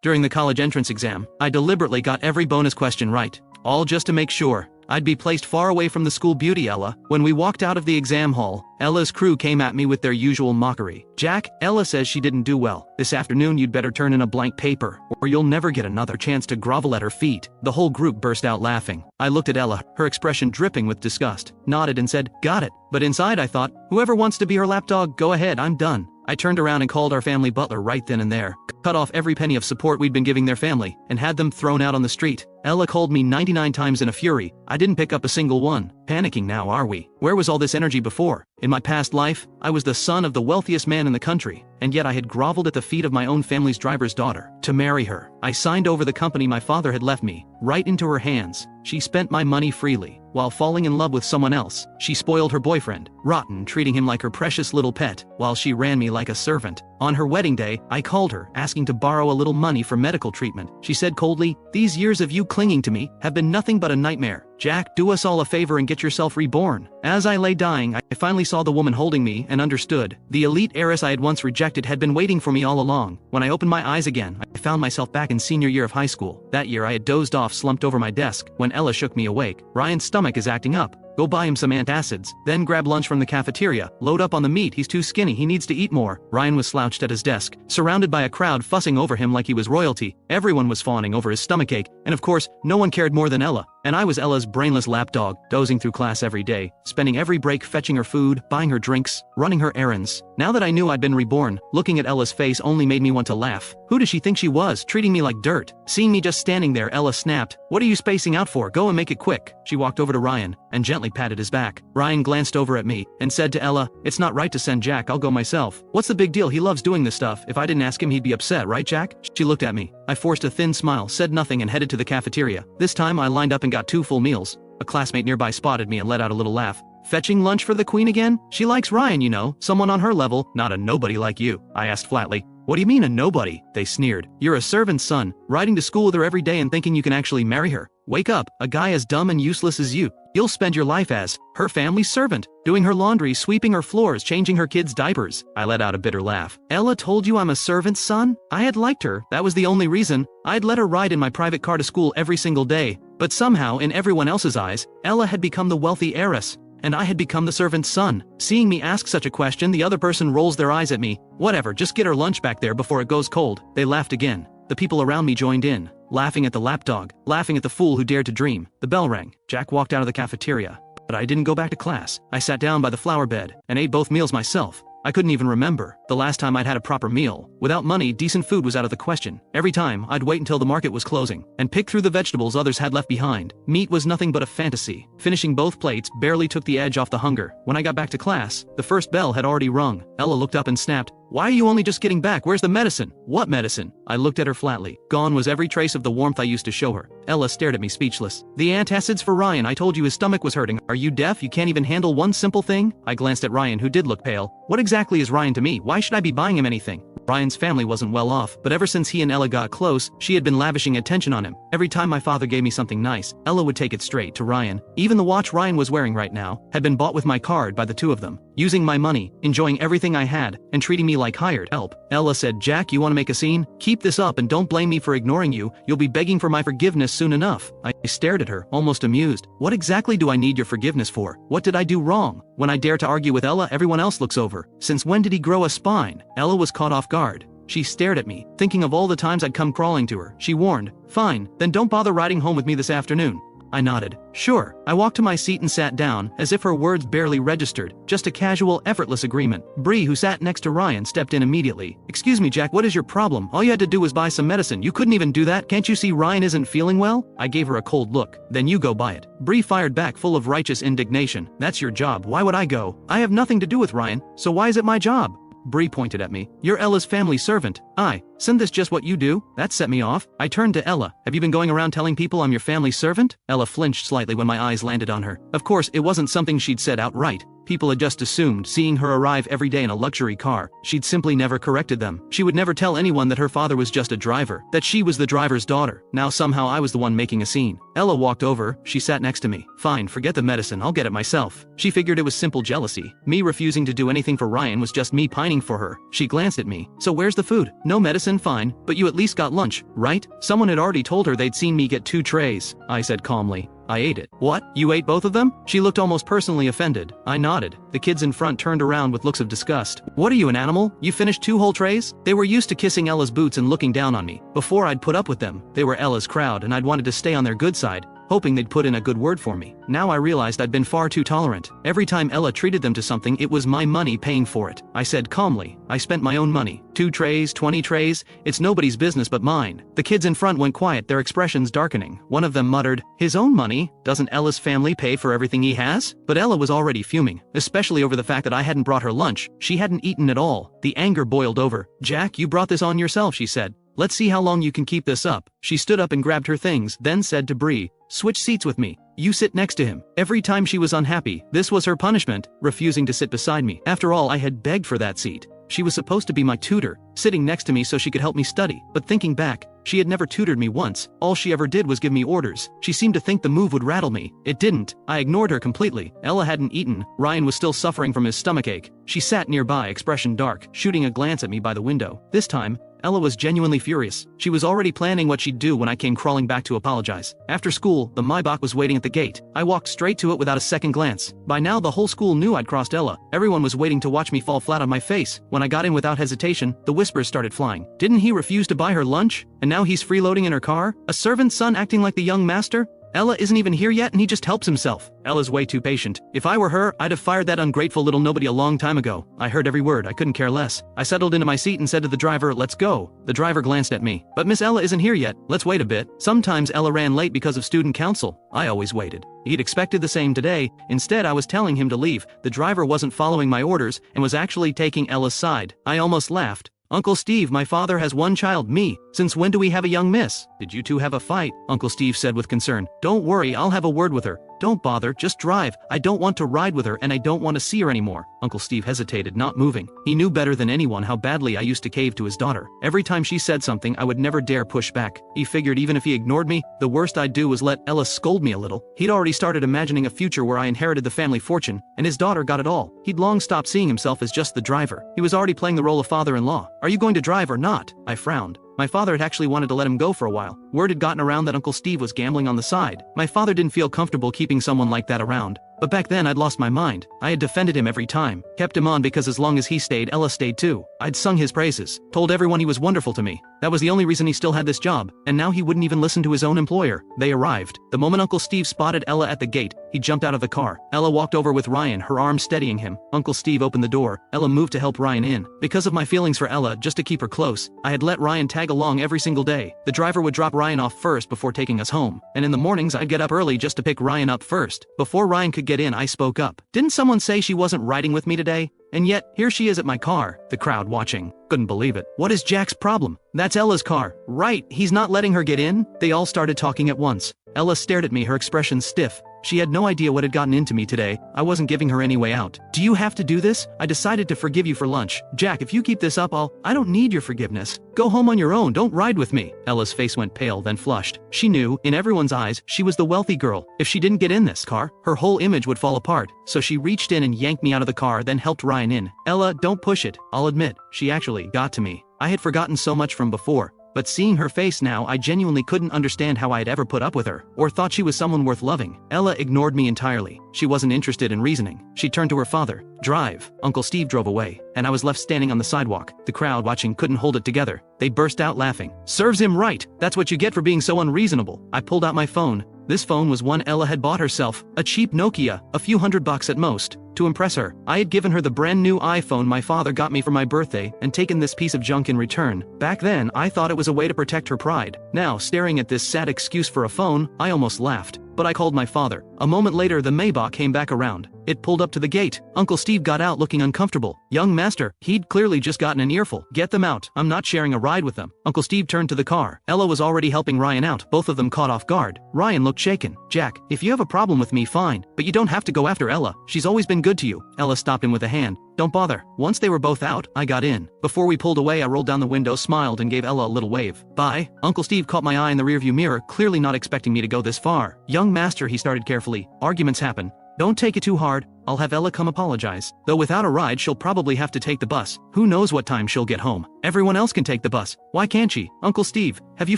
During the college entrance exam, I deliberately got every bonus question right, all just to make sure I'd be placed far away from the school beauty Ella. When we walked out of the exam hall, Ella's crew came at me with their usual mockery. Jack, Ella says she didn't do well. This afternoon you'd better turn in a blank paper, or you'll never get another chance to grovel at her feet. The whole group burst out laughing. I looked at Ella, her expression dripping with disgust, nodded and said, got it. But inside I thought, whoever wants to be her lapdog, go ahead, I'm done. I turned around and called our family butler right then and there, cut off every penny of support we'd been giving their family, and had them thrown out on the street. Ella called me 99 times in a fury. I didn't pick up a single one. Panicking now, are we? Where was all this energy before? In my past life, I was the son of the wealthiest man in the country, and yet I had groveled at the feet of my own family's driver's daughter. To marry her, I signed over the company my father had left me, right into her hands. She spent my money freely, while falling in love with someone else. She spoiled her boyfriend, rotten, treating him like her precious little pet, while she ran me like a servant. On her wedding day, I called her, asking to borrow a little money for medical treatment. She said coldly, these years of you clinging to me have been nothing but a nightmare. Jack, do us all a favor and get yourself reborn. As I lay dying, I finally saw the woman holding me and understood. The elite heiress I had once rejected had been waiting for me all along. When I opened my eyes again, I found myself back in senior year of high school. That year I had dozed off, slumped over my desk, when Ella shook me awake. Ryan's stomach is acting up. Go buy him some antacids, then grab lunch from the cafeteria. Load up on the meat, he's too skinny, he needs to eat more. Ryan was slouched at his desk, surrounded by a crowd fussing over him like he was royalty. Everyone was fawning over his stomachache, and of course, no one cared more than Ella. And I was Ella's brainless lapdog, dozing through class every day, spending every break fetching her food, buying her drinks, running her errands. Now that I knew I'd been reborn, looking at Ella's face only made me want to laugh. Who does she think she was, treating me like dirt? Seeing me just standing there, Ella snapped, what are you spacing out for? Go and make it quick. She walked over to Ryan, and gently patted his back. Ryan glanced over at me, and said to Ella, it's not right to send Jack, I'll go myself. What's the big deal? He loves doing this stuff. If I didn't ask him, he'd be upset, right Jack? She looked at me. I forced a thin smile, said nothing and headed to the cafeteria. This time I lined up and got 2 full meals. A classmate nearby spotted me and let out a little laugh. Fetching lunch for the queen again? She likes Ryan, you know, someone on her level, not a nobody like you. I asked flatly. What do you mean a nobody? They sneered. You're a servant's son, riding to school with her every day and thinking you can actually marry her. Wake up, a guy as dumb and useless as you. You'll spend your life as her family's servant, doing her laundry, sweeping her floors, changing her kids' diapers. I let out a bitter laugh. Ella told you I'm a servant's son? I had liked her, that was the only reason. I'd let her ride in my private car to school every single day. But somehow, in everyone else's eyes, Ella had become the wealthy heiress, and I had become the servant's son. Seeing me ask such a question, the other person rolls their eyes at me. Whatever, just get her lunch back there before it goes cold. They laughed again. The people around me joined in, laughing at the lapdog, laughing at the fool who dared to dream. The bell rang. Jack walked out of the cafeteria. But I didn't go back to class. I sat down by the flower bed and ate both meals myself. I couldn't even remember the last time I'd had a proper meal. Without money, decent food was out of the question. Every time, I'd wait until the market was closing and pick through the vegetables others had left behind. Meat was nothing but a fantasy. Finishing both plates barely took the edge off the hunger. When I got back to class, the first bell had already rung. Ella looked up and snapped, why are you only just getting back? Where's the medicine? What medicine? I looked at her flatly. Gone was every trace of the warmth I used to show her. Ella stared at me speechless. The antacids for Ryan, I told you his stomach was hurting. Are you deaf? You can't even handle one simple thing? I glanced at Ryan, who did look pale. What exactly is Ryan to me? Why should I be buying him anything? Ryan's family wasn't well off, but ever since he and Ella got close, she had been lavishing attention on him. Every time my father gave me something nice, Ella would take it straight to Ryan. Even the watch Ryan was wearing right now had been bought with my card by the two of them, using my money, enjoying everything I had, and treating me like hired help. Ella said, Jack, you want to make a scene? Keep this up and don't blame me for ignoring you. You'll be begging for my forgiveness soon enough. I stared at her, almost amused. What exactly do I need your forgiveness for? What did I do wrong? When I dare to argue with Ella, everyone else looks over. Since when did he grow a spine? Ella was caught off guard. She stared at me, thinking of all the times I'd come crawling to her. She warned, fine, then don't bother riding home with me this afternoon. I nodded. Sure. I walked to my seat and sat down, as if her words barely registered. Just a casual, effortless agreement. Bree, who sat next to Ryan, stepped in immediately. Excuse me, Jack, what is your problem? All you had to do was buy some medicine. You couldn't even do that? Can't you see Ryan isn't feeling well? I gave her a cold look. Then you go buy it. Bree fired back, full of righteous indignation. That's your job. Why would I go? I have nothing to do with Ryan, so why is it my job? Bree pointed at me. You're Ella's family servant. Isn't this just what you do? That set me off. I turned to Ella. Have you been going around telling people I'm your family servant? Ella flinched slightly when my eyes landed on her. Of course, it wasn't something she'd said outright, People had just assumed, seeing her arrive every day in a luxury car, she'd simply never corrected them. She would never tell anyone that her father was just a driver, that she was the driver's daughter. Now somehow I was the one making a scene. Ella walked over, she sat next to me. Fine, forget the medicine, I'll get it myself. She figured it was simple jealousy. Me refusing to do anything for Ryan was just me pining for her. She glanced at me. So where's the food? No medicine, fine, but you at least got lunch, right? Someone had already told her they'd seen me get 2 trays. I said calmly. I ate it. What? You ate both of them? She looked almost personally offended. I nodded. The kids in front turned around with looks of disgust. What are you, an animal? You finished 2 whole trays? They were used to kissing Ella's boots and looking down on me. Before I'd put up with them, they were Ella's crowd and I'd wanted to stay on their good side, hoping they'd put in a good word for me. Now I realized I'd been far too tolerant. Every time Ella treated them to something, it was my money paying for it. I said calmly, I spent my own money. 2 trays, 20 trays, it's nobody's business but mine. The kids in front went quiet, their expressions darkening. One of them muttered, his own money? Doesn't Ella's family pay for everything he has? But Ella was already fuming, especially over the fact that I hadn't brought her lunch. She hadn't eaten at all. The anger boiled over. Jack, you brought this on yourself, she said. Let's see how long you can keep this up. She stood up and grabbed her things, then said to Bree, switch seats with me. You sit next to him. Every time she was unhappy, this was her punishment, refusing to sit beside me. After all, I had begged for that seat. She was supposed to be my tutor, sitting next to me so she could help me study. But thinking back, she had never tutored me once. All she ever did was give me orders. She seemed to think the move would rattle me. It didn't. I ignored her completely. Ella hadn't eaten. Ryan was still suffering from his stomachache. She sat nearby, expression dark, shooting a glance at me by the window. This time, Ella was genuinely furious. She was already planning what she'd do when I came crawling back to apologize. After school, the Maybach was waiting at the gate. I walked straight to it without a second glance. By now the whole school knew I'd crossed Ella. Everyone was waiting to watch me fall flat on my face. When I got in without hesitation, the whispers started flying. Didn't he refuse to buy her lunch? And now he's freeloading in her car? A servant's son acting like the young master? Ella isn't even here yet and he just helps himself. Ella's way too patient. If I were her, I'd have fired that ungrateful little nobody a long time ago. I heard every word, I couldn't care less. I settled into my seat and said to the driver, let's go. The driver glanced at me. But Miss Ella isn't here yet, let's wait a bit. Sometimes Ella ran late because of student council. I always waited. He'd expected the same today. Instead, I was telling him to leave. The driver wasn't following my orders and was actually taking Ella's side. I almost laughed. Uncle Steve, my father has one child, me. Since when do we have a young miss? Did you two have a fight? Uncle Steve said with concern. Don't worry, I'll have a word with her. Don't bother, just drive. I don't want to ride with her and I don't want to see her anymore. Uncle Steve hesitated, not moving. He knew better than anyone how badly I used to cave to his daughter. Every time she said something, I would never dare push back. He figured even if he ignored me, the worst I'd do was let Ella scold me a little. He'd already started imagining a future where I inherited the family fortune, and his daughter got it all. He'd long stopped seeing himself as just the driver. He was already playing the role of father-in-law. Are you going to drive or not? I frowned. My father had actually wanted to let him go for a while. Word had gotten around that Uncle Steve was gambling on the side. My father didn't feel comfortable keeping someone like that around. But back then I'd lost my mind. I had defended him every time. Kept him on because as long as he stayed, Ella stayed too. I'd sung his praises. Told everyone he was wonderful to me. That was the only reason he still had this job. And now he wouldn't even listen to his own employer. They arrived. The moment Uncle Steve spotted Ella at the gate, he jumped out of the car. Ella walked over with Ryan, her arm steadying him. Uncle Steve opened the door. Ella moved to help Ryan in. Because of my feelings for Ella, just to keep her close, I had let Ryan tag along every single day. The driver would drop Ryan off first before taking us home. And in the mornings I'd get up early just to pick Ryan up first. Before Ryan could get in, I spoke up. Didn't someone say she wasn't riding with me today? And yet, here she is at my car. The crowd watching couldn't believe it. What is Jack's problem? That's Ella's car. Right, he's not letting her get in? They all started talking at once. Ella stared at me, her expression stiff. She had no idea what had gotten into me today. I wasn't giving her any way out. Do you have to do this? I decided to forgive you for lunch. Jack, if you keep this up, I don't need your forgiveness. Go home on your own, don't ride with me. Ella's face went pale, then flushed. She knew, in everyone's eyes, she was the wealthy girl. If she didn't get in this car, her whole image would fall apart. So she reached in and yanked me out of the car, then helped Ryan in. Ella, don't push it. I'll admit, she actually got to me. I had forgotten so much from before. But seeing her face now, I genuinely couldn't understand how I had ever put up with her, or thought she was someone worth loving. Ella ignored me entirely. She wasn't interested in reasoning. She turned to her father. Drive. Uncle Steve drove away, and I was left standing on the sidewalk. The crowd watching couldn't hold it together. They burst out laughing. Serves him right. That's what you get for being so unreasonable. I pulled out my phone. This phone was one Ella had bought herself, a cheap Nokia, a few $100 at most. To impress her, I had given her the brand new iPhone my father got me for my birthday and taken this piece of junk in return. Back then, I thought it was a way to protect her pride. Now, staring at this sad excuse for a phone, I almost laughed. But I called my father. A moment later, the Maybach came back around. It pulled up to the gate. Uncle Steve got out looking uncomfortable. Young master, he'd clearly just gotten an earful. Get them out. I'm not sharing a ride with them. Uncle Steve turned to the car. Ella was already helping Ryan out. Both of them caught off guard. Ryan looked shaken. Jack, if you have a problem with me, fine. But you don't have to go after Ella. She's always been good to you. Ella stopped him with a hand. Don't bother. Once they were both out, I got in. Before we pulled away, I rolled down the window, smiled, and gave Ella a little wave. Bye. Uncle Steve caught my eye in the rearview mirror, clearly not expecting me to go this far. Young master, he started carefully. Arguments happen. Don't take it too hard. I'll have Ella come apologize. Though without a ride, she'll probably have to take the bus. Who knows what time she'll get home. Everyone else can take the bus. Why can't she? Uncle Steve, have you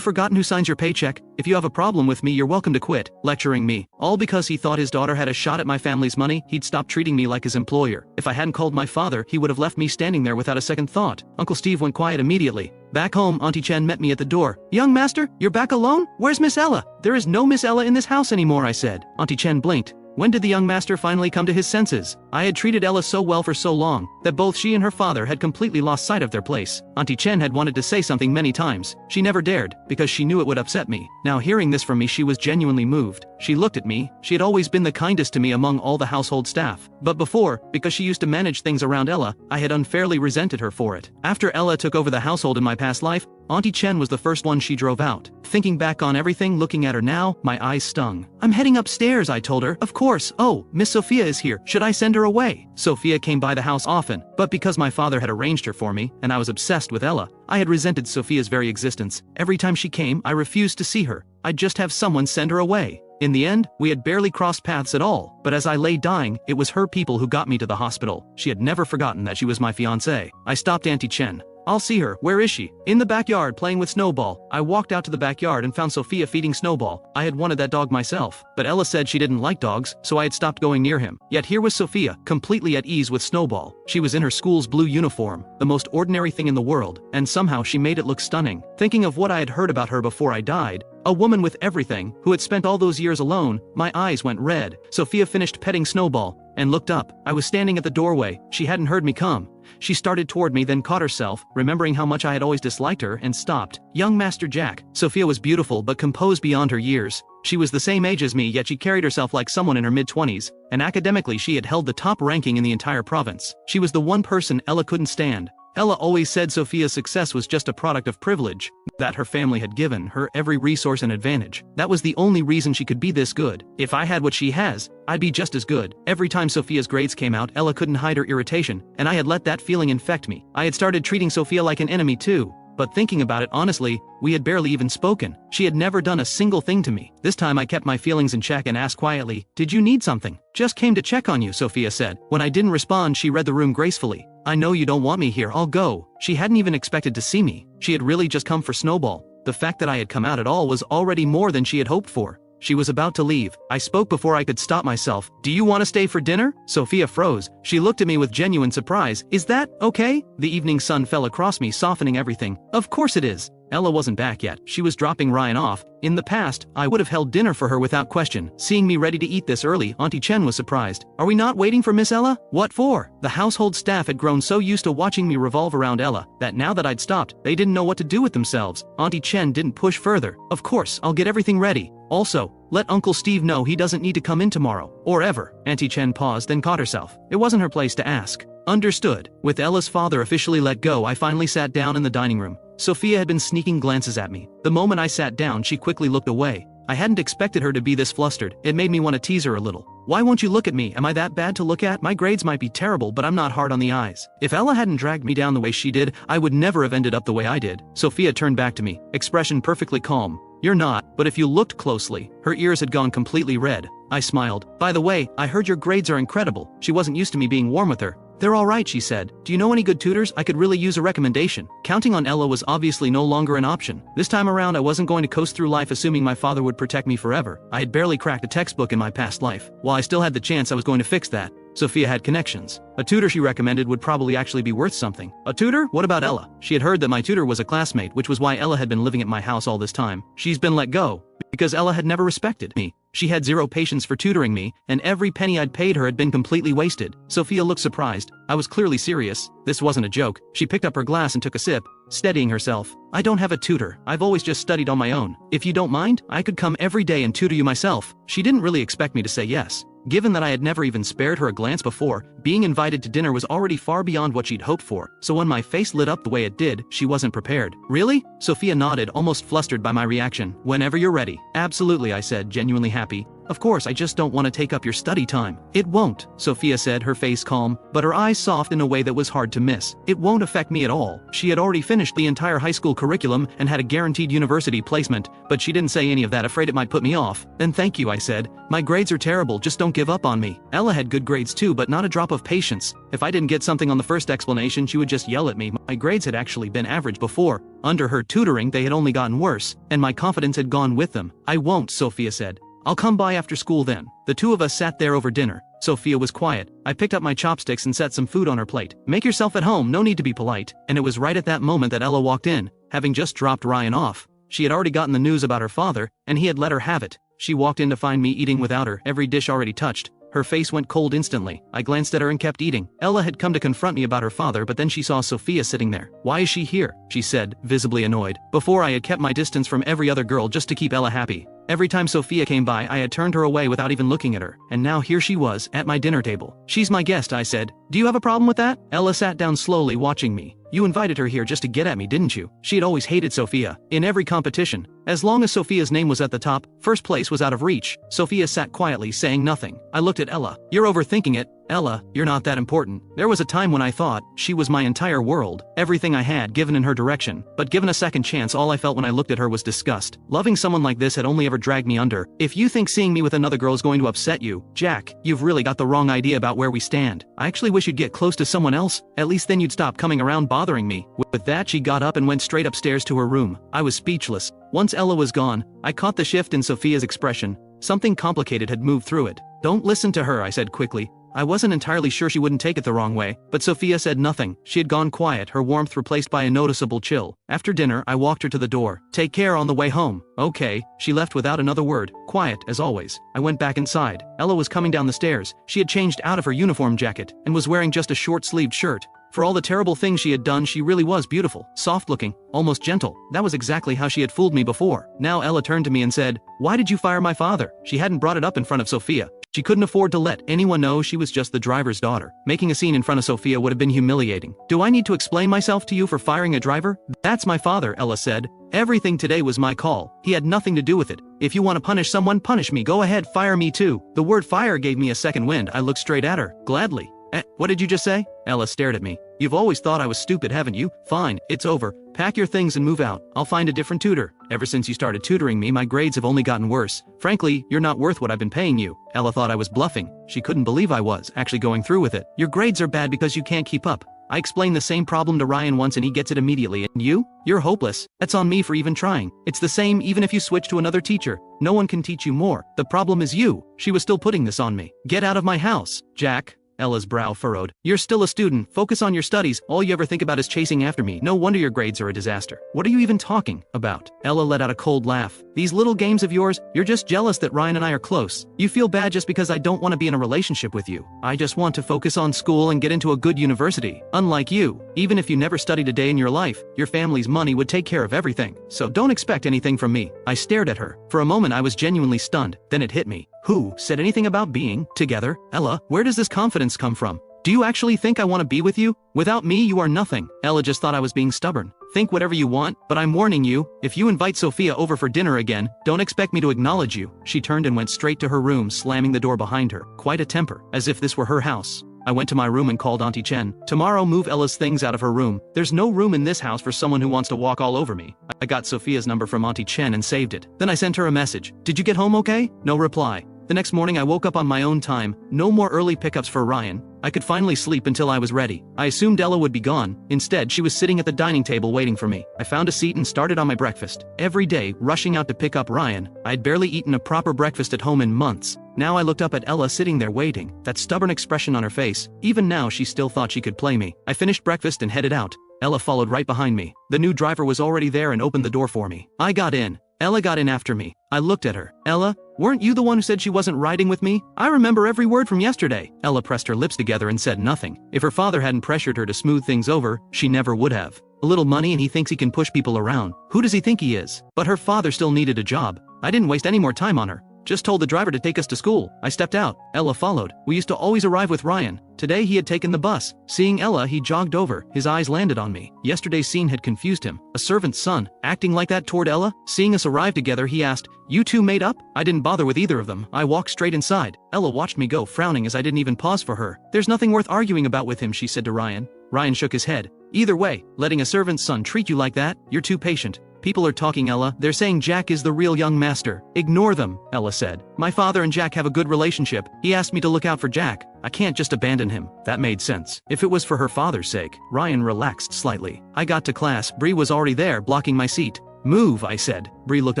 forgotten who signs your paycheck? If you have a problem with me, you're welcome to quit. Lecturing me. All because he thought his daughter had a shot at my family's money, he'd stop treating me like his employer. If I hadn't called my father, he would have left me standing there without a second thought. Uncle Steve went quiet immediately. Back home, Auntie Chen met me at the door. Young master, you're back alone? Where's Miss Ella? There is no Miss Ella in this house anymore, I said. Auntie Chen blinked. When did the young master finally come to his senses? I had treated Ella so well for so long, that both she and her father had completely lost sight of their place. Auntie Chen had wanted to say something many times. She never dared, because she knew it would upset me. Now hearing this from me, she was genuinely moved. She looked at me. She had always been the kindest to me among all the household staff. But before, because she used to manage things around Ella, I had unfairly resented her for it. After Ella took over the household in my past life, Auntie Chen was the first one she drove out. Thinking back on everything, looking at her now, my eyes stung. I'm heading upstairs, I told her. Of course. Oh, Miss Sophia is here. Should I send her away? Sophia came by the house often, but because my father had arranged her for me, and I was obsessed with Ella, I had resented Sophia's very existence. Every time she came, I refused to see her. I'd just have someone send her away. In the end, we had barely crossed paths at all, but as I lay dying, it was her people who got me to the hospital. She had never forgotten that she was my fiancée. I stopped Auntie Chen. I'll see her. Where is she? In the backyard playing with Snowball. I walked out to the backyard and found Sophia feeding Snowball. I had wanted that dog myself, but Ella said she didn't like dogs, so I had stopped going near him. Yet here was Sophia, completely at ease with Snowball. She was in her school's blue uniform, the most ordinary thing in the world, and somehow she made it look stunning. Thinking of what I had heard about her before I died, a woman with everything, who had spent all those years alone, my eyes went red. Sophia finished petting Snowball, and looked up. I was standing at the doorway. She hadn't heard me come. She started toward me, then caught herself, remembering how much I had always disliked her, and stopped. Young Master Jack. Sophia was beautiful but composed beyond her years. She was the same age as me, yet she carried herself like someone in her mid-20s, and academically she had held the top ranking in the entire province. She was the one person Ella couldn't stand. Ella always said Sophia's success was just a product of privilege, that her family had given her every resource and advantage. That was the only reason she could be this good. If I had what she has, I'd be just as good. Every time Sophia's grades came out, Ella couldn't hide her irritation, and I had let that feeling infect me. I had started treating Sophia like an enemy too. But thinking about it honestly, we had barely even spoken. She had never done a single thing to me. This time I kept my feelings in check and asked quietly, "Did you need something?" "Just came to check on you," Sophia said. When I didn't respond, she read the room gracefully. "I know you don't want me here, I'll go." She hadn't even expected to see me. She had really just come for Snowball. The fact that I had come out at all was already more than she had hoped for. She was about to leave. I spoke before I could stop myself. "Do you want to stay for dinner?" Sophia froze. She looked at me with genuine surprise. "Is that okay?" The evening sun fell across me, softening everything. "Of course it is." Ella wasn't back yet. She was dropping Ryan off. In the past, I would have held dinner for her without question. Seeing me ready to eat this early, Auntie Chen was surprised. "Are we not waiting for Miss Ella?" "What for?" The household staff had grown so used to watching me revolve around Ella, that now that I'd stopped, they didn't know what to do with themselves. Auntie Chen didn't push further. "Of course, I'll get everything ready. Also, let Uncle Steve know he doesn't need to come in tomorrow. Or ever." Auntie Chen paused, then caught herself. It wasn't her place to ask. Understood. With Ella's father officially let go, I finally sat down in the dining room. Sophia had been sneaking glances at me. The moment I sat down, she quickly looked away. I hadn't expected her to be this flustered. It made me want to tease her a little. "Why won't you look at me? Am I that bad to look at? My grades might be terrible, but I'm not hard on the eyes. If Ella hadn't dragged me down the way she did, I would never have ended up the way I did." Sophia turned back to me, expression perfectly calm. "You're not, but if you looked closely." Her ears had gone completely red. I smiled. "By the way, I heard your grades are incredible." She wasn't used to me being warm with her. "They're all right," she said. "Do you know any good tutors? I could really use a recommendation." Counting on Ella was obviously no longer an option. This time around, I wasn't going to coast through life assuming my father would protect me forever. I had barely cracked a textbook in my past life. While I still had the chance, I was going to fix that. Sophia had connections. A tutor she recommended would probably actually be worth something. A tutor? What about Ella? She had heard that my tutor was a classmate, which was why Ella had been living at my house all this time. She's been let go because Ella had never respected me. She had zero patience for tutoring me, and every penny I'd paid her had been completely wasted. Sophia looked surprised. I was clearly serious. This wasn't a joke. She picked up her glass and took a sip, steadying herself. "I don't have a tutor. I've always just studied on my own. If you don't mind, I could come every day and tutor you myself." She didn't really expect me to say yes. Given that I had never even spared her a glance before, being invited to dinner was already far beyond what she'd hoped for, so when my face lit up the way it did, she wasn't prepared. Really? Sophia nodded, almost flustered by my reaction. Whenever you're ready. Absolutely, I said, genuinely happy. Of course, I just don't want to take up your study time. It won't, Sophia said, her face calm, but her eyes soft in a way that was hard to miss. It won't affect me at all. She had already finished the entire high school curriculum and had a guaranteed university placement, but she didn't say any of that, afraid it might put me off. Then thank you, I said. My grades are terrible, just don't give up on me. Ella had good grades too, but not a drop of patience. If I didn't get something on the first explanation, she would just yell at me. My grades had actually been average before. Under her tutoring, they had only gotten worse, and my confidence had gone with them. I won't, Sophia said. I'll come by after school then. The two of us sat there over dinner. Sophia was quiet. I picked up my chopsticks and set some food on her plate. Make yourself at home, no need to be polite. And it was right at that moment that Ella walked in, having just dropped Ryan off. She had already gotten the news about her father, and he had let her have it. She walked in to find me eating without her, every dish already touched. Her face went cold instantly. I glanced at her and kept eating. Ella had come to confront me about her father, but then she saw Sophia sitting there. Why is she here? She said, visibly annoyed. Before, I had kept my distance from every other girl just to keep Ella happy. Every time Sophia came by, I had turned her away without even looking at her, and now here she was, at my dinner table. She's my guest, I said. Do you have a problem with that? Ella sat down slowly, watching me. You invited her here just to get at me, didn't you? She had always hated Sophia. In every competition, as long as Sophia's name was at the top, first place was out of reach. Sophia sat quietly, saying nothing. I looked at Ella. You're overthinking it. Ella, you're not that important. There was a time when I thought she was my entire world, everything I had given in her direction, but given a second chance, all I felt when I looked at her was disgust. Loving someone like this had only ever dragged me under. If you think seeing me with another girl is going to upset you, Jack, you've really got the wrong idea about where we stand. I actually wish you'd get close to someone else, at least then you'd stop coming around bothering me. With that, she got up and went straight upstairs to her room. I was speechless. Once Ella was gone, I caught the shift in Sophia's expression. Something complicated had moved through it. Don't listen to her, I said quickly. I wasn't entirely sure she wouldn't take it the wrong way, but Sophia said nothing. She had gone quiet, her warmth replaced by a noticeable chill. After dinner, I walked her to the door. Take care on the way home. Okay. She left without another word, quiet as always. I went back inside. Ella was coming down the stairs. She had changed out of her uniform jacket and was wearing just a short-sleeved shirt. For all the terrible things she had done, she really was beautiful, soft-looking, almost gentle. That was exactly how she had fooled me before. Now Ella turned to me and said, "Why did you fire my father?" She hadn't brought it up in front of Sophia. She couldn't afford to let anyone know she was just the driver's daughter. Making a scene in front of Sophia would have been humiliating. Do I need to explain myself to you for firing a driver? That's my father, Ella said. Everything today was my call. He had nothing to do with it. If you want to punish someone, punish me. Go ahead, fire me too. The word fire gave me a second wind. I looked straight at her. Gladly. What did you just say? Ella stared at me. You've always thought I was stupid, haven't you? Fine, it's over. Pack your things and move out. I'll find a different tutor. Ever since you started tutoring me, my grades have only gotten worse. Frankly, you're not worth what I've been paying you. Ella thought I was bluffing. She couldn't believe I was actually going through with it. Your grades are bad because you can't keep up. I explained the same problem to Ryan once and he gets it immediately. And you? You're hopeless. That's on me for even trying. It's the same even if you switch to another teacher. No one can teach you more. The problem is you. She was still putting this on me. Get out of my house, Jack. Ella's brow furrowed. You're still a student. Focus on your studies. All you ever think about is chasing after me. No wonder your grades are a disaster. What are you even talking about? Ella let out a cold laugh. These little games of yours, you're just jealous that Ryan and I are close. You feel bad just because I don't want to be in a relationship with you. I just want to focus on school and get into a good university. Unlike you, even if you never studied a day in your life, your family's money would take care of everything. So don't expect anything from me. I stared at her. For a moment I was genuinely stunned. Then it hit me. Who said anything about being together? Ella, where does this confidence come from? Do you actually think I want to be with you? Without me, you are nothing. Ella just thought I was being stubborn. Think whatever you want, but I'm warning you, if you invite Sophia over for dinner again, don't expect me to acknowledge you. She turned and went straight to her room, slamming the door behind her. Quite a temper, as if this were her house. I went to my room and called Auntie Chen. Tomorrow move Ella's things out of her room. There's no room in this house for someone who wants to walk all over me. I got Sophia's number from Auntie Chen and saved it. Then I sent her a message. Did you get home okay? No reply. The next morning I woke up on my own time. No more early pickups for Ryan. I could finally sleep until I was ready. I assumed Ella would be gone. Instead, she was sitting at the dining table waiting for me. I found a seat and started on my breakfast. Every day, rushing out to pick up Ryan. I had barely eaten a proper breakfast at home in months. Now I looked up at Ella sitting there waiting, that stubborn expression on her face. Even now she still thought she could play me. I finished breakfast and headed out. Ella followed right behind me. The new driver was already there and opened the door for me. I got in. Ella got in after me. I looked at her. Ella, weren't you the one who said she wasn't riding with me? I remember every word from yesterday. Ella pressed her lips together and said nothing. If her father hadn't pressured her to smooth things over, she never would have. A little money and he thinks he can push people around. Who does he think he is? But her father still needed a job. I didn't waste any more time on her. Just told the driver to take us to school. I stepped out. Ella followed. We used to always arrive with Ryan. Today he had taken the bus. Seeing Ella, he jogged over. His eyes landed on me. Yesterday's scene had confused him. A servant's son, acting like that toward Ella? Seeing us arrive together, he asked, "You two made up?" I didn't bother with either of them. I walked straight inside. Ella watched me go, frowning as I didn't even pause for her. "There's nothing worth arguing about with him," she said to Ryan. Ryan shook his head. "Either way, letting a servant's son treat you like that, you're too patient." "People are talking, Ella. They're saying Jack is the real young master." "Ignore them," Ella said. "My father and Jack have a good relationship. He asked me to look out for Jack. I can't just abandon him." That made sense. If it was for her father's sake. Ryan relaxed slightly. I got to class. Bree was already there, blocking my seat. "Move," I said. Bree looked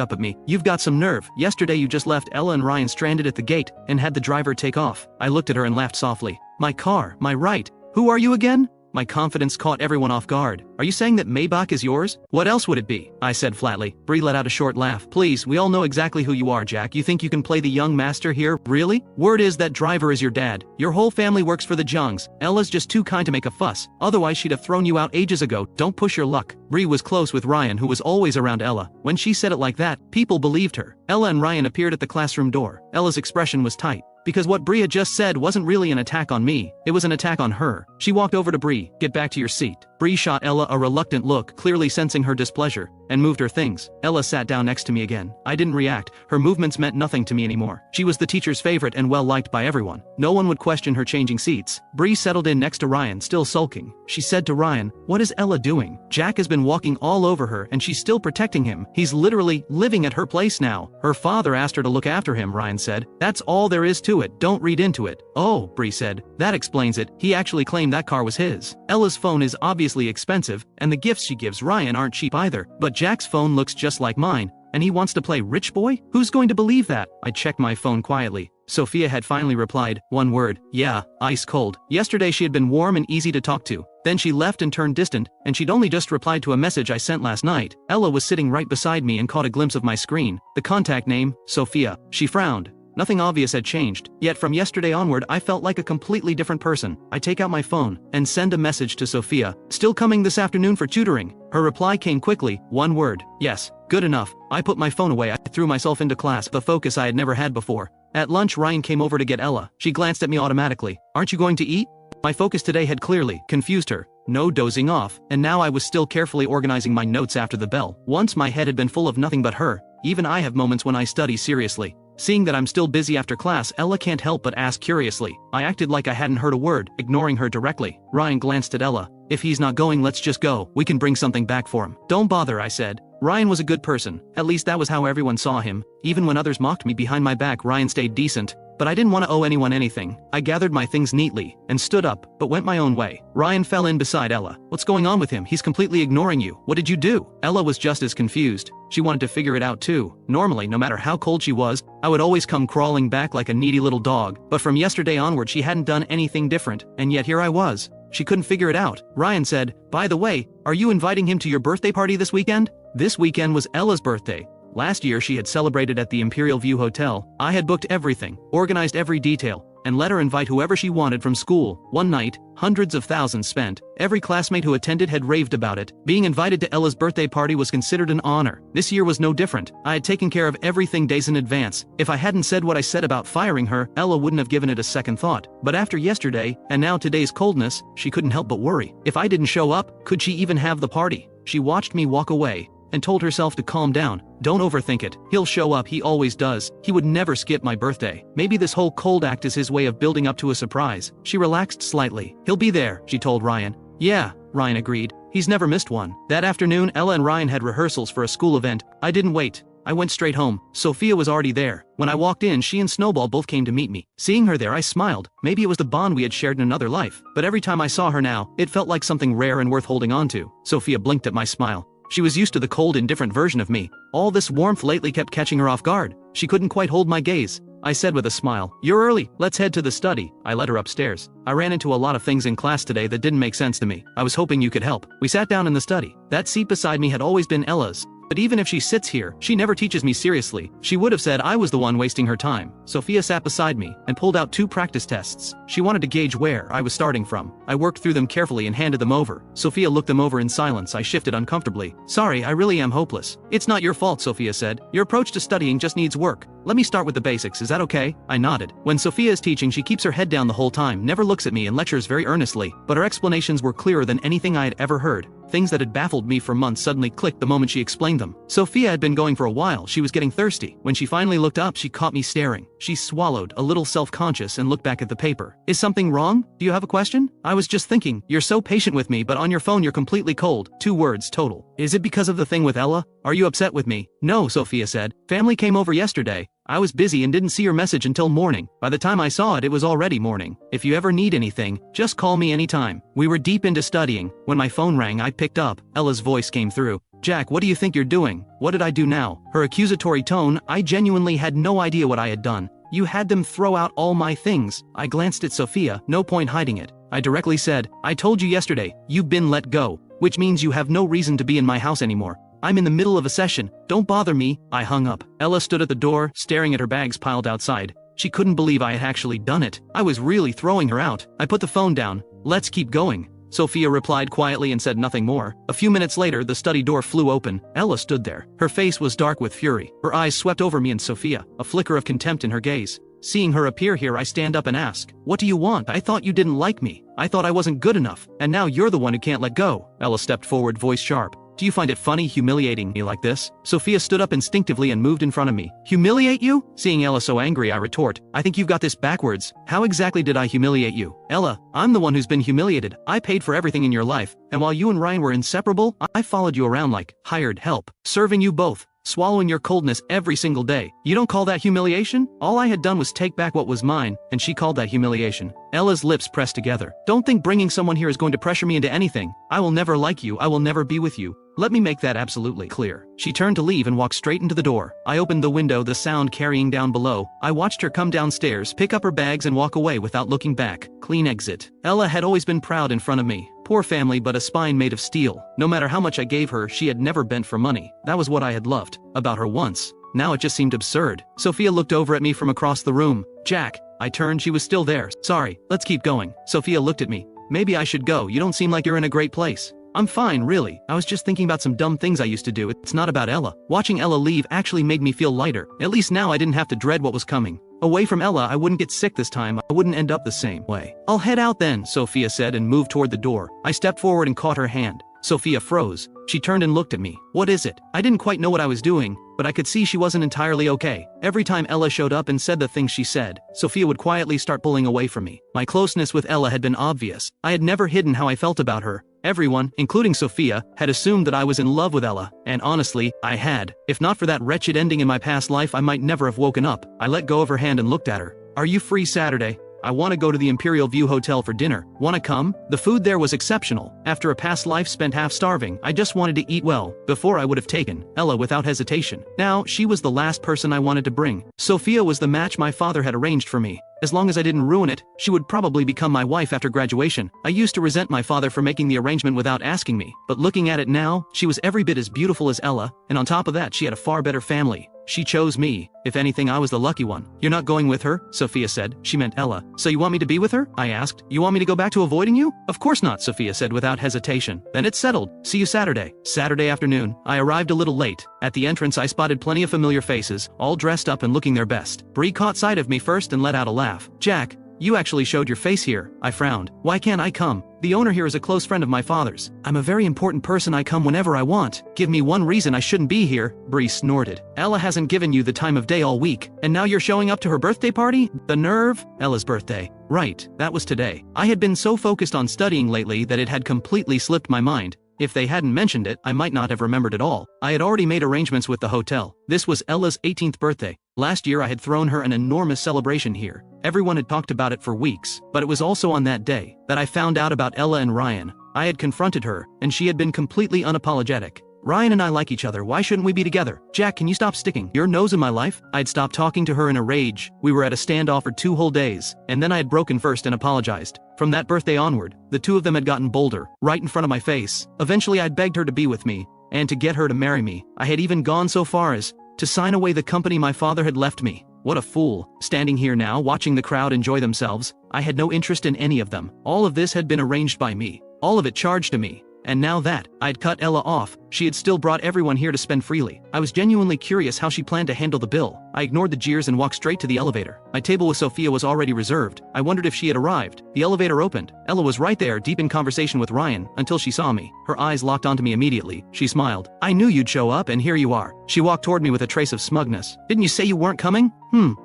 up at me. "You've got some nerve. Yesterday you just left Ella and Ryan stranded at the gate and had the driver take off." I looked at her and laughed softly. "My car, my right. Who are you again?" My confidence caught everyone off guard. "Are you saying that Maybach is yours?" "What else would it be?" I said flatly. Bree let out a short laugh. "Please, we all know exactly who you are, Jack. You think you can play the young master here? Really? Word is that driver is your dad. Your whole family works for the Jiangs. Ella's just too kind to make a fuss. Otherwise she'd have thrown you out ages ago. Don't push your luck." Bree was close with Ryan, who was always around Ella. When she said it like that, people believed her. Ella and Ryan appeared at the classroom door. Ella's expression was tight. Because what Bree had just said wasn't really an attack on me, it was an attack on her. She walked over to Bree. "Get back to your seat." Bree shot Ella a reluctant look, clearly sensing her displeasure, and moved her things. Ella sat down next to me again. I didn't react. Her movements meant nothing to me anymore. She was the teacher's favorite and well-liked by everyone. No one would question her changing seats. Bree settled in next to Ryan, still sulking. She said to Ryan, "What is Ella doing? Jack has been walking all over her and she's still protecting him. He's literally living at her place now. Her father asked her to look after him," Ryan said. "That's all there is to it. Don't read into it." "Oh," Bree said. "That explains it. He actually claimed that car was his." Ella's phone is obviously expensive, and the gifts she gives Ryan aren't cheap either, but Jack's phone looks just like mine, and he wants to play rich boy? Who's going to believe that? I checked my phone quietly. Sophia had finally replied, one word, "Yeah, ice cold." Yesterday she had been warm and easy to talk to. Then she left and turned distant, and she'd only just replied to a message I sent last night. Ella was sitting right beside me and caught a glimpse of my screen. The contact name, Sophia. She frowned. Nothing obvious had changed, yet from yesterday onward I felt like a completely different person. I take out my phone and send a message to Sophia. "Still coming this afternoon for tutoring?" Her reply came quickly, one word, "Yes." Good enough. I put my phone away. I threw myself into class, the focus I had never had before. At lunch Ryan came over to get Ella. She glanced at me automatically. "Aren't you going to eat?" My focus today had clearly confused her. No dozing off, and now I was still carefully organizing my notes after the bell. Once my head had been full of nothing but her. Even I have moments when I study seriously. Seeing that I'm still busy after class, Ella can't help but ask curiously. I acted like I hadn't heard a word, ignoring her directly. Ryan glanced at Ella. "If he's not going, let's just go. We can bring something back for him." "Don't bother," I said. Ryan was a good person. At least that was how everyone saw him. Even when others mocked me behind my back, Ryan stayed decent. But I didn't want to owe anyone anything. I gathered my things neatly and stood up, but went my own way. Ryan fell in beside Ella. "What's going on with him? He's completely ignoring you. What did you do?" Ella was just as confused. She wanted to figure it out too. Normally, no matter how cold she was, I would always come crawling back like a needy little dog. But from yesterday onward she hadn't done anything different, and yet here I was. She couldn't figure it out. Ryan said, "By the way, are you inviting him to your birthday party this weekend?" This weekend was Ella's birthday. Last year she had celebrated at the Imperial View Hotel. I had booked everything, organized every detail, and let her invite whoever she wanted from school. One night, hundreds of thousands spent. Every classmate who attended had raved about it. Being invited to Ella's birthday party was considered an honor. This year was no different. I had taken care of everything days in advance. If I hadn't said what I said about firing her, Ella wouldn't have given it a second thought. But after yesterday, and now today's coldness, she couldn't help but worry. If I didn't show up, could she even have the party? She watched me walk away and told herself to calm down. Don't overthink it. He'll show up, he always does. He would never skip my birthday. Maybe this whole cold act is his way of building up to a surprise. She relaxed slightly. "He'll be there," she told Ryan. "Yeah," Ryan agreed. He's never missed one. That afternoon, Ella and Ryan had rehearsals for a school event. I didn't wait. I went straight home. Sophia was already there. When I walked in, she and Snowball both came to meet me. Seeing her there, I smiled. Maybe it was the bond we had shared in another life. But every time I saw her now, it felt like something rare and worth holding on to. Sophia blinked at my smile. She was used to the cold, indifferent version of me. All this warmth lately kept catching her off guard. She couldn't quite hold my gaze. I said with a smile, "You're early. Let's head to the study." I led her upstairs. I ran into a lot of things in class today that didn't make sense to me. I was hoping you could help. We sat down in the study. That seat beside me had always been Ella's. But even if she sits here, she never teaches me seriously. She would have said I was the one wasting her time. Sophia sat beside me and pulled out 2 practice tests. She wanted to gauge where I was starting from. I worked through them carefully and handed them over. Sophia looked them over in silence. I shifted uncomfortably. Sorry, I really am hopeless. It's not your fault, Sophia said. Your approach to studying just needs work. Let me start with the basics, is that okay? I nodded. When Sophia is teaching, she keeps her head down the whole time, never looks at me and lectures very earnestly, but her explanations were clearer than anything I had ever heard. Things that had baffled me for months suddenly clicked the moment she explained them. Sophia had been going for a while. She was getting thirsty. When she finally looked up, she caught me staring. She swallowed, a little self-conscious, and looked back at the paper. Is something wrong? Do you have a question? I was just thinking, you're so patient with me, but on your phone you're completely cold. 2 words total. Is it because of the thing with Ella? Are you upset with me? No, Sophia said. Family came over yesterday. I was busy and didn't see your message until morning. By the time I saw it, it was already morning. If you ever need anything, just call me anytime. We were deep into studying. When my phone rang, I picked up. Ella's voice came through. Jack, what do you think you're doing? What did I do now? Her accusatory tone, I genuinely had no idea what I had done. You had them throw out all my things. I glanced at Sophia, no point hiding it. I directly said, I told you yesterday, you've been let go, which means you have no reason to be in my house anymore. I'm in the middle of a session. Don't bother me. I hung up. Ella stood at the door, staring at her bags piled outside. She couldn't believe I had actually done it. I was really throwing her out. I put the phone down. Let's keep going. Sophia replied quietly and said nothing more. A few minutes later, the study door flew open. Ella stood there. Her face was dark with fury. Her eyes swept over me and Sophia, a flicker of contempt in her gaze. Seeing her appear here, I stand up and ask, what do you want? I thought you didn't like me. I thought I wasn't good enough. And now you're the one who can't let go. Ella stepped forward, voice sharp. Do you find it funny humiliating me like this? Sophia stood up instinctively and moved in front of me. Humiliate you? Seeing Ella so angry, I retort. I think you've got this backwards. How exactly did I humiliate you? Ella, I'm the one who's been humiliated. I paid for everything in your life, and while you and Ryan were inseparable, I followed you around like hired help, serving you both, swallowing your coldness every single day. You don't call that humiliation? All I had done was take back what was mine, and she called that humiliation. Ella's lips pressed together. Don't think bringing someone here is going to pressure me into anything. I will never like you. I will never be with you. Let me make that absolutely clear. She turned to leave and walked straight into the door. I opened the window, the sound carrying down below. I watched her come downstairs, pick up her bags and walk away without looking back. Clean exit. Ella had always been proud in front of me. Poor family, but a spine made of steel. No matter how much I gave her, she had never bent for money. That was what I had loved about her once. Now it just seemed absurd. Sophia looked over at me from across the room. Jack. I turned, she was still there. Sorry, let's keep going. Sophia looked at me. Maybe I should go, you don't seem like you're in a great place. I'm fine, really. I was just thinking about some dumb things I used to do. It's not about Ella. Watching Ella leave actually made me feel lighter. At least now I didn't have to dread what was coming. Away from Ella, I wouldn't get sick this time. I wouldn't end up the same way. I'll head out then, Sophia said and moved toward the door. I stepped forward and caught her hand. Sophia froze. She turned and looked at me. What is it? I didn't quite know what I was doing, but I could see she wasn't entirely okay. Every time Ella showed up and said the things she said, Sophia would quietly start pulling away from me. My closeness with Ella had been obvious. I had never hidden how I felt about her. Everyone, including Sophia, had assumed that I was in love with Ella, and honestly, I had. If not for that wretched ending in my past life, I might never have woken up. I let go of her hand and looked at her. Are you free Saturday? I want to go to the Imperial View Hotel for dinner. Want to come? The food there was exceptional. After a past life spent half starving, I just wanted to eat well. Before I would have taken Ella without hesitation. Now, she was the last person I wanted to bring. Sophia was the match my father had arranged for me. As long as I didn't ruin it, she would probably become my wife after graduation. I used to resent my father for making the arrangement without asking me, but looking at it now, she was every bit as beautiful as Ella, and on top of that she had a far better family. She chose me. If anything, I was the lucky one. You're not going with her? Sophia said. She meant Ella. So you want me to be with her? I asked. You want me to go back to avoiding you? Of course not, Sophia said without hesitation. Then it's settled. See you Saturday. Saturday afternoon. I arrived a little late. At the entrance I spotted plenty of familiar faces, all dressed up and looking their best. Bree caught sight of me first and let out a laugh. Jack, you actually showed your face here. I frowned. Why can't I come? The owner here is a close friend of my father's. I'm a very important person. I come whenever I want. Give me one reason I shouldn't be here. Bree snorted. Ella hasn't given you the time of day all week, and now you're showing up to her birthday party? The nerve? Ella's birthday. Right, that was today. I had been so focused on studying lately that it had completely slipped my mind. If they hadn't mentioned it, I might not have remembered it all. I had already made arrangements with the hotel. This was Ella's 18th birthday. Last year I had thrown her an enormous celebration here. Everyone had talked about it for weeks, but it was also on that day that I found out about Ella and Ryan. I had confronted her, and she had been completely unapologetic. Ryan and I like each other, why shouldn't we be together? Jack, can you stop sticking your nose in my life? I'd stopped talking to her in a rage. We were at a standoff for 2 whole days, and then I had broken first and apologized. From that birthday onward, the two of them had gotten bolder, right in front of my face. Eventually I'd begged her to be with me, and to get her to marry me. I had even gone so far as to sign away the company my father had left me. What a fool. Standing here now, watching the crowd enjoy themselves, I had no interest in any of them. All of this had been arranged by me. All of it charged to me. And now that I'd cut Ella off, she had still brought everyone here to spend freely. I was genuinely curious how she planned to handle the bill. I ignored the jeers and walked straight to the elevator. My table with Sophia was already reserved. I wondered if she had arrived. The elevator opened. Ella was right there, deep in conversation with Ryan, until she saw me. Her eyes locked onto me immediately. She smiled. I knew you'd show up, and here you are. She walked toward me with a trace of smugness. Didn't you say you weren't coming?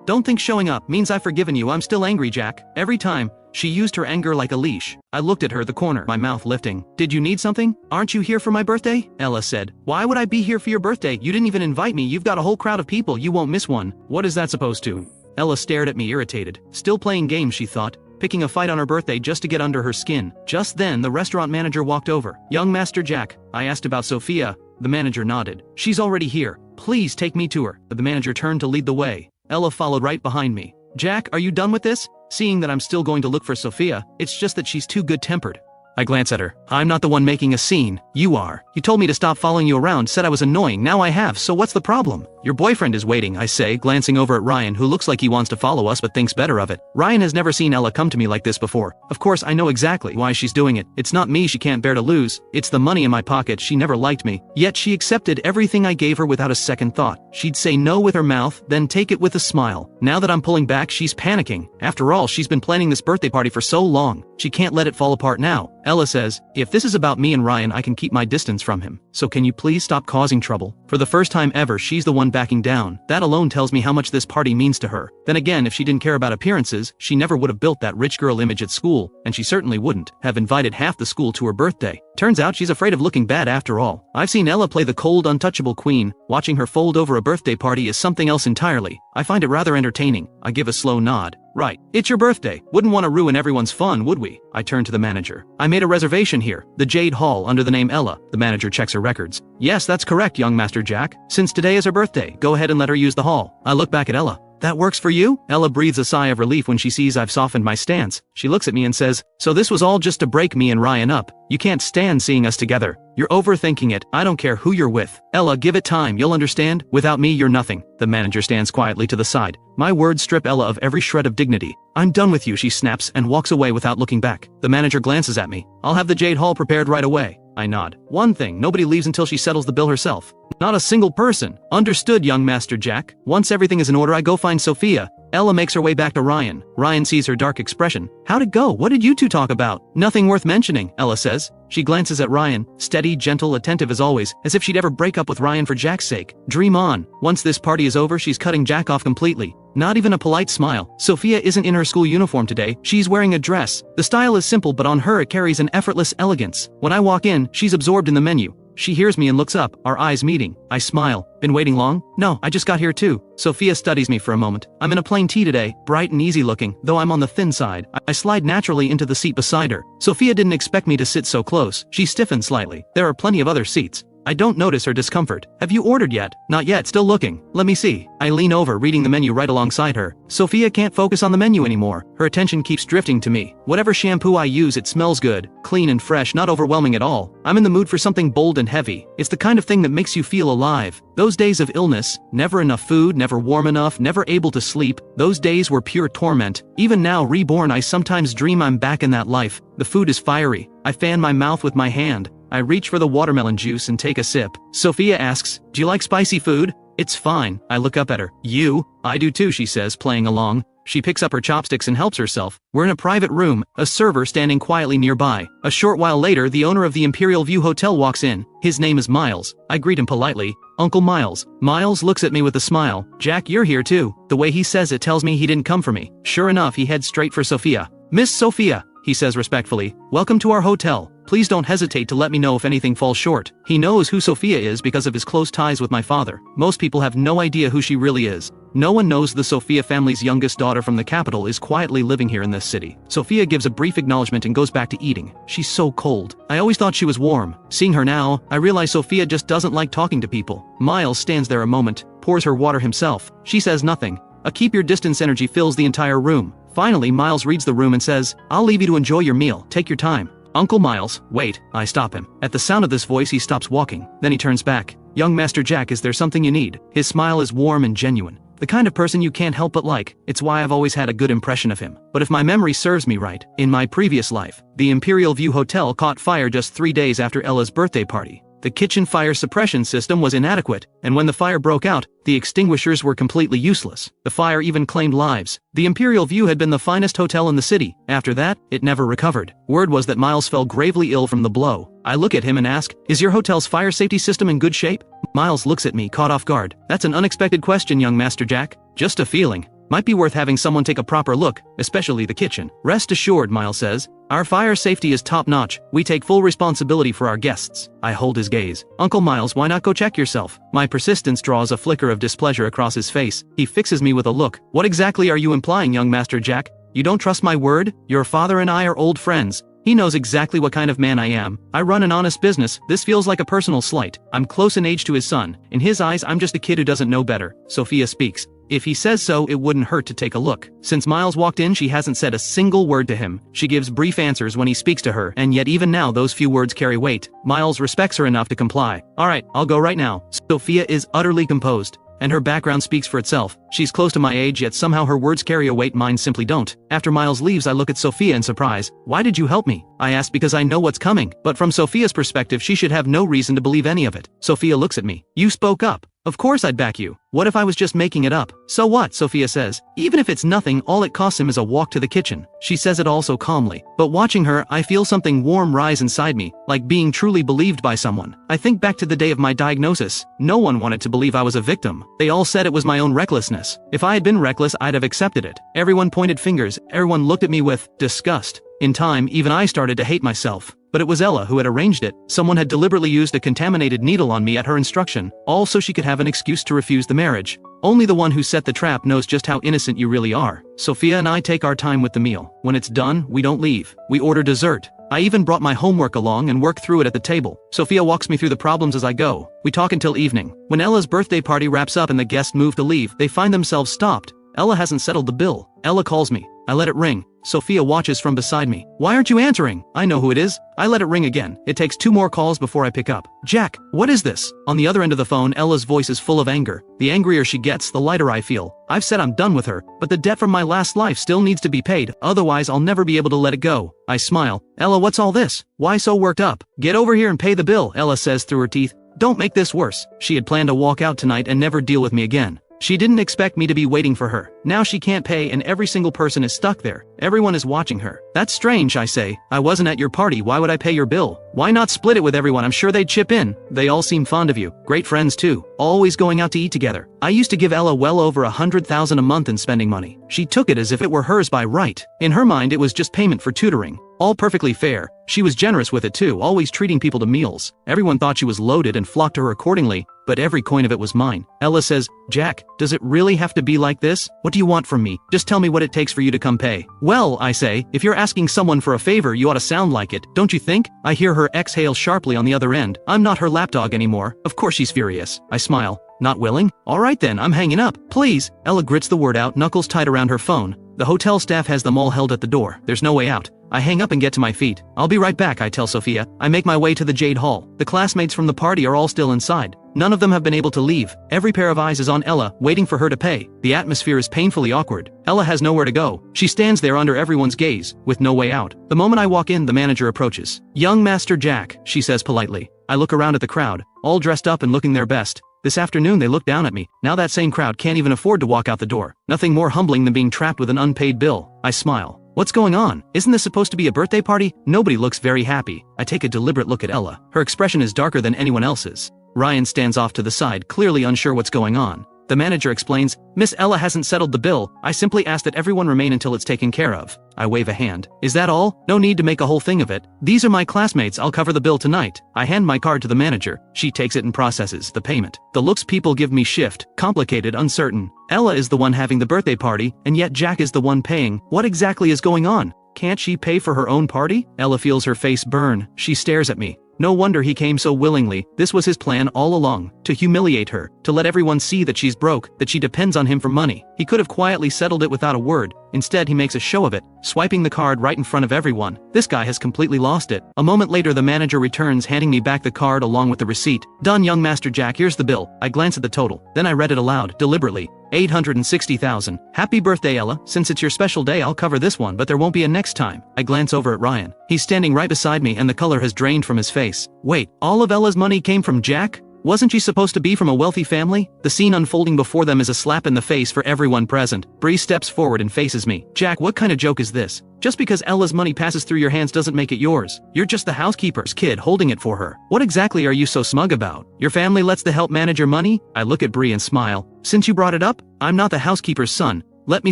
Don't think showing up means I've forgiven you. I'm still angry, Jack. Every time. She used her anger like a leash. I looked at her, the corner, my mouth lifting. Did you need something? Aren't you here for my birthday? Ella said. Why would I be here for your birthday? You didn't even invite me. You've got a whole crowd of people. You won't miss one. What is that supposed to? Ella stared at me, irritated. Still playing games, she thought. Picking a fight on her birthday just to get under her skin. Just then, the restaurant manager walked over. Young Master Jack. I asked about Sophia. The manager nodded. She's already here. Please take me to her. The manager turned to lead the way. Ella followed right behind me. Jack, are you done with this? Seeing that I'm still going to look for Sophia, it's just that she's too good-tempered. I glance at her. I'm not the one making a scene. You are. You told me to stop following you around, said I was annoying, now I have, so what's the problem? Your boyfriend is waiting, I say, glancing over at Ryan, who looks like he wants to follow us but thinks better of it. Ryan has never seen Ella come to me like this before. Of course, I know exactly why she's doing it. It's not me she can't bear to lose. It's the money in my pocket. She never liked me. Yet she accepted everything I gave her without a second thought. She'd say no with her mouth, then take it with a smile. Now that I'm pulling back, she's panicking. After all, she's been planning this birthday party for so long. She can't let it fall apart now. Ella says, if this is about me and Ryan, I can keep my distance from him. So can you please stop causing trouble? For the first time ever, she's the one backing down. That alone tells me how much this party means to her. Then again, if she didn't care about appearances, she never would have built that rich girl image at school, and she certainly wouldn't have invited half the school to her birthday. Turns out she's afraid of looking bad after all. I've seen Ella play the cold, untouchable queen. Watching her fold over a birthday party is something else entirely. I find it rather entertaining. I give a slow nod. Right. It's your birthday. Wouldn't want to ruin everyone's fun, would we? I turn to the manager. I made a reservation here. The Jade Hall under the name Ella. The manager checks her records. Yes, that's correct, young Master Jack. Since today is her birthday, go ahead and let her use the hall. I look back at Ella. That works for you? Ella breathes a sigh of relief when she sees I've softened my stance. She looks at me and says, so this was all just to break me and Ryan up. You can't stand seeing us together. You're overthinking it. I don't care who you're with. Ella, give it time. You'll understand. Without me, you're nothing. The manager stands quietly to the side. My words strip Ella of every shred of dignity. I'm done with you, she snaps and walks away without looking back. The manager glances at me. I'll have the Jade Hall prepared right away. I nod. One thing, nobody leaves until she settles the bill herself. Not a single person. Understood, young Master Jack. Once everything is in order, I go find Sophia. Ella makes her way back to Ryan. Ryan sees her dark expression. How'd it go? What did you two talk about? Nothing worth mentioning, Ella says. She glances at Ryan, steady, gentle, attentive as always, as if she'd ever break up with Ryan for Jack's sake. Dream on. Once this party is over, she's cutting Jack off completely. Not even a polite smile. Sophia isn't in her school uniform today. She's wearing a dress. The style is simple, but on her it carries an effortless elegance. When I walk in, she's absorbed in the menu. She hears me and looks up, our eyes meeting. I smile. Been waiting long? No, I just got here too. Sophia studies me for a moment. I'm in a plain tee today, bright and easy looking, though I'm on the thin side. I slide naturally into the seat beside her. Sophia didn't expect me to sit so close. She stiffens slightly. There are plenty of other seats. I don't notice her discomfort. Have you ordered yet? Not yet, still looking. Let me see. I lean over, reading the menu right alongside her. Sophia can't focus on the menu anymore. Her attention keeps drifting to me. Whatever shampoo I use, it smells good, clean and fresh, not overwhelming at all. I'm in the mood for something bold and heavy. It's the kind of thing that makes you feel alive. Those days of illness, never enough food, never warm enough, never able to sleep, those days were pure torment. Even now, reborn, I sometimes dream I'm back in that life. The food is fiery. I fan my mouth with my hand. I reach for the watermelon juice and take a sip. Sophia asks, do you like spicy food? It's fine. I look up at her. You? I do too, she says, playing along. She picks up her chopsticks and helps herself. We're in a private room, a server standing quietly nearby. A short while later, the owner of the Imperial View Hotel walks in. His name is Miles. I greet him politely. Uncle Miles. Miles looks at me with a smile. Jack, you're here too. The way he says it tells me he didn't come for me. Sure enough, he heads straight for Sophia. Miss Sophia, he says respectfully. Welcome to our hotel. Please don't hesitate to let me know if anything falls short. He knows who Sophia is because of his close ties with my father. Most people have no idea who she really is. No one knows the Sophia family's youngest daughter from the capital is quietly living here in this city. Sophia gives a brief acknowledgement and goes back to eating. She's so cold. I always thought she was warm. Seeing her now, I realize Sophia just doesn't like talking to people. Miles stands there a moment, pours her water himself. She says nothing. A keep your distance energy fills the entire room. Finally, Miles reads the room and says, I'll leave you to enjoy your meal. Take your time. Uncle Miles, wait, I stop him. At the sound of this voice he stops walking, then he turns back. Young Master Jack, is there something you need? His smile is warm and genuine. The kind of person you can't help but like. It's why I've always had a good impression of him. But if my memory serves me right, in my previous life, the Imperial View Hotel caught fire just 3 days after Ella's birthday party. The kitchen fire suppression system was inadequate, and when the fire broke out, the extinguishers were completely useless. The fire even claimed lives. The Imperial View had been the finest hotel in the city. After that, it never recovered. Word was that Miles fell gravely ill from the blow. I look at him and ask, is your hotel's fire safety system in good shape? Miles looks at me, caught off guard. That's an unexpected question, young Master Jack. Just a feeling. Might be worth having someone take a proper look, especially the kitchen. Rest assured, Miles says. Our fire safety is top-notch. We take full responsibility for our guests. I hold his gaze. Uncle Miles, why not go check yourself? My persistence draws a flicker of displeasure across his face. He fixes me with a look. What exactly are you implying, young Master Jack? You don't trust my word? Your father and I are old friends. He knows exactly what kind of man I am. I run an honest business. This feels like a personal slight. I'm close in age to his son. In his eyes, I'm just a kid who doesn't know better. Sophia speaks. If he says so, it wouldn't hurt to take a look. Since Miles walked in, she hasn't said a single word to him. She gives brief answers when he speaks to her, and yet even now those few words carry weight. Miles respects her enough to comply. Alright, I'll go right now. Sophia is utterly composed, and her background speaks for itself. She's close to my age, yet somehow her words carry a weight mine simply don't. After Miles leaves, I look at Sophia in surprise. Why did you help me? I ask because I know what's coming, but from Sophia's perspective she should have no reason to believe any of it. Sophia looks at me. You spoke up. Of course I'd back you. What if I was just making it up? So what? Sophia says. Even if it's nothing, all it costs him is a walk to the kitchen. She says it all so calmly. But watching her, I feel something warm rise inside me, like being truly believed by someone. I think back to the day of my diagnosis. No one wanted to believe I was a victim. They all said it was my own recklessness. If I had been reckless, I'd have accepted it. Everyone pointed fingers. Everyone looked at me with disgust. In time, even I started to hate myself. But it was Ella who had arranged it. Someone had deliberately used a contaminated needle on me at her instruction, all so she could have an excuse to refuse the marriage. Only the one who set the trap knows just how innocent you really are. Sophia and I take our time with the meal. When it's done, we don't leave. We order dessert. I even brought my homework along and work through it at the table. Sophia walks me through the problems as I go. We talk until evening. When Ella's birthday party wraps up and the guests move to leave, they find themselves stopped. Ella hasn't settled the bill. Ella calls me. I let it ring. Sophia watches from beside me. Why aren't you answering? I know who it is. I let it ring again. It takes 2 more calls before I pick up. Jack, what is this? On the other end of the phone, Ella's voice is full of anger. The angrier she gets, the lighter I feel. I've said I'm done with her, but the debt from my last life still needs to be paid, otherwise I'll never be able to let it go. I smile. Ella, what's all this? Why so worked up? Get over here and pay the bill, Ella says through her teeth. Don't make this worse. She had planned to walk out tonight and never deal with me again. She didn't expect me to be waiting for her. Now she can't pay and every single person is stuck there. Everyone is watching her. That's strange, I say. I wasn't at your party, why would I pay your bill? Why not split it with everyone? I'm sure they'd chip in. They all seem fond of you. Great friends too. Always going out to eat together. I used to give Ella well over $100,000 a month in spending money. She took it as if it were hers by right. In her mind it was just payment for tutoring. All perfectly fair. She was generous with it too, always treating people to meals. Everyone thought she was loaded and flocked to her accordingly, but every coin of it was mine. Ella says, Jack, does it really have to be like this? What do you want from me? Just tell me what it takes for you to come pay. Well, I say, if you're asking someone for a favor, you ought to sound like it, don't you think? I hear her exhale sharply on the other end. I'm not her lapdog anymore. Of course she's furious. I smile. Not willing? Alright then, I'm hanging up. Please. Ella grits the word out, knuckles tight around her phone. The hotel staff has them all held at the door. There's no way out. I hang up and get to my feet. I'll be right back, I tell Sophia. I make my way to the Jade Hall. The classmates from the party are all still inside. None of them have been able to leave. Every pair of eyes is on Ella, waiting for her to pay. The atmosphere is painfully awkward. Ella has nowhere to go. She stands there under everyone's gaze, with no way out. The moment I walk in, the manager approaches. Young Master Jack, she says politely. I look around at the crowd, all dressed up and looking their best. This afternoon they look down at me. Now that same crowd can't even afford to walk out the door. Nothing more humbling than being trapped with an unpaid bill. I smile. What's going on? Isn't this supposed to be a birthday party? Nobody looks very happy. I take a deliberate look at Ella. Her expression is darker than anyone else's. Ryan stands off to the side, clearly unsure what's going on. The manager explains, Miss Ella hasn't settled the bill. I simply ask that everyone remain until it's taken care of. I wave a hand. Is that all? No need to make a whole thing of it. These are my classmates, I'll cover the bill tonight. I hand my card to the manager. She takes it and processes the payment. The looks people give me shift, complicated, uncertain. Ella is the one having the birthday party, and yet Jack is the one paying. What exactly is going on? Can't she pay for her own party? Ella feels her face burn. She stares at me. No wonder he came so willingly. This was his plan all along, to humiliate her, to let everyone see that she's broke, that she depends on him for money. He could have quietly settled it without a word. Instead, he makes a show of it, swiping the card right in front of everyone. This guy has completely lost it. A moment later, the manager returns, handing me back the card along with the receipt. "Done, young Master Jack, here's the bill." I glance at the total. Then I read it aloud, deliberately. 860,000. Happy birthday, Ella. Since it's your special day, I'll cover this one, but there won't be a next time. I glance over at Ryan. He's standing right beside me and the color has drained from his face. Wait, all of Ella's money came from Jack? Wasn't she supposed to be from a wealthy family? The scene unfolding before them is a slap in the face for everyone present. Bree steps forward and faces me. "Jack, what kind of joke is this? Just because Ella's money passes through your hands doesn't make it yours. You're just the housekeeper's kid holding it for her. What exactly are you so smug about? Your family lets the help manage your money?" I look at Bree and smile. "Since you brought it up, I'm not the housekeeper's son. Let me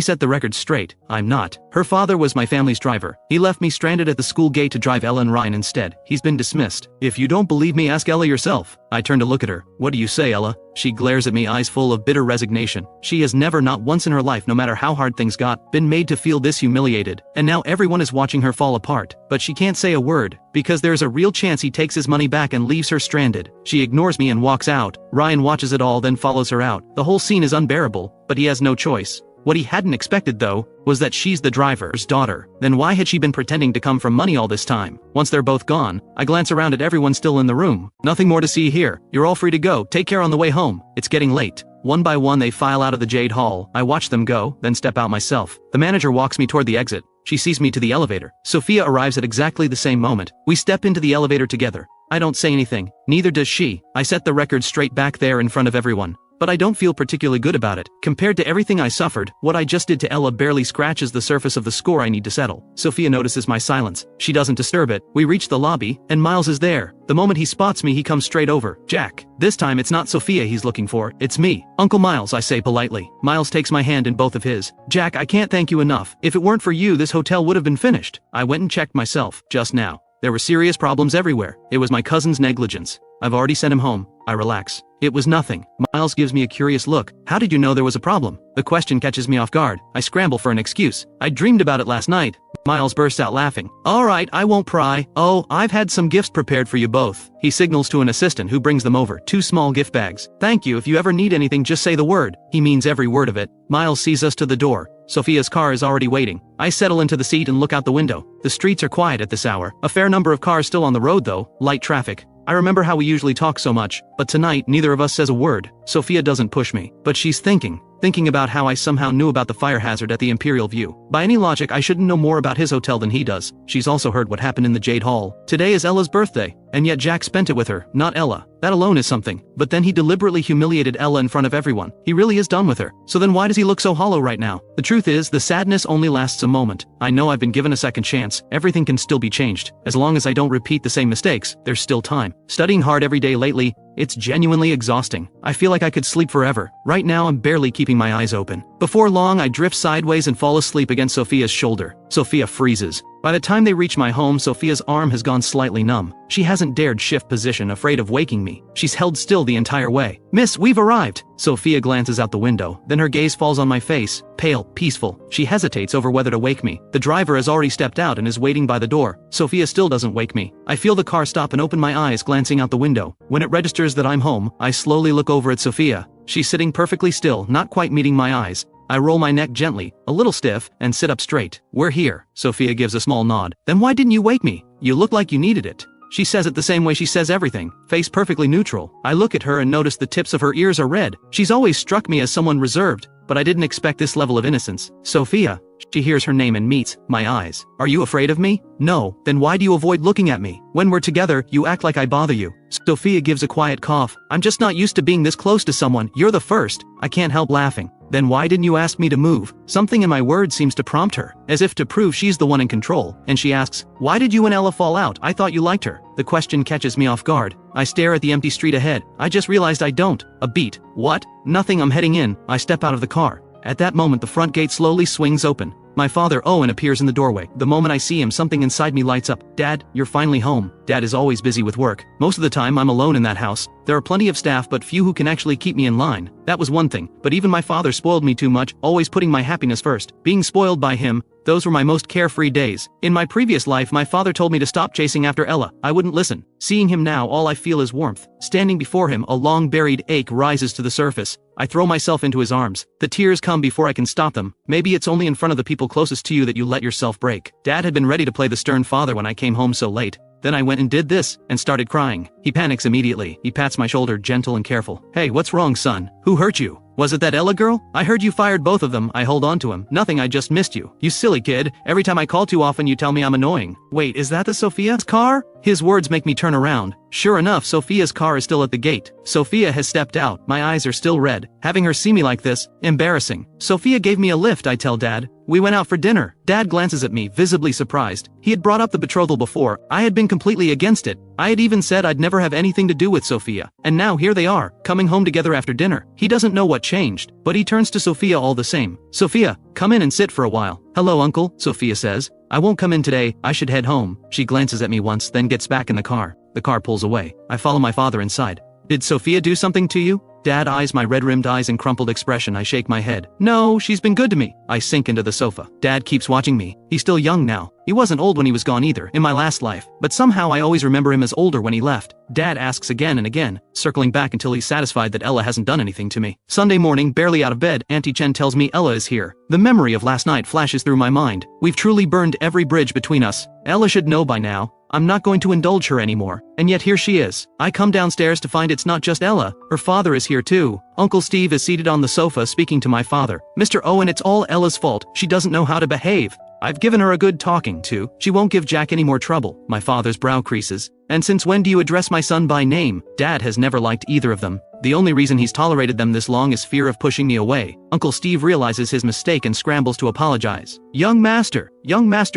set the record straight. I'm not. Her father was my family's driver. He left me stranded at the school gate to drive Ella and Ryan instead. He's been dismissed. If you don't believe me, ask Ella yourself." I turn to look at her. "What do you say, Ella?" She glares at me, eyes full of bitter resignation. She has never, not once in her life, no matter how hard things got, been made to feel this humiliated. And now everyone is watching her fall apart. But she can't say a word, because there's a real chance he takes his money back and leaves her stranded. She ignores me and walks out. Ryan watches it all, then follows her out. The whole scene is unbearable, but he has no choice. What he hadn't expected, though, was that she's the driver's daughter. Then why had she been pretending to come from money all this time? Once they're both gone, I glance around at everyone still in the room. "Nothing more to see here. You're all free to go. Take care on the way home. It's getting late." One by one they file out of the Jade Hall. I watch them go, then step out myself. The manager walks me toward the exit. She sees me to the elevator. Sophia arrives at exactly the same moment. We step into the elevator together. I don't say anything. Neither does she. I set the record straight back there in front of everyone. But I don't feel particularly good about it. Compared to everything I suffered, what I just did to Ella barely scratches the surface of the score I need to settle. Sophia notices my silence. She doesn't disturb it. We reach the lobby, and Miles is there. The moment he spots me, he comes straight over. "Jack." This time it's not Sophia he's looking for, it's me. "Uncle Miles," I say politely. Miles takes my hand in both of his. "Jack, I can't thank you enough. If it weren't for you, this hotel would have been finished. I went and checked myself, just now. There were serious problems everywhere. It was my cousin's negligence. I've already sent him home." I relax. "It was nothing." Miles gives me a curious look. "How did you know there was a problem?" The question catches me off guard. I scramble for an excuse. "I dreamed about it last night." Miles bursts out laughing. "All right, I won't pry. Oh, I've had some gifts prepared for you both." He signals to an assistant who brings them over, 2 small gift bags. "Thank you, if you ever need anything just say the word." He means every word of it. Miles sees us to the door. Sophia's car is already waiting. I settle into the seat and look out the window. The streets are quiet at this hour. A fair number of cars still on the road though, light traffic. I remember how we usually talk so much, but tonight neither of us says a word. Sophia doesn't push me, but she's thinking about how I somehow knew about the fire hazard at the Imperial View. By any logic, I shouldn't know more about his hotel than he does. She's also heard what happened in the Jade Hall. Today is Ella's birthday, and yet Jack spent it with her, not Ella. That alone is something. But then he deliberately humiliated Ella in front of everyone. He really is done with her. So then why does he look so hollow right now? The truth is, the sadness only lasts a moment. I know I've been given a second chance. Everything can still be changed. As long as I don't repeat the same mistakes, there's still time. Studying hard every day lately, it's genuinely exhausting. I feel like I could sleep forever. Right now I'm barely keeping my eyes open. Before long I drift sideways and fall asleep against Sophia's shoulder. Sophia freezes. By the time they reach my home, Sophia's arm has gone slightly numb. She hasn't dared shift position, afraid of waking me. She's held still the entire way. "Miss, we've arrived." Sophia glances out the window, then her gaze falls on my face, pale, peaceful. She hesitates over whether to wake me. The driver has already stepped out and is waiting by the door. Sophia still doesn't wake me. I feel the car stop and open my eyes, glancing out the window. When it registers that I'm home, I slowly look over at Sophia. She's sitting perfectly still, not quite meeting my eyes. I roll my neck gently, a little stiff, and sit up straight. "We're here." Sophia gives a small nod. "Then why didn't you wake me? You look like you needed it." She says it the same way she says everything, face perfectly neutral. I look at her and notice the tips of her ears are red. She's always struck me as someone reserved, but I didn't expect this level of innocence. "Sophia." She hears her name and meets my eyes. "Are you afraid of me?" "No." "Then why do you avoid looking at me? When we're together, you act like I bother you." Sophia gives a quiet cough. "I'm just not used to being this close to someone. You're the first." I can't help laughing. "Then why didn't you ask me to move?" Something in my words seems to prompt her, as if to prove she's the one in control, and she asks, "Why did you and Ella fall out? I thought you liked her." The question catches me off guard. I stare at the empty street ahead. I just realized I don't. A beat. "What?" "Nothing, I'm heading in." I step out of the car. At that moment the front gate slowly swings open. My father Owen appears in the doorway. The moment I see him, something inside me lights up. Dad, you're finally home. Dad is always busy with work. Most of the time I'm alone in that house. There are plenty of staff but few who can actually keep me in line. That was one thing, but even my father spoiled me too much, always putting my happiness first. Being spoiled by him, those were my most carefree days. In my previous life my father told me to stop chasing after Ella. I wouldn't listen. Seeing him now, all I feel is warmth. Standing before him, a long-buried ache rises to the surface. I throw myself into his arms. The tears come before I can stop them. Maybe it's only in front of the people closest to you that you let yourself break. Dad had been ready to play the stern father when I came home so late. Then I went and did this, and started crying. He panics immediately. He pats my shoulder, gentle and careful. Hey, what's wrong, son? Who hurt you? Was it that Ella girl? I heard you fired both of them. I hold on to him. Nothing, I just missed you. You silly kid. Every time I call too often you tell me I'm annoying. Wait, is that the Sophia's car? His words make me turn around. Sure enough, Sophia's car is still at the gate. Sophia has stepped out. My eyes are still red. Having her see me like this, embarrassing. Sophia gave me a lift, I tell Dad. We went out for dinner. Dad glances at me, visibly surprised. He had brought up the betrothal before. I had been completely against it. I had even said I'd never have anything to do with Sophia. And now here they are, coming home together after dinner. He doesn't know what changed, but he turns to Sophia all the same. Sophia, come in and sit for a while. Hello, Uncle, Sophia says. I won't come in today, I should head home. She glances at me once, then gets back in the car. The car pulls away. I follow my father inside. Did Sophia do something to you? Dad eyes my red-rimmed eyes and crumpled expression. I shake my head. No, she's been good to me. I sink into the sofa. Dad keeps watching me. He's still young now. He wasn't old when he was gone either, in my last life, but somehow I always remember him as older when he left. Dad asks again and again, circling back until he's satisfied that Ella hasn't done anything to me. Sunday morning, barely out of bed, Auntie Chen tells me Ella is here. The memory of last night flashes through my mind. We've truly burned every bridge between us. Ella should know by now. I'm not going to indulge her anymore. And yet here she is. I come downstairs to find it's not just Ella. Her father is here too. Uncle Steve is seated on the sofa speaking to my father. Mr. Owen, it's all Ella's fault. She doesn't know how to behave. I've given her a good talking to. She won't give Jack any more trouble. My father's brow creases. And since when do you address my son by name? Dad has never liked either of them. The only reason he's tolerated them this long is fear of pushing me away. Uncle Steve realizes his mistake and scrambles to apologize. Young Master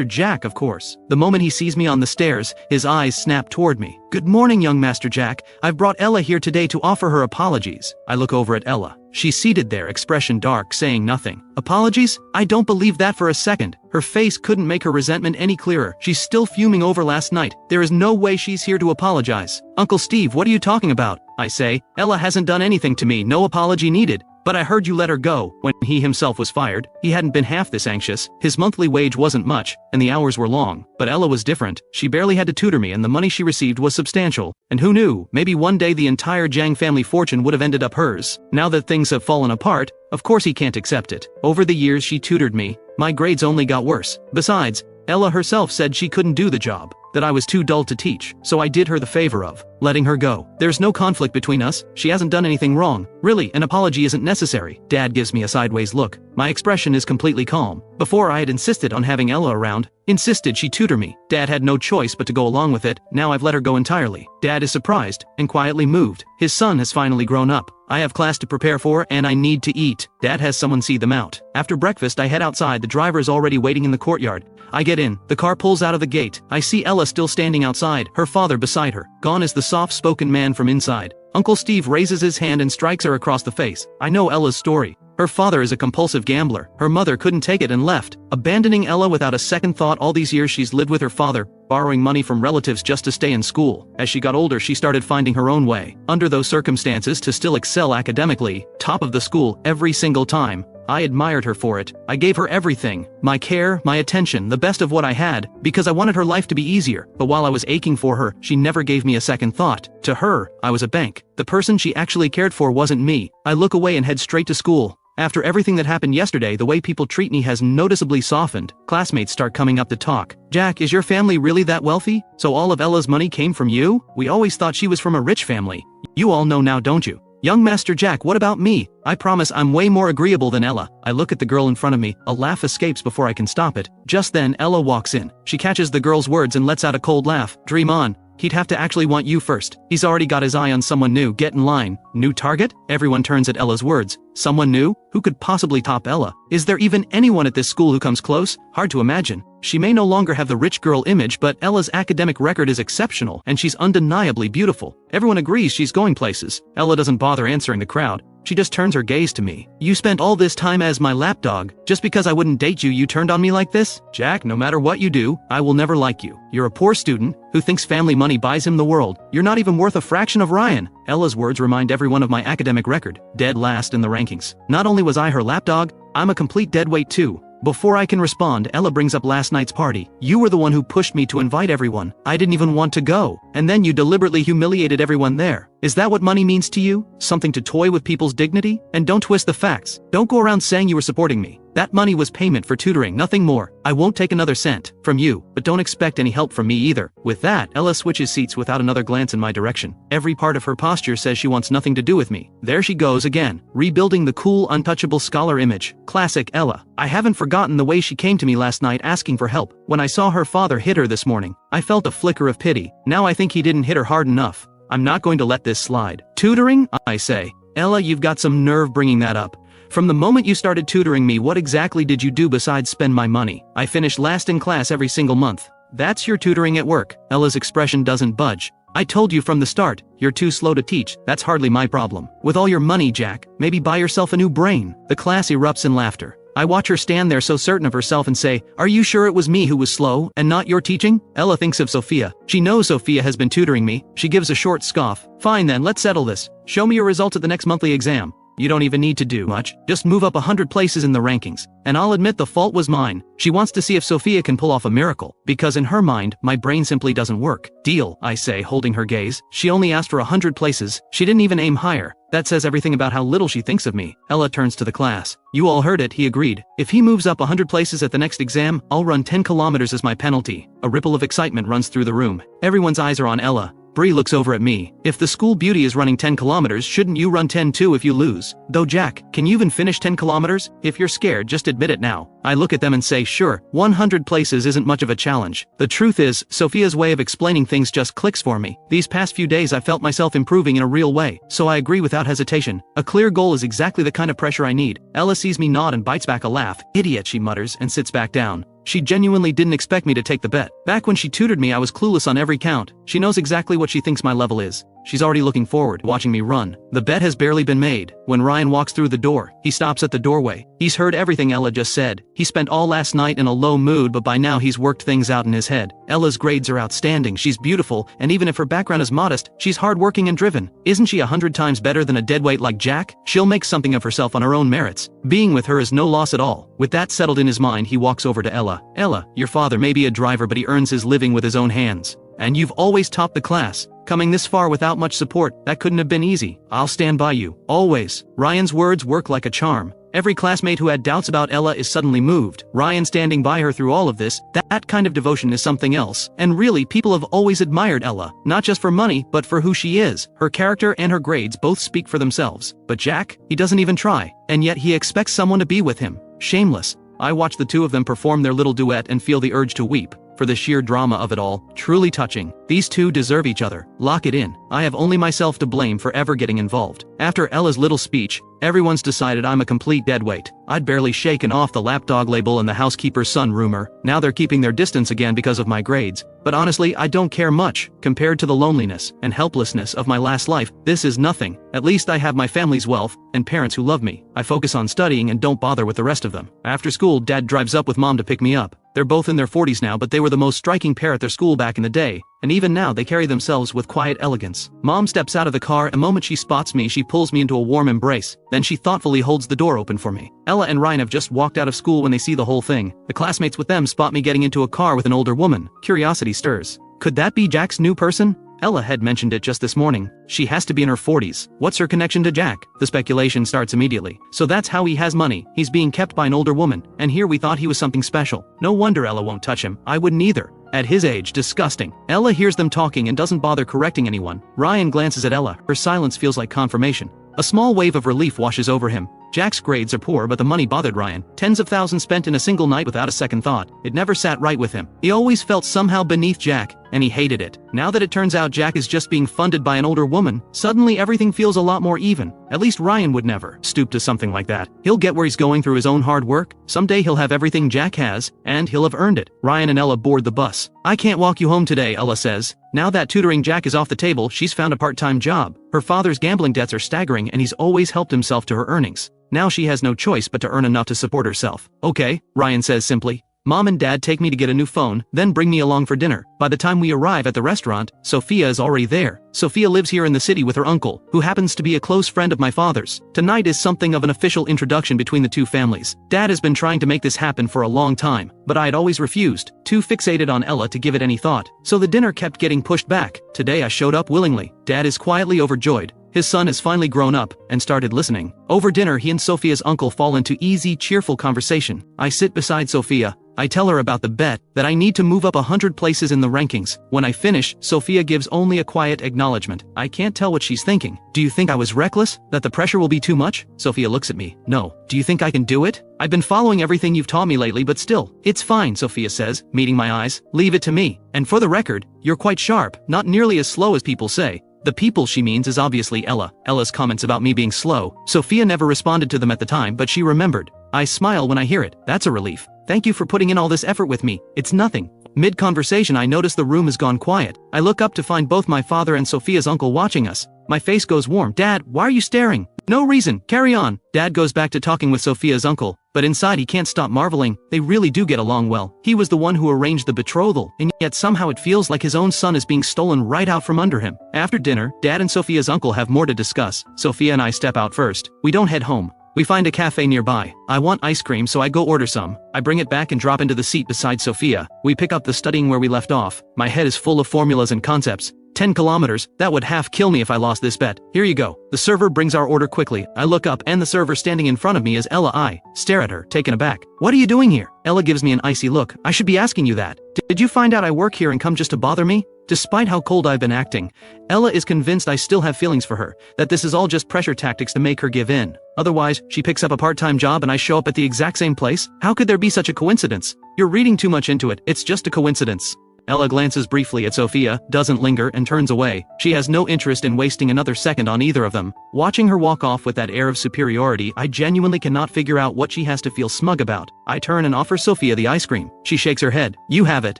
Jack, of course. The moment he sees me on the stairs, his eyes snap toward me. Good morning, young Master Jack. I've brought Ella here today to offer her apologies. I look over at Ella. She's seated there, expression dark, saying nothing. Apologies? I don't believe that for a second. Her face couldn't make her resentment any clearer. She's still fuming over last night. There is no way she's here to apologize. Uncle Steve, what are you talking about? I say. Ella hasn't done anything to me, no apology needed. But I heard you let her go. When he himself was fired, he hadn't been half this anxious. His monthly wage wasn't much, and the hours were long. But Ella was different. She barely had to tutor me, and the money she received was substantial. And who knew, maybe one day the entire Jiang family fortune would have ended up hers. Now that things have fallen apart, of course he can't accept it. Over the years she tutored me. My grades only got worse. Besides, Ella herself said she couldn't do the job, that I was too dull to teach, so I did her the favor of letting her go. There's no conflict between us. She hasn't done anything wrong. Really, an apology isn't necessary. Dad gives me a sideways look. My expression is completely calm. Before I had insisted on having Ella around, insisted she tutor me. Dad had no choice but to go along with it. Now I've let her go entirely. Dad is surprised and quietly moved. His son has finally grown up. I have class to prepare for and I need to eat. Dad has someone see them out. After breakfast I head outside. The driver is already waiting in the courtyard. I get in. The car pulls out of the gate. I see Ella still standing outside, her father beside her. Gone is the soft-spoken man from inside. Uncle Steve raises his hand and strikes her across the face. I know Ella's story. Her father is a compulsive gambler. Her mother couldn't take it and left, abandoning Ella without a second thought. All these years she's lived with her father, borrowing money from relatives just to stay in school. As she got older she started finding her own way. Under those circumstances to still excel academically, top of the school every single time. I admired her for it. I gave her everything. My care, my attention, the best of what I had, because I wanted her life to be easier. But while I was aching for her, she never gave me a second thought. To her, I was a bank. The person she actually cared for wasn't me. I look away and head straight to school. After everything that happened yesterday, the way people treat me has noticeably softened. Classmates start coming up to talk. Jack, is your family really that wealthy? So all of Ella's money came from you? We always thought she was from a rich family. You all know now, don't you? Young Master Jack, what about me? I promise I'm way more agreeable than Ella. I look at the girl in front of me. A laugh escapes before I can stop it. Just then, Ella walks in. She catches the girl's words and lets out a cold laugh. Dream on. He'd have to actually want you first. He's already got his eye on someone new. Get in line. New target? Everyone turns at Ella's words. Someone new? Who could possibly top Ella? Is there even anyone at this school who comes close? Hard to imagine. She may no longer have the rich girl image, but Ella's academic record is exceptional, and she's undeniably beautiful. Everyone agrees she's going places. Ella doesn't bother answering the crowd. she just turns her gaze to me. You spent all this time as my lapdog. Just because I wouldn't date you, you turned on me like this? Jack, no matter what you do, I will never like you. You're a poor student who thinks family money buys him the world. You're not even worth a fraction of Ryan. Ella's words remind everyone of my academic record. Dead last in the rankings. Not only was I her lapdog, I'm a complete deadweight too. Before I can respond, Ella brings up last night's party. You were the one who pushed me to invite everyone. I didn't even want to go. And then you deliberately humiliated everyone there. Is that what money means to you? Something to toy with people's dignity? And don't twist the facts. Don't go around saying you were supporting me. That money was payment for tutoring, nothing more. I won't take another cent from you, but don't expect any help from me either. With that, Ella switches seats without another glance in my direction. Every part of her posture says she wants nothing to do with me. There she goes again, rebuilding the cool, untouchable scholar image. Classic Ella. I haven't forgotten the way she came to me last night asking for help. When I saw her father hit her this morning, I felt a flicker of pity. Now I think he didn't hit her hard enough. I'm not going to let this slide. Tutoring? I say. Ella, you've got some nerve bringing that up. From the moment you started tutoring me, what exactly did you do besides spend my money? I finished last in class every single month. That's your tutoring at work. Ella's expression doesn't budge. I told you from the start, you're too slow to teach. That's hardly my problem. With all your money, Jack, maybe buy yourself a new brain. The class erupts in laughter. I watch her stand there so certain of herself and say, are you sure it was me who was slow, and not your teaching? Ella thinks of Sophia. She knows Sophia has been tutoring me. She gives a short scoff. Fine then, let's settle this. Show me your results at the next monthly exam. You don't even need to do much. Just move up 100 places in the rankings. And I'll admit the fault was mine. She wants to see if Sophia can pull off a miracle. Because in her mind, my brain simply doesn't work. Deal, I say, holding her gaze. She only asked for 100 places. She didn't even aim higher. That says everything about how little she thinks of me. Ella turns to the class. You all heard it, he agreed. If he moves up 100 places at the next exam, I'll run 10 kilometers as my penalty. A ripple of excitement runs through the room. Everyone's eyes are on Ella. Bree looks over at me. If the school beauty is running 10 kilometers, shouldn't you run 10 too if you lose? Though Jack, can you even finish 10 kilometers? If you're scared, just admit it now. I look at them and say, sure, 100 places isn't much of a challenge. The truth is, Sophia's way of explaining things just clicks for me. These past few days I felt myself improving in a real way, so I agree without hesitation. A clear goal is exactly the kind of pressure I need. Ella sees me nod and bites back a laugh. Idiot, she mutters, and sits back down. She genuinely didn't expect me to take the bet. Back when she tutored me, I was clueless on every count. She knows exactly what she thinks my level is. She's already looking forward, watching me run. The bet has barely been made. When Ryan walks through the door, he stops at the doorway. He's heard everything Ella just said. He spent all last night in a low mood, but by now he's worked things out in his head. Ella's grades are outstanding, she's beautiful, and even if her background is modest, she's hardworking and driven. Isn't she 100 times better than a deadweight like Jack? She'll make something of herself on her own merits. Being with her is no loss at all. With that settled in his mind, he walks over to Ella. Ella, your father may be a driver, but he earns his living with his own hands. And you've always topped the class. Coming this far without much support, that couldn't have been easy. I'll stand by you. Always. Ryan's words work like a charm. Every classmate who had doubts about Ella is suddenly moved. Ryan standing by her through all of this, that kind of devotion is something else. And really, people have always admired Ella. Not just for money, but for who she is. Her character and her grades both speak for themselves. But Jack, he doesn't even try. And yet he expects someone to be with him. Shameless. I watch the two of them perform their little duet and feel the urge to weep. For the sheer drama of it all, truly touching. These two deserve each other. Lock it in. I have only myself to blame for ever getting involved. After Ella's little speech, everyone's decided I'm a complete deadweight. I'd barely shaken off the lapdog label and the housekeeper's son rumor. Now they're keeping their distance again because of my grades. But honestly, I don't care much. Compared to the loneliness and helplessness of my last life, this is nothing. At least I have my family's wealth and parents who love me. I focus on studying and don't bother with the rest of them. After school, Dad drives up with Mom to pick me up. They're both in their 40s now, but they were the most striking pair at their school back in the day, and even now they carry themselves with quiet elegance. Mom steps out of the car, and the moment she spots me, she pulls me into a warm embrace. Then she thoughtfully holds the door open for me. Ella and Ryan have just walked out of school when they see the whole thing. The classmates with them spot me getting into a car with an older woman. Curiosity stirs. Could that be Jack's new person? Ella had mentioned it just this morning. She has to be in her 40s. What's her connection to Jack? The speculation starts immediately. So that's how he has money. He's being kept by an older woman. And here we thought he was something special. No wonder Ella won't touch him. I wouldn't either. At his age, disgusting. Ella hears them talking and doesn't bother correcting anyone. Ryan glances at Ella. Her silence feels like confirmation. A small wave of relief washes over him. Jack's grades are poor, but the money bothered Ryan. Tens of thousands spent in a single night without a second thought. It never sat right with him. He always felt somehow beneath Jack, and he hated it. Now that it turns out Jack is just being funded by an older woman, suddenly everything feels a lot more even. At least Ryan would never stoop to something like that. He'll get where he's going through his own hard work. Someday he'll have everything Jack has, and he'll have earned it. Ryan and Ella board the bus. I can't walk you home today, Ella says. Now that tutoring Jack is off the table, she's found a part-time job. Her father's gambling debts are staggering and he's always helped himself to her earnings. Now she has no choice but to earn enough to support herself. Okay, Ryan says simply. Mom and Dad take me to get a new phone, then bring me along for dinner. By the time we arrive at the restaurant, Sophia is already there. Sophia lives here in the city with her uncle, who happens to be a close friend of my father's. Tonight is something of an official introduction between the two families. Dad has been trying to make this happen for a long time, but I had always refused, too fixated on Ella to give it any thought. So the dinner kept getting pushed back. Today I showed up willingly. Dad is quietly overjoyed. His son has finally grown up and started listening. Over dinner, he and Sophia's uncle fall into easy, cheerful conversation. I sit beside Sophia. I tell her about the bet, that I need to move up 100 places in the rankings. When I finish, Sophia gives only a quiet acknowledgement. I can't tell what she's thinking. Do you think I was reckless? That the pressure will be too much? Sophia looks at me. No. Do you think I can do it? I've been following everything you've taught me lately, but still. It's fine, Sophia says, meeting my eyes. Leave it to me. And for the record, you're quite sharp, not nearly as slow as people say. The people she means is obviously Ella. Ella's comments about me being slow. Sophia never responded to them at the time, but she remembered. I smile when I hear it. That's a relief. Thank you for putting in all this effort with me. It's nothing. Mid-conversation I notice the room has gone quiet. I look up to find both my father and Sophia's uncle watching us. My face goes warm. Dad, why are you staring? No reason. Carry on. Dad goes back to talking with Sophia's uncle, but inside he can't stop marveling. They really do get along well. He was the one who arranged the betrothal, and yet somehow it feels like his own son is being stolen right out from under him. After dinner, Dad and Sophia's uncle have more to discuss. Sophia and I step out first. We don't head home. We find a cafe nearby. I want ice cream, so I go order some. I bring it back and drop into the seat beside Sophia. We pick up the studying where we left off. My head is full of formulas and concepts. 10 kilometers, that would half kill me if I lost this bet. Here you go. The server brings our order quickly. I look up and the server standing in front of me is Ella. I stare at her, taken aback. What are you doing here? Ella gives me an icy look. I should be asking you that. Did you find out I work here and come just to bother me? Despite how cold I've been acting, Ella is convinced I still have feelings for her, that this is all just pressure tactics to make her give in. Otherwise, she picks up a part-time job and I show up at the exact same place? How could there be such a coincidence? You're reading too much into it. It's just a coincidence. Ella glances briefly at Sophia, doesn't linger, and turns away. She has no interest in wasting another second on either of them. Watching her walk off with that air of superiority, I genuinely cannot figure out what she has to feel smug about. I turn and offer Sophia the ice cream. She shakes her head. You have it.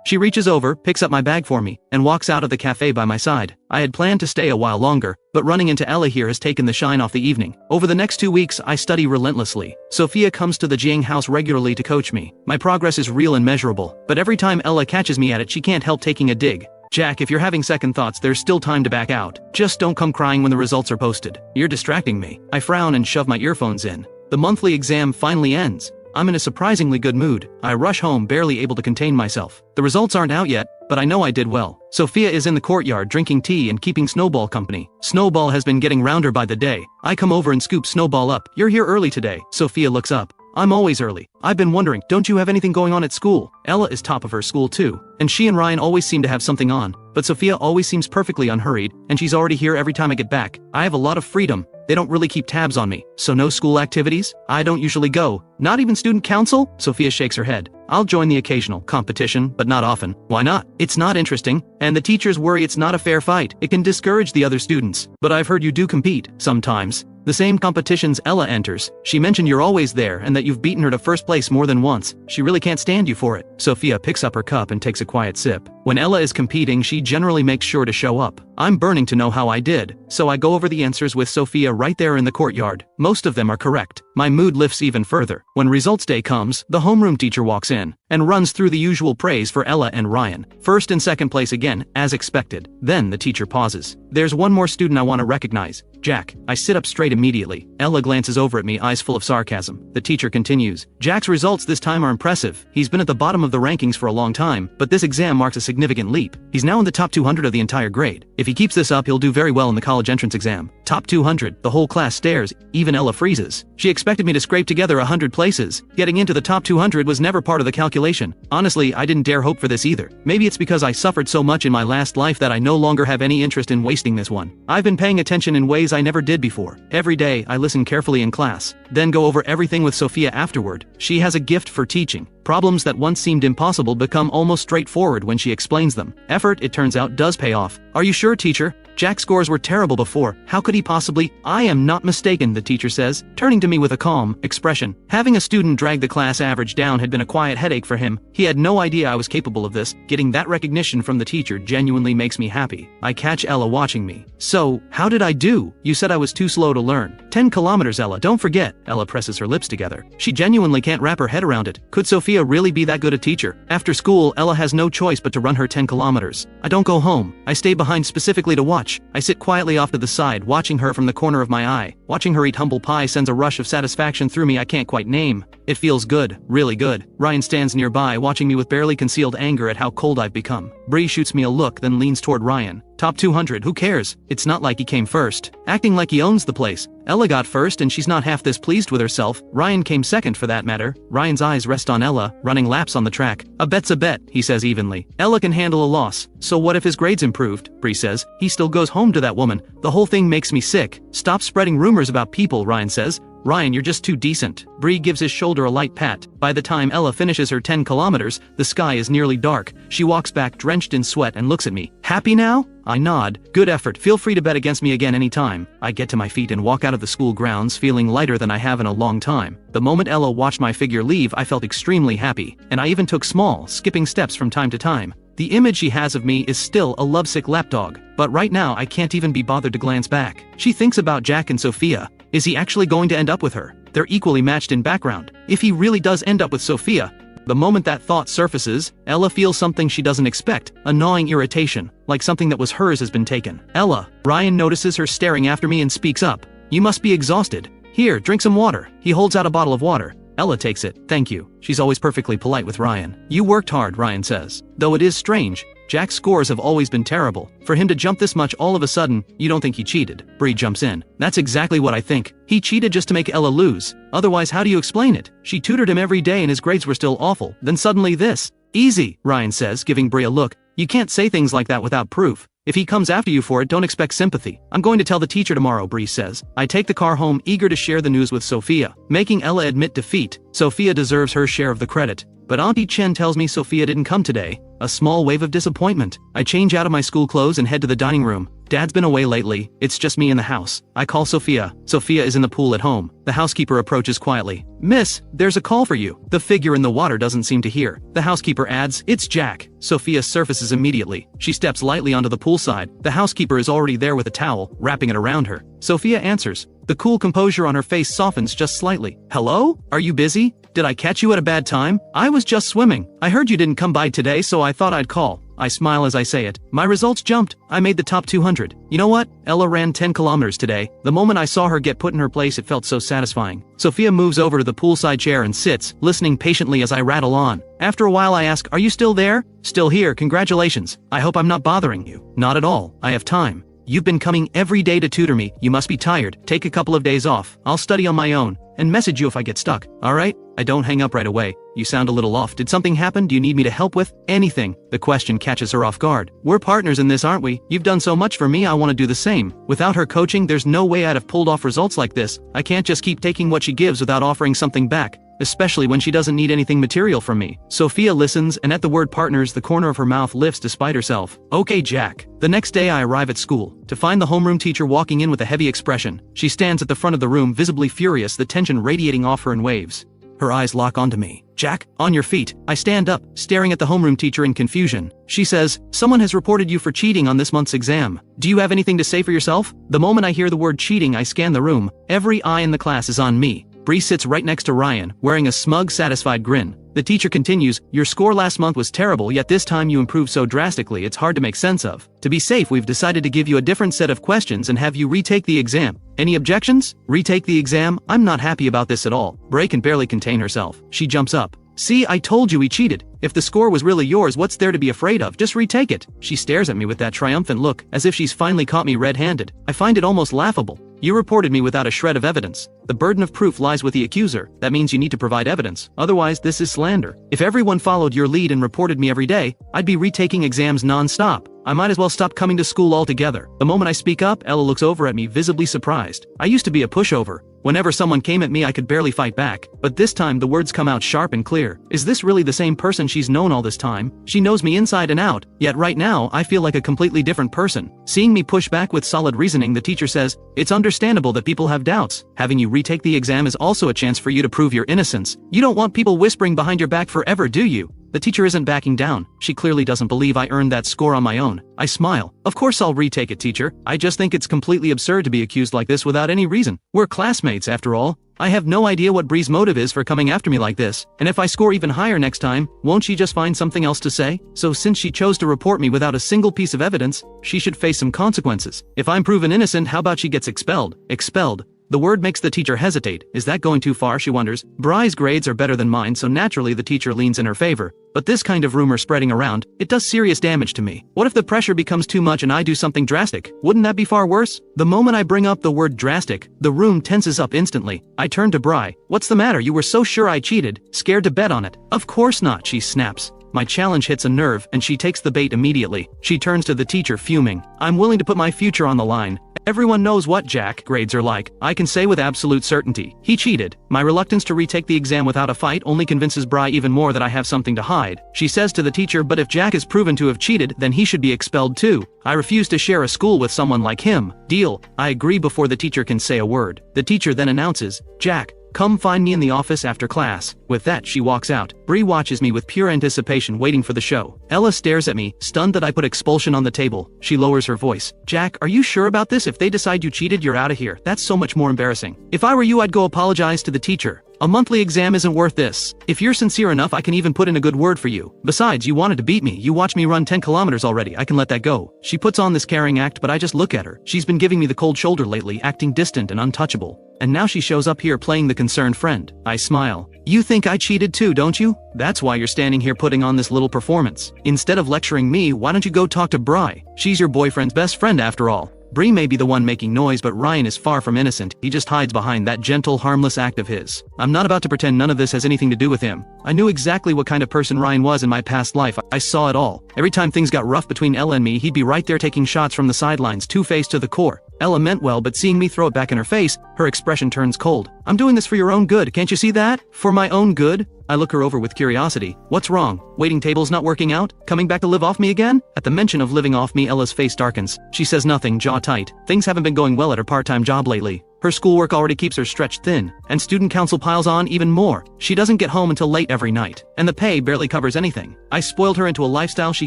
She reaches over, picks up my bag for me, and walks out of the cafe by my side. I had planned to stay a while longer, but running into Ella here has taken the shine off the evening. Over the next 2 weeks, I study relentlessly. Sophia comes to the Jiang house regularly to coach me. My progress is real and measurable, but every time Ella catches me at it, she can't help taking a dig. Jack, if you're having second thoughts, there's still time to back out. Just don't come crying when the results are posted. You're distracting me. I frown and shove my earphones in. The monthly exam finally ends. I'm in a surprisingly good mood. I rush home, barely able to contain myself. The results aren't out yet, but I know I did well. Sophia is in the courtyard drinking tea and keeping Snowball company. Snowball has been getting rounder by the day. I come over and scoop Snowball up. You're here early today. Sophia looks up. I'm always early. I've been wondering, don't you have anything going on at school? Ella is top of her school too, and she and Ryan always seem to have something on, but Sophia always seems perfectly unhurried, and she's already here every time I get back. I have a lot of freedom. They don't really keep tabs on me. So no school activities? I don't usually go. Not even student council? Sophia shakes her head. I'll join the occasional competition, but not often. Why not? It's not interesting, and the teachers worry it's not a fair fight. It can discourage the other students. But I've heard you do compete, sometimes. The same competitions Ella enters. She mentioned you're always there and that you've beaten her to first place more than once. She really can't stand you for it. Sophia picks up her cup and takes a quiet sip. When Ella is competing, she generally makes sure to show up. I'm burning to know how I did, so I go over the answers with Sophia right there in the courtyard. Most of them are correct. My mood lifts even further. When results day comes, the homeroom teacher walks in and runs through the usual praise for Ella and Ryan. First and second place again, as expected. Then the teacher pauses. There's one more student I want to recognize. Jack. I sit up straight immediately. Ella glances over at me, eyes full of sarcasm. The teacher continues. Jack's results this time are impressive. He's been at the bottom of the rankings for a long time, but this exam marks a significant leap. He's now in the top 200 of the entire grade. If he keeps this up, he'll do very well in the college entrance exam. Top 200. The whole class stares. Even Ella freezes. She expected me to scrape together 100 places. Getting into the top 200 was never part of the calculation. Honestly, I didn't dare hope for this either. Maybe it's because I suffered so much in my last life that I no longer have any interest in wasting this one. I've been paying attention in ways I never did before. Every day, I listen carefully in class, then go over everything with Sophia afterward. She has a gift for teaching. Problems that once seemed impossible become almost straightforward when she explains explains them. Effort, it turns out, does pay off. Are you sure, teacher? Jack's scores were terrible before. How could he possibly? I am not mistaken, the teacher says, turning to me with a calm expression. Having a student drag the class average down had been a quiet headache for him. He had no idea I was capable of this. Getting that recognition from the teacher genuinely makes me happy. I catch Ella watching me. So, how did I do? You said I was too slow to learn. 10 kilometers, Ella, don't forget. Ella presses her lips together. She genuinely can't wrap her head around it. Could Sophia really be that good a teacher? After school, Ella has no choice but to run her 10 kilometers. I don't go home. I stay behind specifically to watch. I sit quietly off to the side, watching her from the corner of my eye. Watching her eat humble pie sends a rush of satisfaction through me I can't quite name. It feels good, really good. Ryan stands nearby, watching me with barely concealed anger at how cold I've become. Bree shoots me a look, then leans toward Ryan. Top 200, who cares? It's not like he came first. Acting like he owns the place. Ella got first and she's not half this pleased with herself. Ryan came second for that matter. Ryan's eyes rest on Ella, running laps on the track. A bet's a bet, he says evenly. Ella can handle a loss. So what if his grades improved? Bree says. He still goes home to that woman. The whole thing makes me sick. Stop spreading rumors about people, Ryan says. Ryan, you're just too decent. Bree gives his shoulder a light pat. By the time Ella finishes her 10 kilometers, the sky is nearly dark. She walks back drenched in sweat and looks at me. Happy now? I nod. Good effort. Feel free to bet against me again anytime. I get to my feet and walk out of the school grounds feeling lighter than I have in a long time. The moment Ella watched my figure leave, I felt extremely happy. And I even took small, skipping steps from time to time. The image she has of me is still a lovesick lapdog. But right now I can't even be bothered to glance back. She thinks about Jack and Sophia. Is he actually going to end up with her? They're equally matched in background. If he really does end up with Sophia, the moment that thought surfaces, Ella feels something she doesn't expect, a gnawing irritation, like something that was hers has been taken. Ella. Ryan notices her staring after me and speaks up. You must be exhausted. Here, drink some water. He holds out a bottle of water. Ella takes it. Thank you. She's always perfectly polite with Ryan. You worked hard, Ryan says. Though it is strange, Jack's scores have always been terrible. For him to jump this much all of a sudden, you don't think he cheated. Bree jumps in. That's exactly what I think. He cheated just to make Ella lose. Otherwise, how do you explain it? She tutored him every day and his grades were still awful. Then suddenly this. Easy, Ryan says, giving Bree a look. You can't say things like that without proof. If he comes after you for it, don't expect sympathy. I'm going to tell the teacher tomorrow, Bree says. I take the car home, eager to share the news with Sophia. Making Ella admit defeat. Sophia deserves her share of the credit. But Auntie Chen tells me Sophia didn't come today. A small wave of disappointment. I change out of my school clothes and head to the dining room. Dad's been away lately. It's just me in the house. I call Sophia. Sophia is in the pool at home. The housekeeper approaches quietly. Miss, there's a call for you. The figure in the water doesn't seem to hear. The housekeeper adds, it's Jack. Sophia surfaces immediately. She steps lightly onto the poolside. The housekeeper is already there with a towel, wrapping it around her. Sophia answers. The cool composure on her face softens just slightly. Hello? Are you busy? Did I catch you at a bad time? I was just swimming. I heard you didn't come by today, so I thought I'd call. I smile as I say it. My results jumped. I made the top 200. You know what? Ella ran 10 kilometers today. The moment I saw her get put in her place, it felt so satisfying. Sophia moves over to the poolside chair and sits, listening patiently as I rattle on. After a while I ask, are you still there? Still here, congratulations. I hope I'm not bothering you. Not at all. I have time. You've been coming every day to tutor me. You must be tired. Take a couple of days off. I'll study on my own and message you if I get stuck. Alright? I don't hang up right away. You sound a little off. Did something happen? Do you need me to help with anything? The question catches her off guard. We're partners in this, aren't we? You've done so much for me, I want to do the same. Without her coaching, there's no way I'd have pulled off results like this. I can't just keep taking what she gives without offering something back. Especially when she doesn't need anything material from me. Sophia listens, and at the word partners, the corner of her mouth lifts despite herself. Okay, Jack. The next day I arrive at school, to find the homeroom teacher walking in with a heavy expression. She stands at the front of the room, visibly furious, the tension radiating off her in waves. Her eyes lock onto me. Jack, on your feet. I stand up, staring at the homeroom teacher in confusion. She says, someone has reported you for cheating on this month's exam. Do you have anything to say for yourself? The moment I hear the word cheating, I scan the room. Every eye in the class is on me. Bree sits right next to Ryan, wearing a smug, satisfied grin. The teacher continues, your score last month was terrible, yet this time you improved so drastically it's hard to make sense of. To be safe, we've decided to give you a different set of questions and have you retake the exam. Any objections? Retake the exam? I'm not happy about this at all. Bree can barely contain herself. She jumps up. See, I told you he cheated. If the score was really yours, what's there to be afraid of? Just retake it. She stares at me with that triumphant look, as if she's finally caught me red-handed. I find it almost laughable. You reported me without a shred of evidence. The burden of proof lies with the accuser. That means you need to provide evidence. Otherwise, this is slander. If everyone followed your lead and reported me every day, I'd be retaking exams non-stop. I might as well stop coming to school altogether. The moment I speak up, Ella looks over at me, visibly surprised. I used to be a pushover. Whenever someone came at me I could barely fight back, but this time the words come out sharp and clear. Is this really the same person she's known all this time? She knows me inside and out, yet right now I feel like a completely different person. Seeing me push back with solid reasoning, the teacher says, "It's understandable that people have doubts. Having you retake the exam is also a chance for you to prove your innocence. You don't want people whispering behind your back forever, do you?" The teacher isn't backing down. She clearly doesn't believe I earned that score on my own. I smile. "Of course I'll retake it, teacher. I just think it's completely absurd to be accused like this without any reason. We're classmates after all. I have no idea what Bree's motive is for coming after me like this, and if I score even higher next time, won't she just find something else to say? So since she chose to report me without a single piece of evidence, she should face some consequences. If I'm proven innocent, how about she gets expelled?" Expelled. The word makes the teacher hesitate. Is that going too far, she wonders. Bree's grades are better than mine, so naturally the teacher leans in her favor. But this kind of rumor spreading around, it does serious damage to me. What if the pressure becomes too much and I do something drastic? Wouldn't that be far worse? The moment I bring up the word drastic, the room tenses up instantly. I turn to Bree. "What's the matter? You were so sure I cheated, scared to bet on it." "Of course not," she snaps. My challenge hits a nerve and she takes the bait immediately. She turns to the teacher fuming. "I'm willing to put my future on the line. Everyone knows what Jack grades are like. I can say with absolute certainty, he cheated." My reluctance to retake the exam without a fight only convinces Bree even more that I have something to hide. She says to the teacher, "But if Jack is proven to have cheated, then he should be expelled too. I refuse to share a school with someone like him. Deal." I agree before the teacher can say a word. The teacher then announces, "Jack, come find me in the office after class." With that, she walks out. Bree watches me with pure anticipation, waiting for the show. Ella stares at me, stunned that I put expulsion on the table. She lowers her voice. "Jack, are you sure about this? If they decide you cheated, you're out of here. That's so much more embarrassing. If I were you, I'd go apologize to the teacher. A monthly exam isn't worth this. If you're sincere enough, I can even put in a good word for you. Besides, you wanted to beat me. You watched me run 10 kilometers already. I can let that go." She puts on this caring act, but I just look at her. She's been giving me the cold shoulder lately, acting distant and untouchable. And now she shows up here playing the concerned friend. I smile. "You think I cheated too, don't you? That's why you're standing here putting on this little performance. Instead of lecturing me, why don't you go talk to Bree? She's your boyfriend's best friend after all." Bree may be the one making noise, but Ryan is far from innocent. He just hides behind that gentle, harmless act of his. I'm not about to pretend none of this has anything to do with him. I knew exactly what kind of person Ryan was in my past life. I saw it all. Every time things got rough between Ella and me, he'd be right there taking shots from the sidelines, two-faced to the core. Ella meant well, but seeing me throw it back in her face, her expression turns cold. "I'm doing this for your own good, can't you see that? For my own good?" I look her over with curiosity. "What's wrong? Waiting tables not working out? Coming back to live off me again?" At the mention of living off me, Ella's face darkens. She says nothing, jaw tight. Things haven't been going well at her part-time job lately. Her schoolwork already keeps her stretched thin, and student council piles on even more. She doesn't get home until late every night, and the pay barely covers anything. I spoiled her into a lifestyle she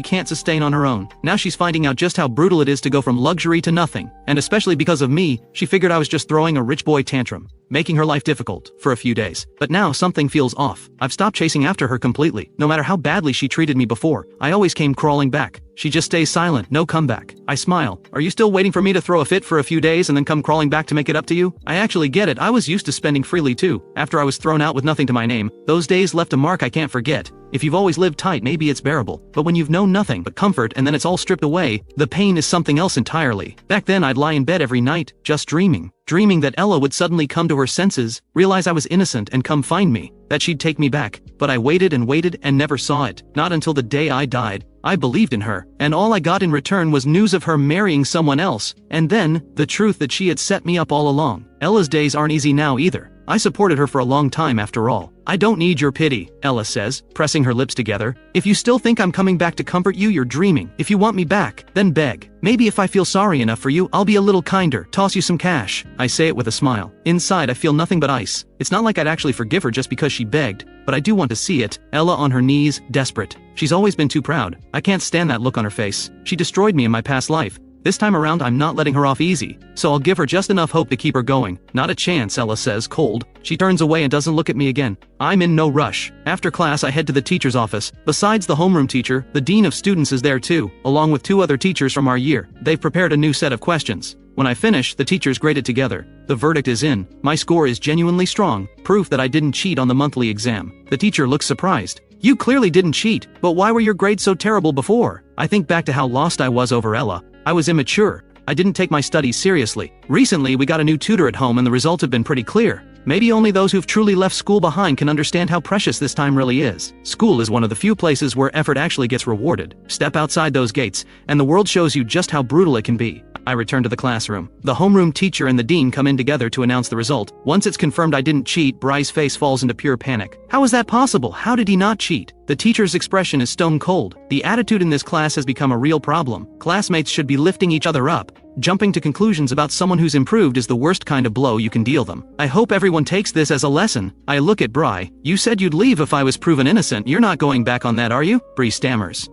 can't sustain on her own. Now she's finding out just how brutal it is to go from luxury to nothing, and especially because of me, she figured I was just throwing a rich boy tantrum, making her life difficult for a few days. But now something feels off. I've stopped chasing after her completely. No matter how badly she treated me before, I always came crawling back. She just stays silent, no comeback. I smile. "Are you still waiting for me to throw a fit for a few days and then come crawling back to make it up to you? I actually get it. I was used to spending freely too. After I was thrown out with nothing to my name, those days left a mark I can't forget. If you've always lived tight, maybe it's bearable. But when you've known nothing but comfort and then it's all stripped away, the pain is something else entirely. Back then I'd lie in bed every night, just dreaming that Ella would suddenly come to her senses, realize I was innocent and come find me, that she'd take me back. But I waited and never saw it. Not until the day I died. I believed in her, and all I got in return was news of her marrying someone else, and then, the truth that she had set me up all along. Ella's days aren't easy now either. I supported her for a long time after all. I don't need your pity, Ella says, pressing her lips together. If you still think I'm coming back to comfort you, you're dreaming. If you want me back, then beg. Maybe if I feel sorry enough for you, I'll be a little kinder, toss you some cash. I say it with a smile. Inside, I feel nothing but ice. It's not like I'd actually forgive her just because she begged, but I do want to see it. Ella on her knees, desperate. She's always been too proud. I can't stand that look on her face. She destroyed me in my past life. This time around, I'm not letting her off easy, so I'll give her just enough hope to keep her going. Not a chance, Ella says, cold. She turns away and doesn't look at me again. I'm in no rush. After class, I head to the teacher's office. Besides the homeroom teacher, the dean of students is there too, along with 2 other teachers from our year. They've prepared a new set of questions. When I finish, the teachers grade it together. The verdict is in. My score is genuinely strong, proof that I didn't cheat on the monthly exam. The teacher looks surprised. You clearly didn't cheat, but why were your grades so terrible before? I think back to how lost I was over Ella. I was immature. I didn't take my studies seriously. Recently, we got a new tutor at home and the results have been pretty clear. Maybe only those who've truly left school behind can understand how precious this time really is. School is one of the few places where effort actually gets rewarded. Step outside those gates, and the world shows you just how brutal it can be. I return to the classroom. The homeroom teacher and the dean come in together to announce the result. Once it's confirmed I didn't cheat, Bry's face falls into pure panic. How is that possible? How did he not cheat? The teacher's expression is stone cold. The attitude in this class has become a real problem. Classmates should be lifting each other up. Jumping to conclusions about someone who's improved is the worst kind of blow you can deal them. I hope everyone takes this as a lesson. I look at Bry. You said you'd leave if I was proven innocent. You're not going back on that, are you? Bree stammers.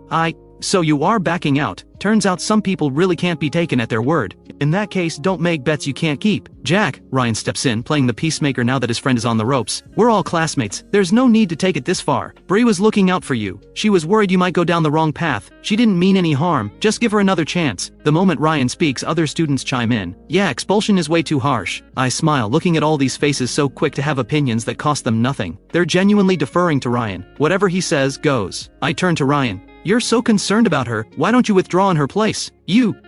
So you are backing out. Turns out some people really can't be taken at their word. In that case, don't make bets you can't keep. Jack, Ryan steps in, playing the peacemaker now that his friend is on the ropes. We're all classmates. There's no need to take it this far. Bree was looking out for you. She was worried you might go down the wrong path. She didn't mean any harm. Just give her another chance. The moment Ryan speaks, other students chime in. Yeah, expulsion is way too harsh. I smile, looking at all these faces so quick to have opinions that cost them nothing. They're genuinely deferring to Ryan. Whatever he says, goes. I turn to Ryan. You're so concerned about her, why don't you withdraw in her place?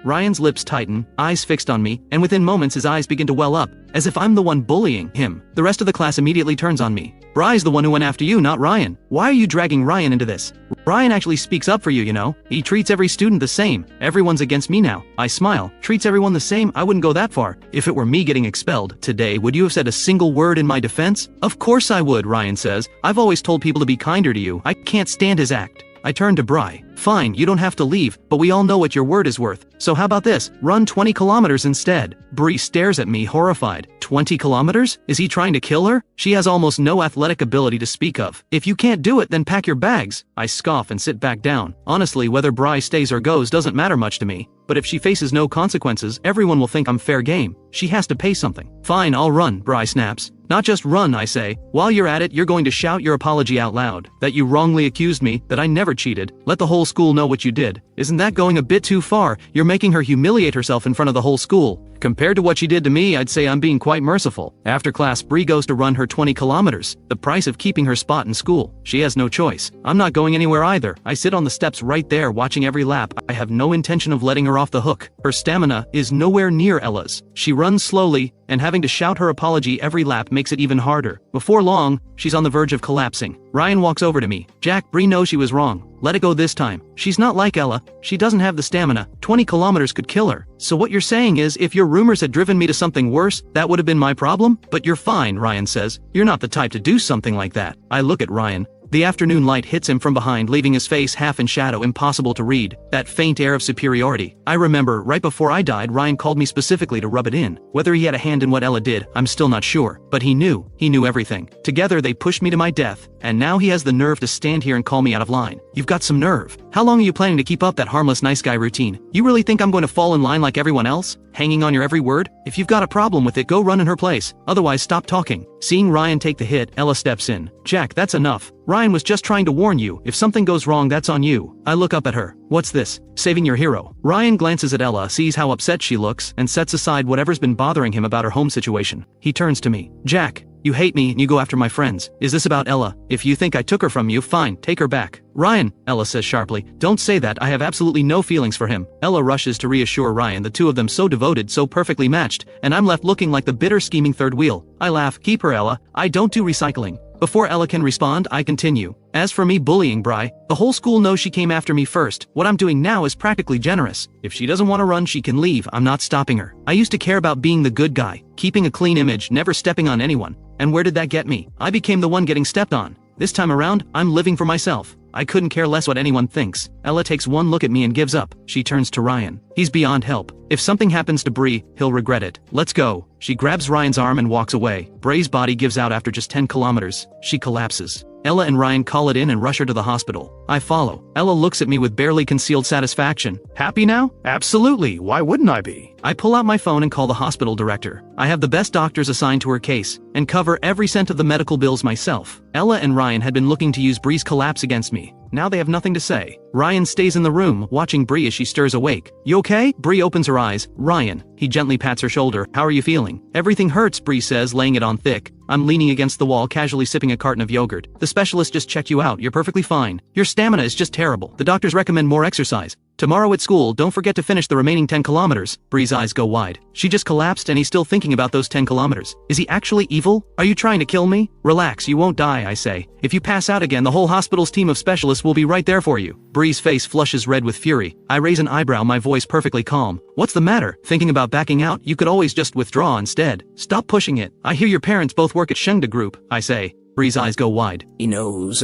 Ryan's lips tighten, eyes fixed on me, and within moments his eyes begin to well up, as if I'm the one bullying him. The rest of the class immediately turns on me. Bry's the one who went after you, not Ryan. Why are you dragging Ryan into this? Ryan actually speaks up for you, you know? He treats every student the same. Everyone's against me now. I smile. Treats everyone the same? I wouldn't go that far. If it were me getting expelled today, would you have said a single word in my defense? Of course I would, Ryan says. I've always told people to be kinder to you. I can't stand his act. I turn to Bry. Fine, you don't have to leave, but we all know what your word is worth. So how about this? Run 20 kilometers instead. Bree stares at me, horrified. 20 kilometers? Is he trying to kill her? She has almost no athletic ability to speak of. If you can't do it, then pack your bags. I scoff and sit back down. Honestly, whether Bry stays or goes doesn't matter much to me. But if she faces no consequences, everyone will think I'm fair game. She has to pay something. Fine, I'll run, Bry snaps. Not just run, I say. While you're at it, you're going to shout your apology out loud. That you wrongly accused me, that I never cheated. Let the whole school know what you did. Isn't that going a bit too far? You're making her humiliate herself in front of the whole school. Compared to what she did to me, I'd say I'm being quite merciful. After class, Bree goes to run her 20 kilometers, the price of keeping her spot in school. She has no choice. I'm not going anywhere either. I sit on the steps right there watching every lap. I have no intention of letting her off the hook. Her stamina is nowhere near Ella's. She runs slowly, and having to shout her apology every lap makes it even harder. Before long, she's on the verge of collapsing. Ryan walks over to me. Jack, Bree knows she was wrong. Let it go this time. She's not like Ella. She doesn't have the stamina. 20 kilometers could kill her. So what you're saying is, if your rumors had driven me to something worse, that would have been my problem? But you're fine, Ryan says. You're not the type to do something like that. I look at Ryan. The afternoon light hits him from behind, leaving his face half in shadow, impossible to read. That faint air of superiority. I remember, right before I died, Ryan called me specifically to rub it in. Whether he had a hand in what Ella did, I'm still not sure. But he knew. He knew everything. Together they pushed me to my death. And now he has the nerve to stand here and call me out of line. You've got some nerve. How long are you planning to keep up that harmless nice guy routine? You really think I'm going to fall in line like everyone else? Hanging on your every word? If you've got a problem with it, go run in her place. Otherwise, stop talking. Seeing Ryan take the hit, Ella steps in. Jack, that's enough. Ryan was just trying to warn you. If something goes wrong, that's on you. I look up at her. What's this? Saving your hero. Ryan glances at Ella, sees how upset she looks, and sets aside whatever's been bothering him about her home situation. He turns to me. Jack, you hate me and you go after my friends. Is this about Ella? If you think I took her from you, fine, take her back. Ryan, Ella says sharply, don't say that. I have absolutely no feelings for him. Ella rushes to reassure Ryan, the two of them so devoted, so perfectly matched, and I'm left looking like the bitter scheming third wheel. I laugh. Keep her, Ella. I don't do recycling. Before Ella can respond, I continue. As for me bullying Bry, the whole school knows she came after me first. What I'm doing now is practically generous. If she doesn't want to run, she can leave. I'm not stopping her. I used to care about being the good guy, keeping a clean image, never stepping on anyone. And where did that get me? I became the one getting stepped on. This time around, I'm living for myself. I couldn't care less what anyone thinks. Ella takes one look at me and gives up. She turns to Ryan. He's beyond help. If something happens to Bree, he'll regret it. Let's go. She grabs Ryan's arm and walks away. Bree's body gives out after just 10 kilometers. She collapses. Ella and Ryan call it in and rush her to the hospital. I follow. Ella looks at me with barely concealed satisfaction. Happy now? Absolutely. Why wouldn't I be? I pull out my phone and call the hospital director. I have the best doctors assigned to her case, and cover every cent of the medical bills myself. Ella and Ryan had been looking to use Bree's collapse against me. Now they have nothing to say. Ryan stays in the room, watching Bree as she stirs awake. You okay? Bree opens her eyes. Ryan. He gently pats her shoulder. How are you feeling? Everything hurts, Bree says, laying it on thick. I'm leaning against the wall, casually sipping a carton of yogurt. The specialist just checked you out. You're perfectly fine. You're stamina is just terrible. The doctors recommend more exercise. Tomorrow at school, don't forget to finish the remaining 10 kilometers. Bree's eyes go wide. She just collapsed and he's still thinking about those 10 kilometers. Is he actually evil? Are you trying to kill me? Relax, you won't die, I say. If you pass out again, the whole hospital's team of specialists will be right there for you. Bree's face flushes red with fury. I raise an eyebrow, my voice perfectly calm. What's the matter? Thinking about backing out? You could always just withdraw instead. Stop pushing it. I hear your parents both work at Shengda Group, I say. Bree's eyes go wide. He knows,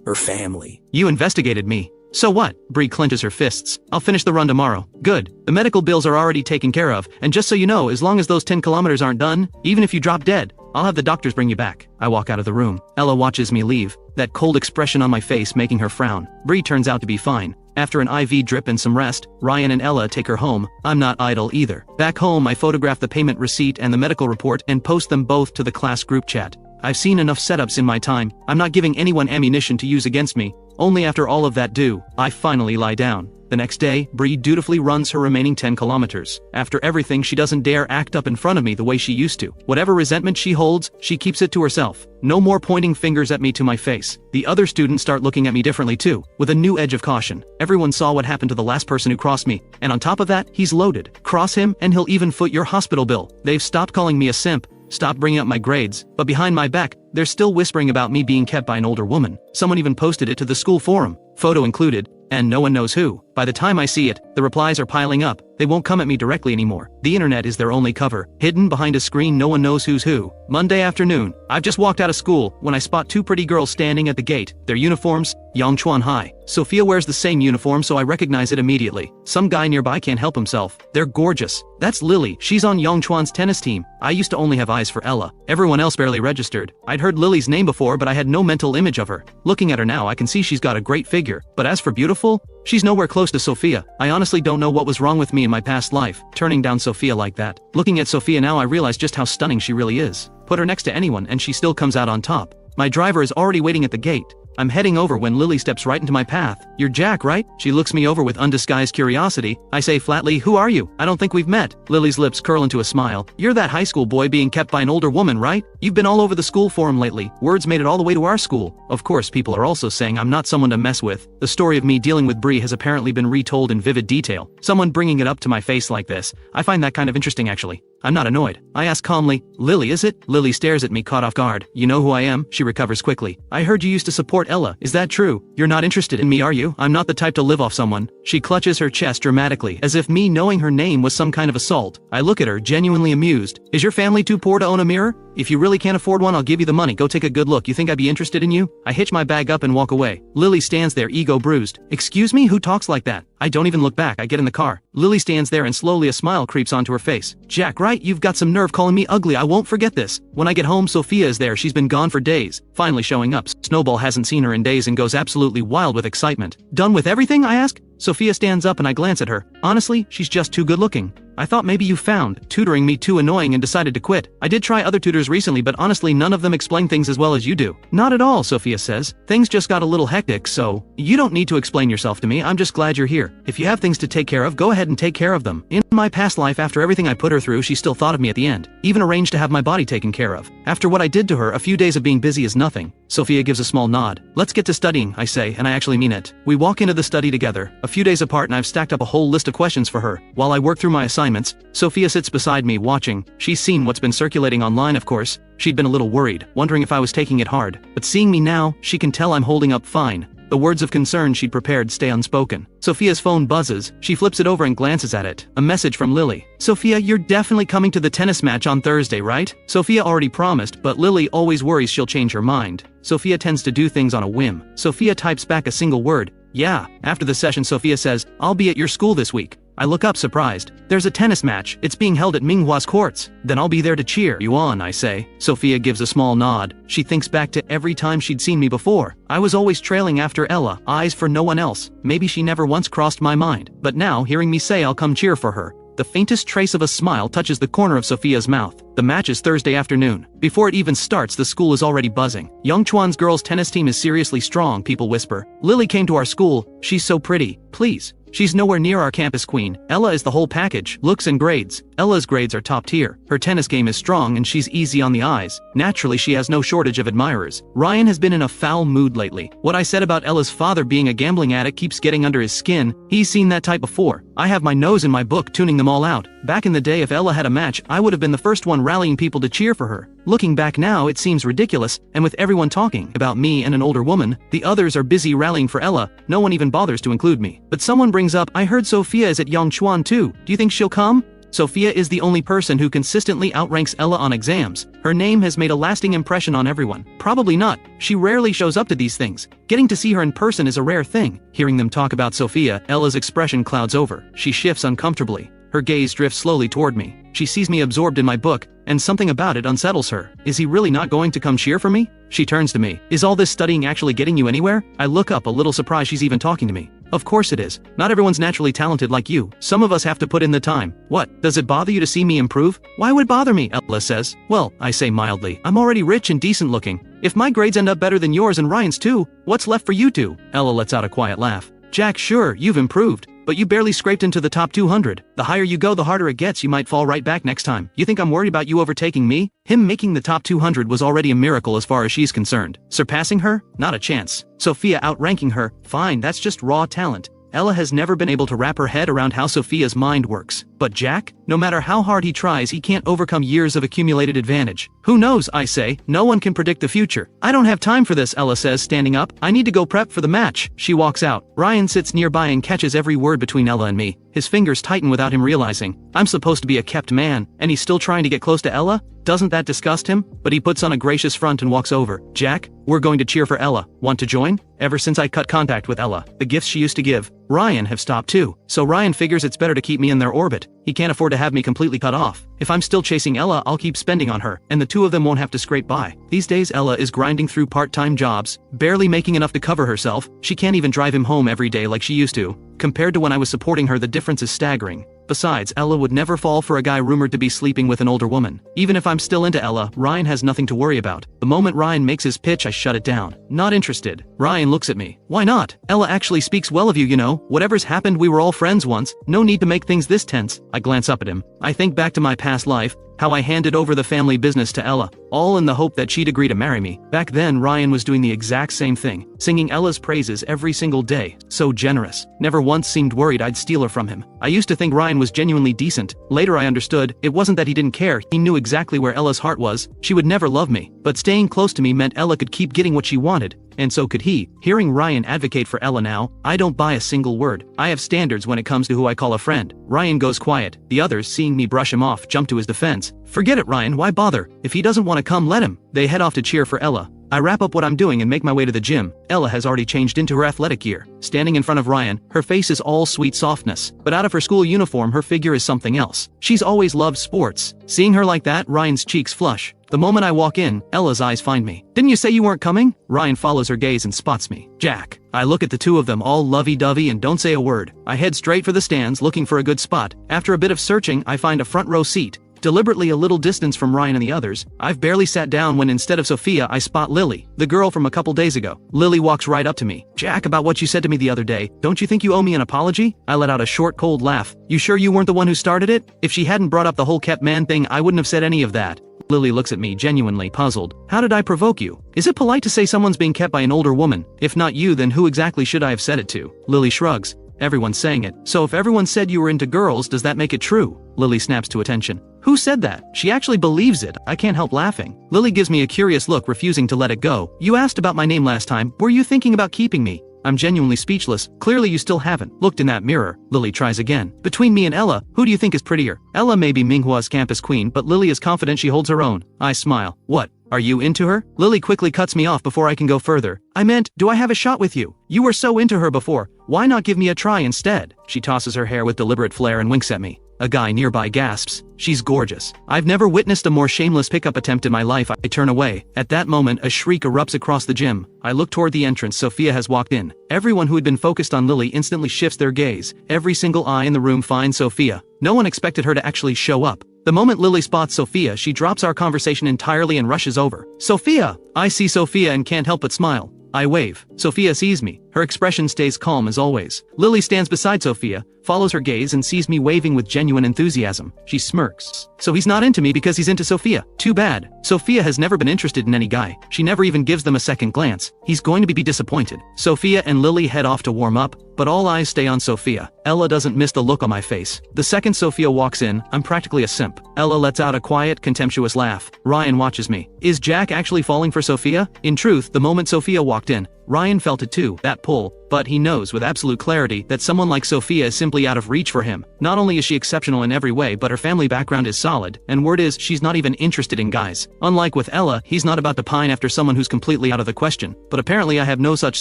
her family. You investigated me. So what? Bree clenches her fists. I'll finish the run tomorrow. Good. The medical bills are already taken care of, and just so you know, as long as those 10 kilometers aren't done, even if you drop dead, I'll have the doctors bring you back. I walk out of the room. Ella watches me leave, that cold expression on my face making her frown. Bree turns out to be fine. After an IV drip and some rest, Ryan and Ella take her home. I'm not idle either. Back home, I photograph the payment receipt and the medical report and post them both to the class group chat. I've seen enough setups in my time. I'm not giving anyone ammunition to use against me. Only after all of that I finally lie down. The next day, Bree dutifully runs her remaining 10 kilometers. After everything, she doesn't dare act up in front of me the way she used to. Whatever resentment she holds, she keeps it to herself. No more pointing fingers at me to my face. The other students start looking at me differently too, with a new edge of caution. Everyone saw what happened to the last person who crossed me, and on top of that, he's loaded. Cross him, and he'll even foot your hospital bill. They've stopped calling me a simp, stopped bringing up my grades, but behind my back, they're still whispering about me being kept by an older woman. Someone even posted it to the school forum, photo included, and no one knows who. By the time I see it, the replies are piling up. They won't come at me directly anymore. The internet is their only cover. Hidden behind a screen, no one knows who's who. Monday afternoon. I've just walked out of school when I spot two pretty girls standing at the gate. Their uniforms, Yangchuan High. Sophia wears the same uniform, so I recognize it immediately. Some guy nearby can't help himself. They're gorgeous. That's Lily. She's on Yangchuan's tennis team. I used to only have eyes for Ella. Everyone else barely registered. I'd heard Lily's name before, but I had no mental image of her. Looking at her now, I can see she's got a great figure. But as for beautiful, she's nowhere close to Sophia. I honestly don't know what was wrong with me in my past life, turning down Sophia like that. Looking at Sophia now, I realize just how stunning she really is. Put her next to anyone and she still comes out on top. My driver is already waiting at the gate. I'm heading over when Lily steps right into my path. You're Jack, right? She looks me over with undisguised curiosity. I say flatly, who are you? I don't think we've met. Lily's lips curl into a smile. You're that high school boy being kept by an older woman, right? You've been all over the school forum lately. Words made it all the way to our school. Of course, people are also saying I'm not someone to mess with. The story of me dealing with Bree has apparently been retold in vivid detail. Someone bringing it up to my face like this. I find that kind of interesting, actually. I'm not annoyed. I ask calmly, Lily, is it? Lily stares at me, caught off guard. You know who I am? She recovers quickly. I heard you used to support Ella. Is that true? You're not interested in me, are you? I'm not the type to live off someone. She clutches her chest dramatically, as if me knowing her name was some kind of assault. I look at her, genuinely amused. Is your family too poor to own a mirror? If you really can't afford one, I'll give you the money. Go take a good look. You think I'd be interested in you? I hitch my bag up and walk away. Lily stands there, ego bruised. Excuse me? Who talks like that? I don't even look back. I get in the car. Lily stands there and slowly a smile creeps onto her face. Jack, right? You've got some nerve calling me ugly. I won't forget this. When I get home, Sophia is there. She's been gone for days. Finally showing up. Snowball hasn't seen her in days and goes absolutely wild with excitement. Done with everything? I ask. Sophia stands up and I glance at her. Honestly, she's just too good looking. I thought maybe you found tutoring me too annoying and decided to quit. I did try other tutors recently, but honestly none of them explain things as well as you do. Not at all, Sophia says. Things just got a little hectic, so you don't need to explain yourself to me. I'm just glad you're here. If you have things to take care of, go ahead and take care of them. In my past life, after everything I put her through, she still thought of me at the end. Even arranged to have my body taken care of. After what I did to her, a few days of being busy is nothing. Sophia gives a small nod. Let's get to studying, I say, and I actually mean it. We walk into the study together, a few days apart, and I've stacked up a whole list of questions for her. While I work through my assignments, Sophia sits beside me watching. She's seen what's been circulating online, of course. She'd been a little worried, wondering if I was taking it hard. But seeing me now, she can tell I'm holding up fine. The words of concern she'd prepared stay unspoken. Sophia's phone buzzes. She flips it over and glances at it. A message from Lily. Sophia, you're definitely coming to the tennis match on Thursday, right? Sophia already promised, but Lily always worries she'll change her mind. Sophia tends to do things on a whim. Sophia types back a single word. Yeah. After the session, Sophia says, I'll be at your school this week. I look up surprised. There's a tennis match. It's being held at Manhwa's courts. Then I'll be there to cheer you on, I say. Sophia gives a small nod. She thinks back to every time she'd seen me before. I was always trailing after Ella, eyes for no one else. Maybe she never once crossed my mind. But now, hearing me say I'll come cheer for her, the faintest trace of a smile touches the corner of Sophia's mouth. The match is Thursday afternoon. Before it even starts, the school is already buzzing. Yangchuan's girls' tennis team is seriously strong, people whisper. Lily came to our school. She's so pretty. Please. She's nowhere near our campus queen. Ella is the whole package, looks and grades. Ella's grades are top tier. Her tennis game is strong and she's easy on the eyes. Naturally, she has no shortage of admirers. Ryan has been in a foul mood lately. What I said about Ella's father being a gambling addict keeps getting under his skin. He's seen that type before. I have my nose in my book tuning them all out. Back in the day, if Ella had a match, I would have been the first one rallying people to cheer for her. Looking back now, it seems ridiculous, and with everyone talking about me and an older woman, the others are busy rallying for Ella. No one even bothers to include me. But someone brings up, I heard Sophia is at Yangchuan too. Do you think she'll come? Sophia is the only person who consistently outranks Ella on exams. Her name has made a lasting impression on everyone. Probably not. She rarely shows up to these things. Getting to see her in person is a rare thing. Hearing them talk about Sophia, Ella's expression clouds over. She shifts uncomfortably. Her gaze drifts slowly toward me. She sees me absorbed in my book, and something about it unsettles her. Is he really not going to come cheer for me? She turns to me. Is all this studying actually getting you anywhere? I look up, a little surprised she's even talking to me. Of course it is. Not everyone's naturally talented like you. Some of us have to put in the time. What? Does it bother you to see me improve? Why would it bother me? Ella says. Well, I say mildly. I'm already rich and decent looking. If my grades end up better than yours and Ryan's too, what's left for you two? Ella lets out a quiet laugh. Jack, sure, you've improved. But you barely scraped into the top 200. The higher you go, the harder it gets. You might fall right back next time. You think I'm worried about you overtaking me? Him making the top 200 was already a miracle as far as she's concerned. Surpassing her? Not a chance. Sophia outranking her? Fine, that's just raw talent. Ella has never been able to wrap her head around how Sophia's mind works. But Jack? No matter how hard he tries, he can't overcome years of accumulated advantage. Who knows, I say. No one can predict the future. I don't have time for this, Ella says, standing up. I need to go prep for the match. She walks out. Ryan sits nearby and catches every word between Ella and me. His fingers tighten without him realizing. I'm supposed to be a kept man, and he's still trying to get close to Ella? Doesn't that disgust him? But he puts on a gracious front and walks over. Jack, we're going to cheer for Ella. Want to join? Ever since I cut contact with Ella, the gifts she used to give Ryan have stopped too. So Ryan figures it's better to keep me in their orbit. He can't afford to have me completely cut off. If I'm still chasing Ella, I'll keep spending on her, and the two of them won't have to scrape by. These days Ella is grinding through part-time jobs, barely making enough to cover herself. She can't even drive him home every day like she used to. Compared to when I was supporting her, the difference is staggering. Besides, Ella would never fall for a guy rumored to be sleeping with an older woman. Even if I'm still into Ella, Ryan has nothing to worry about. The moment Ryan makes his pitch, I shut it down. Not interested. Ryan looks at me. Why not? Ella actually speaks well of you, you know. Whatever's happened, we were all friends once. No need to make things this tense. I glance up at him. I think back to my past life, how I handed over the family business to Ella, all in the hope that she'd agree to marry me. Back then, Ryan was doing the exact same thing, singing Ella's praises every single day. So generous. Never once seemed worried I'd steal her from him. I used to think Ryan was genuinely decent. Later I understood, it wasn't that he didn't care, he knew exactly where Ella's heart was. She would never love me, but staying close to me meant Ella could keep getting what she wanted. And so could he. Hearing Ryan advocate for Ella now, I don't buy a single word. I have standards when it comes to who I call a friend. Ryan goes quiet. The others, seeing me brush him off, jump to his defense. Forget it, Ryan, why bother? If he doesn't want to come, let him. They head off to cheer for Ella. I wrap up what I'm doing and make my way to the gym. Ella has already changed into her athletic gear. Standing in front of Ryan, her face is all sweet softness. But out of her school uniform, her figure is something else. She's always loved sports. Seeing her like that, Ryan's cheeks flush. The moment I walk in, Ella's eyes find me. Didn't you say you weren't coming? Ryan follows her gaze and spots me. Jack. I look at the two of them, all lovey-dovey, and don't say a word. I head straight for the stands, looking for a good spot. After a bit of searching, I find a front row seat. Deliberately a little distance from Ryan and the others. I've barely sat down when instead of Sophia, I spot Lily, the girl from a couple days ago. Lily walks right up to me. Jack, about what you said to me the other day, don't you think you owe me an apology? I let out a short, cold laugh. You sure you weren't the one who started it? If she hadn't brought up the whole kept man thing, I wouldn't have said any of that. Lily looks at me, genuinely puzzled. How did I provoke you? Is it polite to say someone's being kept by an older woman? If not you, then who exactly should I have said it to? Lily shrugs. Everyone's saying it. So if everyone said you were into girls, does that make it true? Lily snaps to attention. Who said that? She actually believes it. I can't help laughing. Lily gives me a curious look, refusing to let it go. You asked about my name last time. Were you thinking about keeping me? I'm genuinely speechless. Clearly you still haven't looked in that mirror. Lily tries again. Between me and Ella, who do you think is prettier? Ella may be Manhwa's campus queen, but Lily is confident she holds her own. I smile. What? Are you into her? Lily quickly cuts me off before I can go further. I meant, do I have a shot with you? You were so into her before. Why not give me a try instead? She tosses her hair with deliberate flair and winks at me. A guy nearby gasps. She's gorgeous. I've never witnessed a more shameless pickup attempt in my life. I turn away. At that moment, a shriek erupts across the gym. I look toward the entrance. Sophia has walked in. Everyone who had been focused on Lily instantly shifts their gaze. Every single eye in the room finds Sophia. No one expected her to actually show up. The moment Lily spots Sophia, she drops our conversation entirely and rushes over. Sophia! I see Sophia and can't help but smile. I wave. Sophia sees me. Her expression stays calm as always. Lily stands beside Sophia, follows her gaze and sees me waving with genuine enthusiasm. She smirks. So he's not into me because he's into Sophia. Too bad. Sophia has never been interested in any guy. She never even gives them a second glance. He's going to be disappointed. Sophia and Lily head off to warm up, but all eyes stay on Sophia. Ella doesn't miss the look on my face. The second Sophia walks in, I'm practically a simp. Ella lets out a quiet, contemptuous laugh. Ryan watches me. Is Jack actually falling for Sophia? In truth, the moment Sophia walked in, Ryan felt it too, that pull, but he knows with absolute clarity that someone like Sophia is simply out of reach for him. Not only is she exceptional in every way, but her family background is solid, and word is she's not even interested in guys. Unlike with Ella, he's not about to pine after someone who's completely out of the question, but apparently I have no such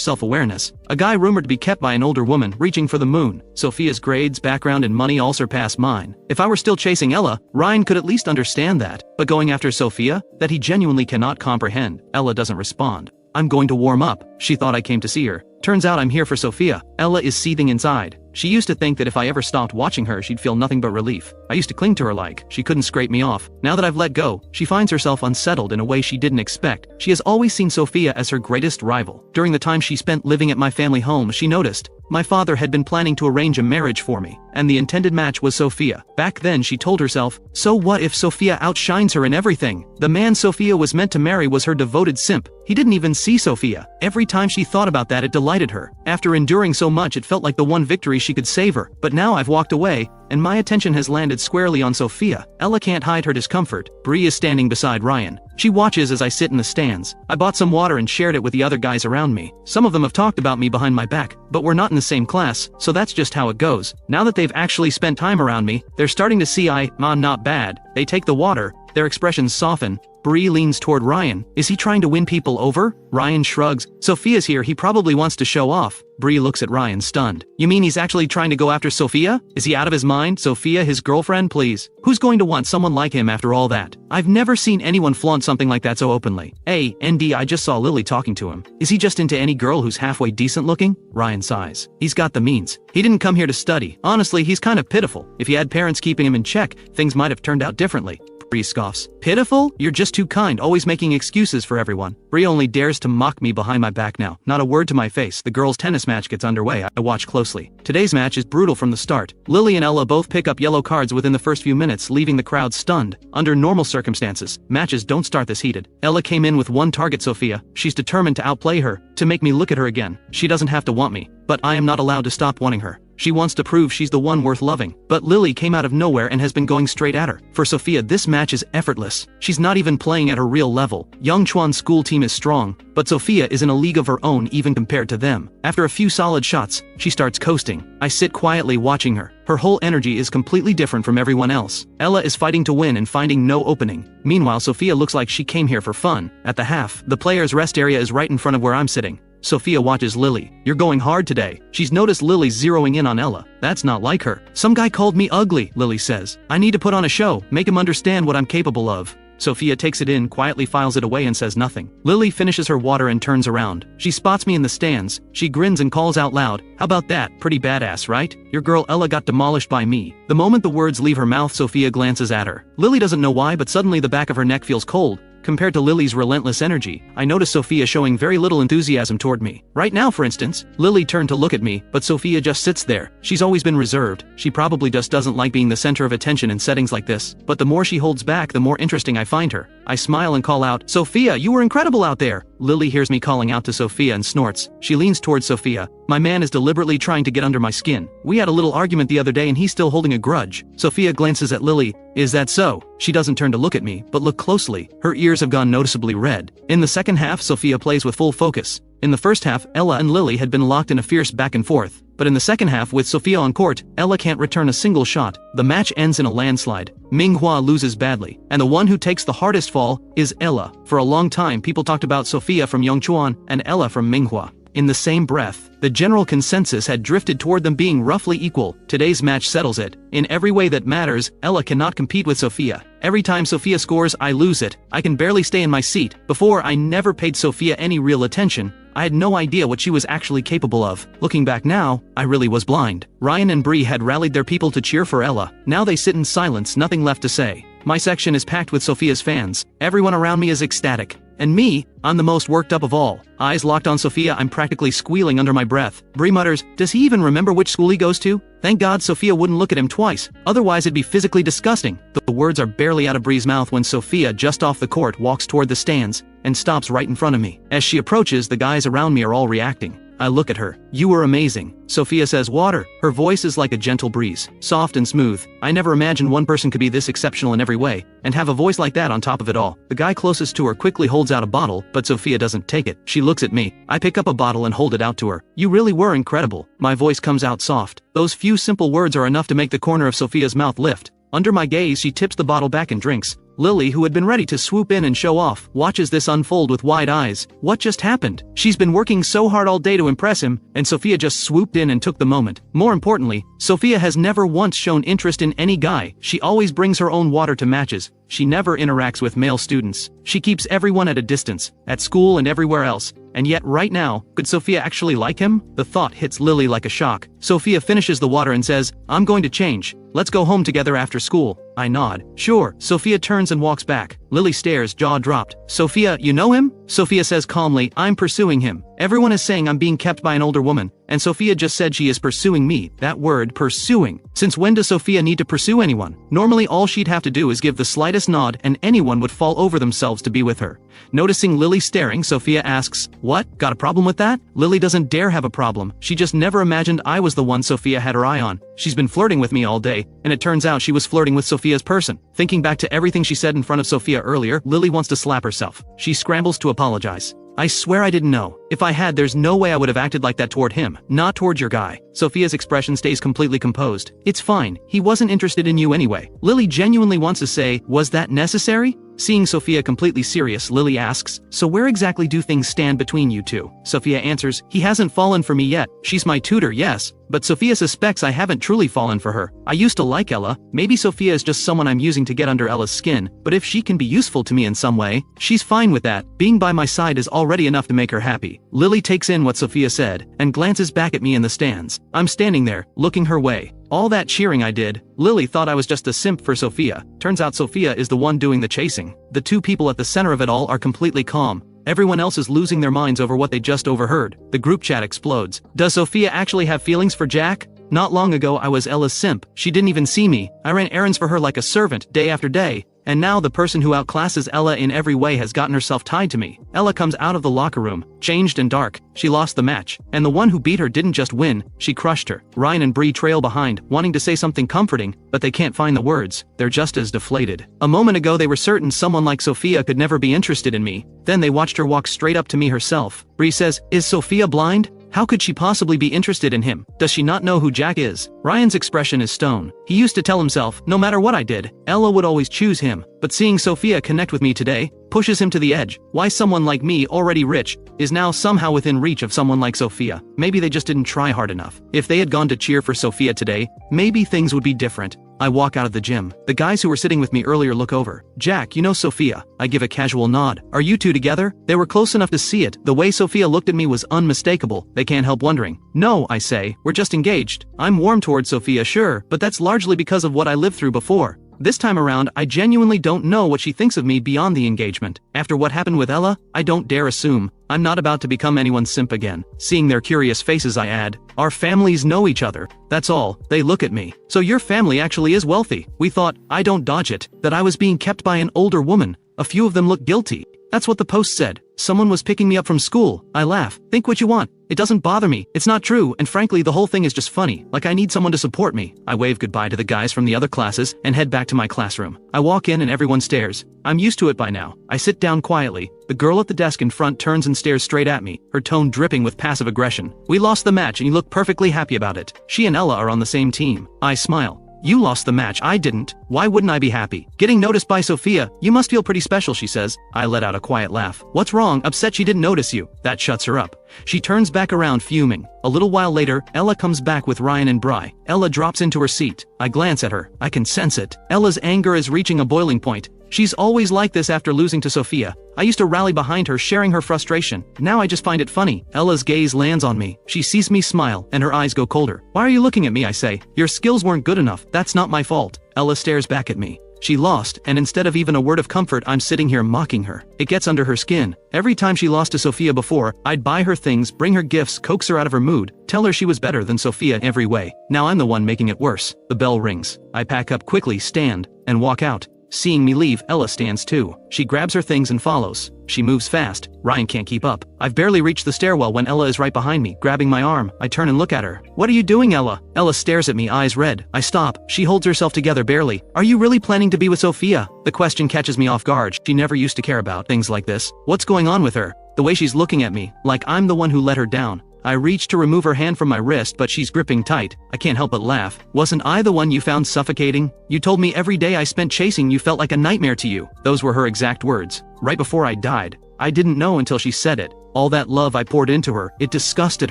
self-awareness. A guy rumored to be kept by an older woman, reaching for the moon. Sophia's grades, background, and money all surpass mine. If I were still chasing Ella, Ryan could at least understand that, but going after Sophia? That he genuinely cannot comprehend. Ella doesn't respond. I'm going to warm up. She thought I came to see her. Turns out I'm here for Sophia. Ella is seething inside. She used to think that if I ever stopped watching her, she'd feel nothing but relief. I used to cling to her like she couldn't scrape me off. Now that I've let go, she finds herself unsettled in a way she didn't expect. She has always seen Sophia as her greatest rival. During the time she spent living at my family home, she noticed my father had been planning to arrange a marriage for me, and the intended match was Sophia. Back then she told herself, so what if Sophia outshines her in everything? The man Sophia was meant to marry was her devoted simp. He didn't even see Sophia. Every time she thought about that, it delighted her. After enduring so much, it felt like the one victory she could savor. But now I've walked away, and my attention has landed squarely on Sophia. Ella can't hide her discomfort. Bree is standing beside Ryan. She watches as I sit in the stands. I bought some water and shared it with the other guys around me. Some of them have talked about me behind my back, but we're not in the same class, so that's just how it goes. Now that they've actually spent time around me, they're starting to see I'm not bad. They take the water. Their expressions soften. Bree leans toward Ryan. Is he trying to win people over? Ryan shrugs. Sophia's here, he probably wants to show off. Bree looks at Ryan stunned. You mean he's actually trying to go after Sophia? Is he out of his mind? Sophia, his girlfriend, please. Who's going to want someone like him after all that? I've never seen anyone flaunt something like that so openly. I just saw Lily talking to him. Is he just into any girl who's halfway decent looking? Ryan sighs. He's got the means. He didn't come here to study. Honestly, he's kind of pitiful. If he had parents keeping him in check, things might have turned out differently. Bree scoffs. Pitiful? You're just too kind, always making excuses for everyone. Bree only dares to mock me behind my back now. Not a word to my face. The girls' tennis match gets underway. I watch closely. Today's match is brutal from the start. Lily and Ella both pick up yellow cards within the first few minutes, leaving the crowd stunned. Under normal circumstances, matches don't start this heated. Ella came in with one target, Sophia. She's determined to outplay her, to make me look at her again. She doesn't have to want me, but I am not allowed to stop wanting her. She wants to prove she's the one worth loving. But Lily came out of nowhere and has been going straight at her. For Sophia, this match is effortless. She's not even playing at her real level. Yangchuan's school team is strong, but Sophia is in a league of her own even compared to them. After a few solid shots, she starts coasting. I sit quietly watching her. Her whole energy is completely different from everyone else. Ella is fighting to win and finding no opening. Meanwhile, Sophia looks like she came here for fun. At the half, the players' rest area is right in front of where I'm sitting. Sophia watches Lily. You're going hard today. She's noticed Lily zeroing in on Ella. That's not like her. Some guy called me ugly, Lily says. I need to put on a show, make him understand what I'm capable of. Sophia takes it in, quietly files it away and says nothing. Lily finishes her water and turns around. She spots me in the stands. She grins and calls out loud, how about that? Pretty badass, right? Your girl Ella got demolished by me. The moment the words leave her mouth, Sophia glances at her. Lily doesn't know why, but suddenly the back of her neck feels cold. Compared to Lily's relentless energy, I notice Sophia showing very little enthusiasm toward me. Right now, for instance, Lily turned to look at me, but Sophia just sits there. She's always been reserved. She probably just doesn't like being the center of attention in settings like this. But the more she holds back, the more interesting I find her. I smile and call out, Sophia, you were incredible out there. Lily hears me calling out to Sophia and snorts. She leans towards Sophia. My man is deliberately trying to get under my skin. We had a little argument the other day and he's still holding a grudge. Sophia glances at Lily. Is that so? She doesn't turn to look at me, but look closely. Her ears have gone noticeably red. In the second half, Sophia plays with full focus. In the first half, Ella and Lily had been locked in a fierce back and forth. But in the second half, with Sophia on court, Ella can't return a single shot. The match ends in a landslide. Manhwa loses badly, and the one who takes the hardest fall is Ella. For a long time, people talked about Sophia from Yangchuan and Ella from Manhwa. In the same breath, the general consensus had drifted toward them being roughly equal. Today's match settles it. In every way that matters, Ella cannot compete with Sophia. Every time Sophia scores, I lose it. I can barely stay in my seat. Before, I never paid Sophia any real attention. I had no idea what she was actually capable of. Looking back now, I really was blind. Ryan and Bree had rallied their people to cheer for Ella. Now they sit in silence, nothing left to say. My section is packed with Sophia's fans. Everyone around me is ecstatic. And me, I'm the most worked up of all. Eyes locked on Sophia, I'm practically squealing under my breath. Bree mutters, does he even remember which school he goes to? Thank God Sophia wouldn't look at him twice, otherwise it'd be physically disgusting. The words are barely out of Bree's mouth when Sophia, just off the court, walks toward the stands and stops right in front of me. As she approaches, the guys around me are all reacting. I look at her. You were amazing. Sophia says, water. Her voice is like a gentle breeze, soft and smooth. I never imagined one person could be this exceptional in every way, and have a voice like that on top of it all. The guy closest to her quickly holds out a bottle, but Sophia doesn't take it. She looks at me. I pick up a bottle and hold it out to her. You really were incredible. My voice comes out soft. Those few simple words are enough to make the corner of Sophia's mouth lift. Under my gaze, she tips the bottle back and drinks. Lily, who had been ready to swoop in and show off, watches this unfold with wide eyes. What just happened? She's been working so hard all day to impress him, and Sophia just swooped in and took the moment. More importantly, Sophia has never once shown interest in any guy. She always brings her own water to matches. She never interacts with male students. She keeps everyone at a distance, at school and everywhere else. And yet right now, could Sophia actually like him? The thought hits Lily like a shock. Sophia finishes the water and says, I'm going to change. Let's go home together after school. I nod. Sure. Sophia turns and walks back. Lily stares, jaw dropped. Sophia, you know him? Sophia says calmly, I'm pursuing him. Everyone is saying I'm being kept by an older woman, and Sophia just said she is pursuing me. That word, pursuing. Since when does Sophia need to pursue anyone? Normally all she'd have to do is give the slightest nod and anyone would fall over themselves to be with her. Noticing Lily staring, Sophia asks, what? Got a problem with that? Lily doesn't dare have a problem. She just never imagined I was the one Sophia had her eye on. She's been flirting with me all day, and it turns out she was flirting with Sophia's person. Thinking back to everything she said in front of Sophia earlier, Lily wants to slap herself. She scrambles to apologize. I swear I didn't know. If I had, there's no way I would have acted like that toward him. Not toward your guy. Sophia's expression stays completely composed. It's fine. He wasn't interested in you anyway. Lily genuinely wants to say, was that necessary? Seeing Sophia completely serious, Lily asks, so where exactly do things stand between you two? Sophia answers, he hasn't fallen for me yet. She's my tutor, yes. But Sophia suspects I haven't truly fallen for her. I used to like Ella. Maybe Sophia is just someone I'm using to get under Ella's skin, but if she can be useful to me in some way, she's fine with that. Being by my side is already enough to make her happy. Lily takes in what Sophia said, and glances back at me in the stands. I'm standing there, looking her way. All that cheering I did, Lily thought I was just a simp for Sophia. Turns out Sophia is the one doing the chasing. The two people at the center of it all are completely calm. Everyone else is losing their minds over what they just overheard. The group chat explodes. Does Sophia actually have feelings for Jack? Not long ago I was Ella's simp. She didn't even see me. I ran errands for her like a servant, day after day. And now the person who outclasses Ella in every way has gotten herself tied to me. Ella comes out of the locker room, changed and dark. She lost the match. And the one who beat her didn't just win, she crushed her. Ryan and Bree trail behind, wanting to say something comforting, but they can't find the words. They're just as deflated. A moment ago they were certain someone like Sophia could never be interested in me. Then they watched her walk straight up to me herself. Bree says, is Sophia blind? How could she possibly be interested in him? Does she not know who Jack is? Ryan's expression is stone. He used to tell himself, no matter what I did, Ella would always choose him. But seeing Sophia connect with me today, pushes him to the edge. Why someone like me, already rich, is now somehow within reach of someone like Sophia. Maybe they just didn't try hard enough. If they had gone to cheer for Sophia today, maybe things would be different. I walk out of the gym. The guys who were sitting with me earlier look over. Jack, you know Sophia. I give a casual nod. Are you two together? They were close enough to see it. The way Sophia looked at me was unmistakable. They can't help wondering. No, I say, we're just engaged. I'm warm towards Sophia, sure, but that's largely because of what I lived through before. This time around, I genuinely don't know what she thinks of me beyond the engagement. After what happened with Ella, I don't dare assume. I'm not about to become anyone's simp again. Seeing their curious faces, I add, our families know each other. That's all. They look at me. So your family actually is wealthy. We thought, I don't dodge it, that I was being kept by an older woman. A few of them look guilty. That's what the post said. Someone was picking me up from school. I laugh. Think what you want. It doesn't bother me. It's not true, and frankly the whole thing is just funny, like I need someone to support me. I wave goodbye to the guys from the other classes and head back to my classroom. I walk in and everyone stares. I'm used to it by now. I sit down quietly. The girl at the desk in front turns and stares straight at me, her tone dripping with passive aggression. We lost the match and you look perfectly happy about it. She and Ella are on the same team. I smile. You lost the match, I didn't. Why wouldn't I be happy? Getting noticed by Sophia, you must feel pretty special, she says. I let out a quiet laugh. What's wrong? Upset she didn't notice you. That shuts her up. She turns back around fuming. A little while later, Ella comes back with Ryan and Bri. Ella drops into her seat. I glance at her. I can sense it. Ella's anger is reaching a boiling point. She's always like this after losing to Sophia. I used to rally behind her, sharing her frustration. Now I just find it funny. Ella's gaze lands on me. She sees me smile, and her eyes go colder. Why are you looking at me? I say. Your skills weren't good enough. That's not my fault. Ella stares back at me. She lost, and instead of even a word of comfort I'm sitting here mocking her. It gets under her skin. Every time she lost to Sophia before, I'd buy her things, bring her gifts, coax her out of her mood, tell her she was better than Sophia in every way. Now I'm the one making it worse. The bell rings. I pack up quickly, stand, and walk out. Seeing me leave, Ella stands too. She grabs her things and follows. She moves fast. Ryan can't keep up. I've barely reached the stairwell when Ella is right behind me, grabbing my arm. I turn and look at her. What are you doing, Ella? Ella stares at me, eyes red. I stop. She holds herself together barely. Are you really planning to be with Sophia? The question catches me off guard. She never used to care about things like this. What's going on with her? The way she's looking at me, like I'm the one who let her down. I reach to remove her hand from my wrist, but she's gripping tight. I can't help but laugh. Wasn't I the one you found suffocating? You told me every day I spent chasing you felt like a nightmare to you. Those were her exact words. Right before I died. I didn't know until she said it. All that love I poured into her, it disgusted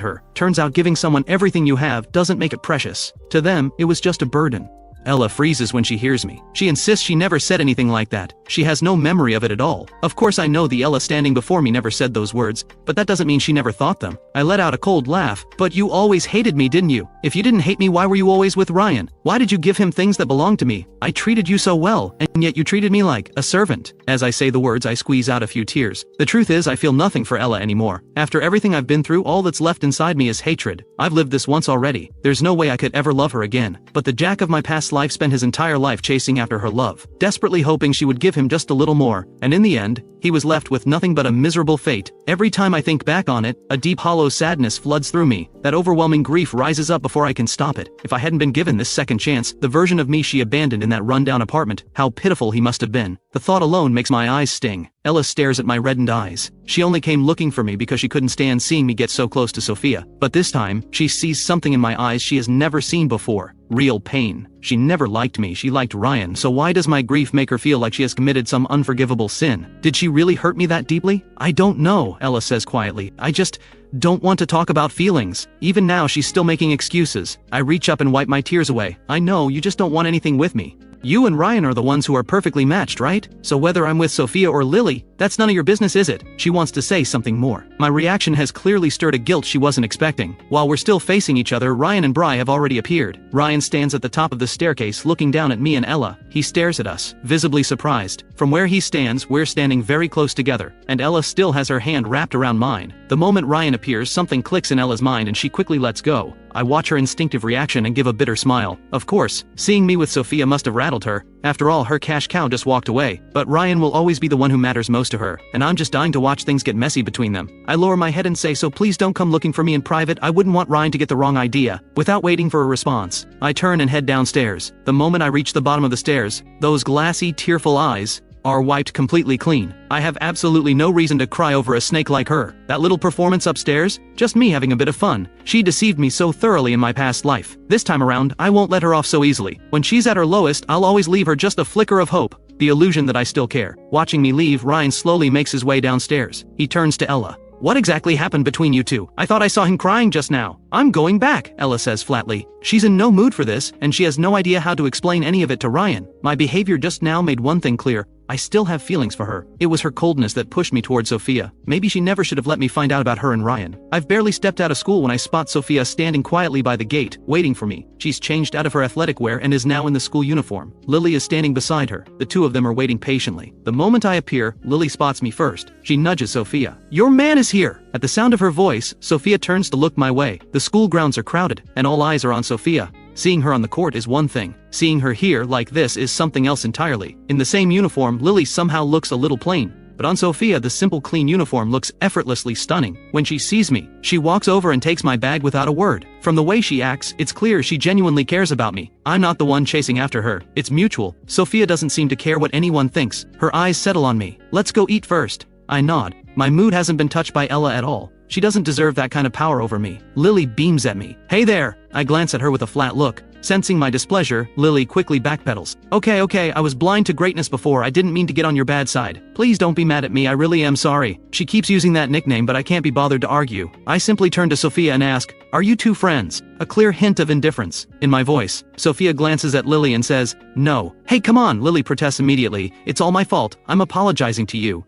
her. Turns out giving someone everything you have doesn't make it precious. To them, it was just a burden. Ella freezes when she hears me. She insists she never said anything like that. She has no memory of it at all. Of course I know the Ella standing before me never said those words, but that doesn't mean she never thought them. I let out a cold laugh. But you always hated me, didn't you? If you didn't hate me, why were you always with Ryan? Why did you give him things that belonged to me? I treated you so well, and yet you treated me like a servant. As I say the words, I squeeze out a few tears. The truth is, I feel nothing for Ella anymore. After everything I've been through, all that's left inside me is hatred. I've lived this once already. There's no way I could ever love her again. But the Jack of my past life spent his entire life chasing after her love, desperately hoping she would give him just a little more, and in the end, he was left with nothing but a miserable fate. Every time I think back on it, a deep hollow sadness floods through me. That overwhelming grief rises up before I can stop it. If I hadn't been given this second chance, the version of me she abandoned in that rundown apartment, how pitiful he must have been. The thought alone makes my eyes sting. Ella stares at my reddened eyes. She only came looking for me because she couldn't stand seeing me get so close to Sophia. But this time, she sees something in my eyes she has never seen before. Real pain. She never liked me, she liked Ryan, so why does my grief make her feel like she has committed some unforgivable sin? Did she really hurt me that deeply? I don't know, Ella says quietly. I just don't want to talk about feelings. Even now she's still making excuses. I reach up and wipe my tears away. I know, you just don't want anything with me. You and Ryan are the ones who are perfectly matched, right? So whether I'm with Sophia or Lily, that's none of your business, is it? She wants to say something more. My reaction has clearly stirred a guilt she wasn't expecting. While we're still facing each other, Ryan and Bri have already appeared. Ryan stands at the top of the staircase looking down at me and Ella. He stares at us, visibly surprised. From where he stands, we're standing very close together, and Ella still has her hand wrapped around mine. The moment Ryan appears, something clicks in Ella's mind and she quickly lets go. I watch her instinctive reaction and give a bitter smile. Of course, seeing me with Sophia must have rattled her. After all, her cash cow just walked away. But Ryan will always be the one who matters most to her, and I'm just dying to watch things get messy between them. I lower my head and say, so please don't come looking for me in private. I wouldn't want Ryan to get the wrong idea. Without waiting for a response, I turn and head downstairs. The moment I reach the bottom of the stairs, those glassy, tearful eyes are wiped completely clean. I have absolutely no reason to cry over a snake like her. That little performance upstairs? Just me having a bit of fun. She deceived me so thoroughly in my past life. This time around, I won't let her off so easily. When she's at her lowest, I'll always leave her just a flicker of hope. The illusion that I still care. Watching me leave, Ryan slowly makes his way downstairs. He turns to Ella. What exactly happened between you two? I thought I saw him crying just now. I'm going back, Ella says flatly. She's in no mood for this, and she has no idea how to explain any of it to Ryan. My behavior just now made one thing clear. I still have feelings for her. It was her coldness that pushed me toward Sophia. Maybe she never should have let me find out about her and Ryan. I've barely stepped out of school when I spot Sophia standing quietly by the gate, waiting for me. She's changed out of her athletic wear and is now in the school uniform. Lily is standing beside her. The two of them are waiting patiently. The moment I appear, Lily spots me first. She nudges Sophia. Your man is here! At the sound of her voice, Sophia turns to look my way. The school grounds are crowded, and all eyes are on Sophia. Seeing her on the court is one thing. Seeing her here like this is something else entirely. In the same uniform, Lily somehow looks a little plain. But on Sophia, the simple clean uniform looks effortlessly stunning. When she sees me, she walks over and takes my bag without a word. From the way she acts, it's clear she genuinely cares about me. I'm not the one chasing after her. It's mutual. Sophia doesn't seem to care what anyone thinks. Her eyes settle on me. Let's go eat first. I nod. My mood hasn't been touched by Ella at all. She doesn't deserve that kind of power over me. Lily beams at me. Hey there! I glance at her with a flat look. Sensing my displeasure, Lily quickly backpedals. Okay, I was blind to greatness before. I didn't mean to get on your bad side. Please don't be mad at me, I really am sorry. She keeps using that nickname, but I can't be bothered to argue. I simply turn to Sophia and ask, are you two friends? A clear hint of indifference in my voice. Sophia glances at Lily and says, no. Hey, come on, Lily protests immediately. It's all my fault. I'm apologizing to you.